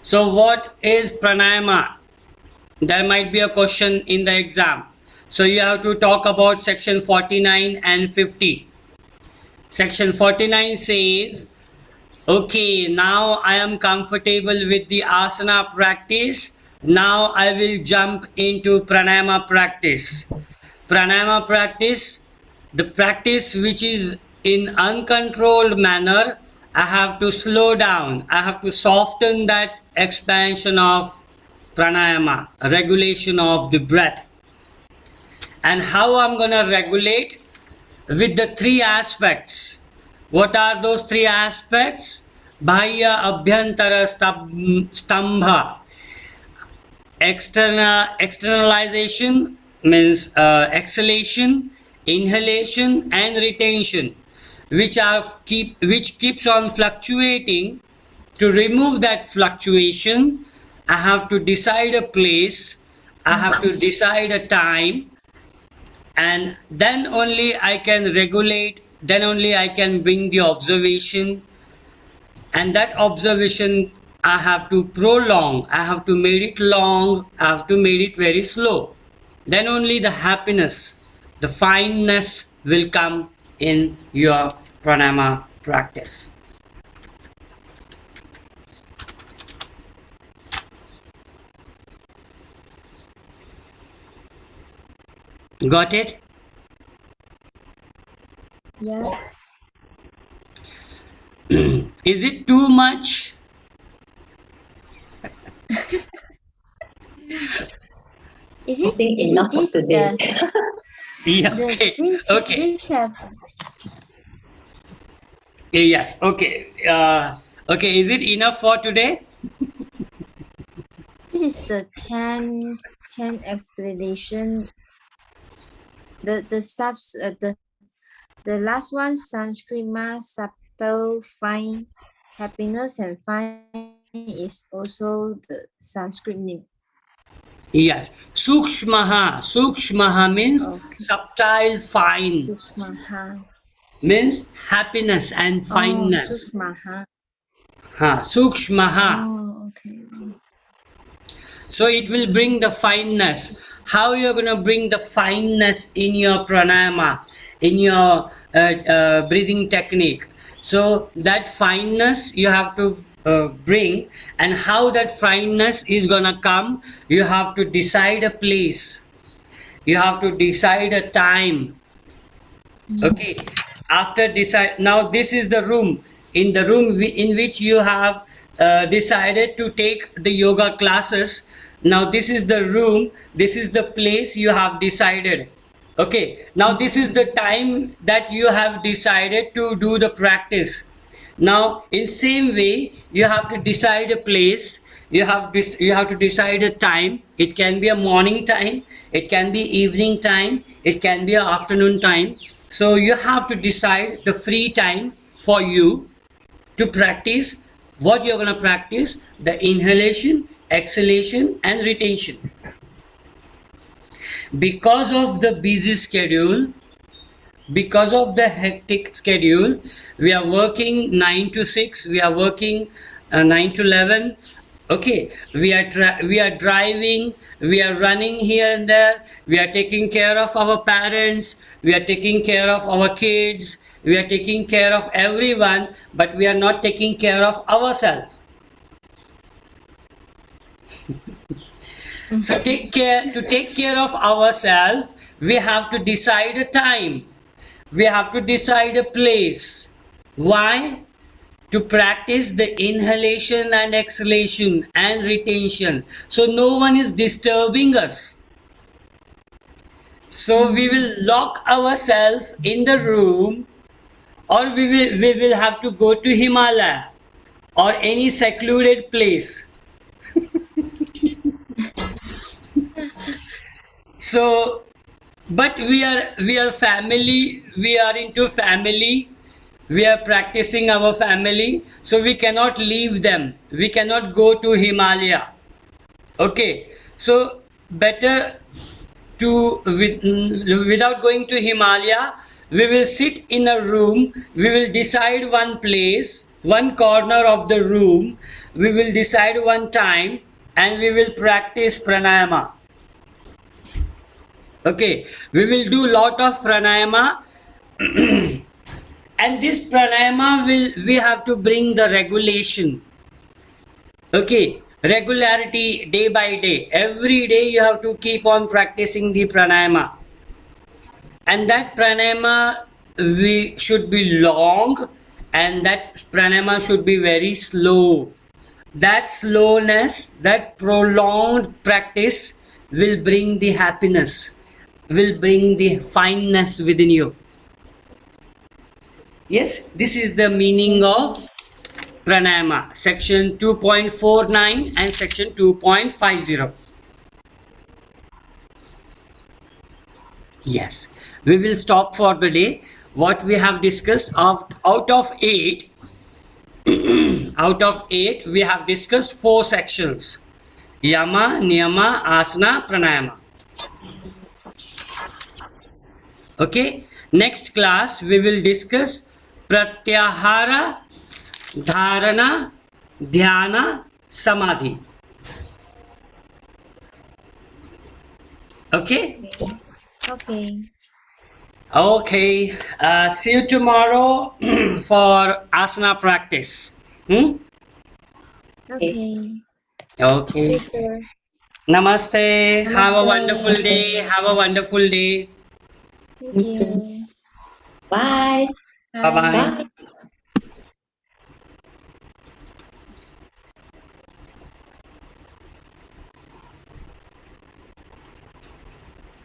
So what is pranayama? There might be a question in the exam. So you have to talk about section 49 and 50. Section 49 says, okay, now I am comfortable with the asana practice. Now I will jump into pranayama practice. Pranayama practice, the practice which is in uncontrolled manner, I have to slow down. I have to soften that expansion of pranayama, regulation of the breath. And how I'm going to regulate? With the three aspects. What are those three aspects? Bahya abhyantara stambha. Externalization means exhalation, inhalation and retention, which keeps on fluctuating. To remove that fluctuation, I have to decide a place, I have to decide a time, and then only I can regulate, then only I can bring the observation, and that observation I have to prolong, I have to make it long, I have to make it very slow. Then only the happiness, the fineness will come in your pranayama practice. Got it? Yes. Is it too much? Is I it think is it enough this of today. Yeah, the okay. this, Okay. this have Yes, okay. Okay, is it enough for today? this is the 10 explanation. The subs the last one, Sanskrit ma subtle fine happiness and fine is also the Sanskrit name. Yes. Sukshmaha means Okay. subtle fine, Susmaha. means happiness and Oh, fineness. Susmaha. Sukshmaha. Oh, okay. So it will bring the fineness. How you're going to bring the fineness in your pranayama, in your breathing technique. So that fineness you have to bring, and how that fineness is going to come, you have to decide a place. You have to decide a time. Okay. After decide, now this is the room. In the room in which you have decided to take the yoga classes. Now this is the room, this is the place you have decided. Okay, now this is the time that you have decided to do the practice. Now in same way you have to decide a place, you have to decide a time. It can be a morning time, it can be evening time, it can be an afternoon time. So you have to decide the free time for you to practice what you're going to practice: the inhalation, exhalation and retention. Because of the busy schedule, because of the hectic schedule, we are working 9 to 6, we are working 9 to 11. Okay, we are driving, we are running here and there, we are taking care of our parents, we are taking care of our kids, we are taking care of everyone, but we are not taking care of ourselves. So to take care of ourselves, we have to decide a time, we have to decide a place. Why? To practice the inhalation and exhalation and retention, so no one is disturbing us. So we will lock ourselves in the room, or we will have to go to Himalaya or any secluded place. So, but we are family, we are into family, we are practicing our family, so we cannot leave them, we cannot go to Himalaya. Okay, so better to without going to Himalaya, we will sit in a room, we will decide one place, one corner of the room, we will decide one time and we will practice pranayama. Okay, we will do lot of pranayama. And this pranayama we have to bring the regulation. Okay, regularity day by day. Every day you have to keep on practicing the pranayama. And that pranayama should be long, and that pranayama should be very slow. That slowness, that prolonged practice will bring the happiness, will bring the fineness within you. Yes, this is the meaning of pranayama, section 2.49 and section 2.50. Yes, we will stop for the day. What we have discussed out of 8, out of 8 we have discussed 4 sections: yama, niyama, asana, pranayama. Okay, next class we will discuss pratyahara, dharana, dhyana, samadhi. Okay. Okay. Okay, see you tomorrow for asana practice. Okay. Okay. Yes, sir. Namaste. Have a Namaste. wonderful day. Have a wonderful day. Thank you. Bye. Bye bye. Bye.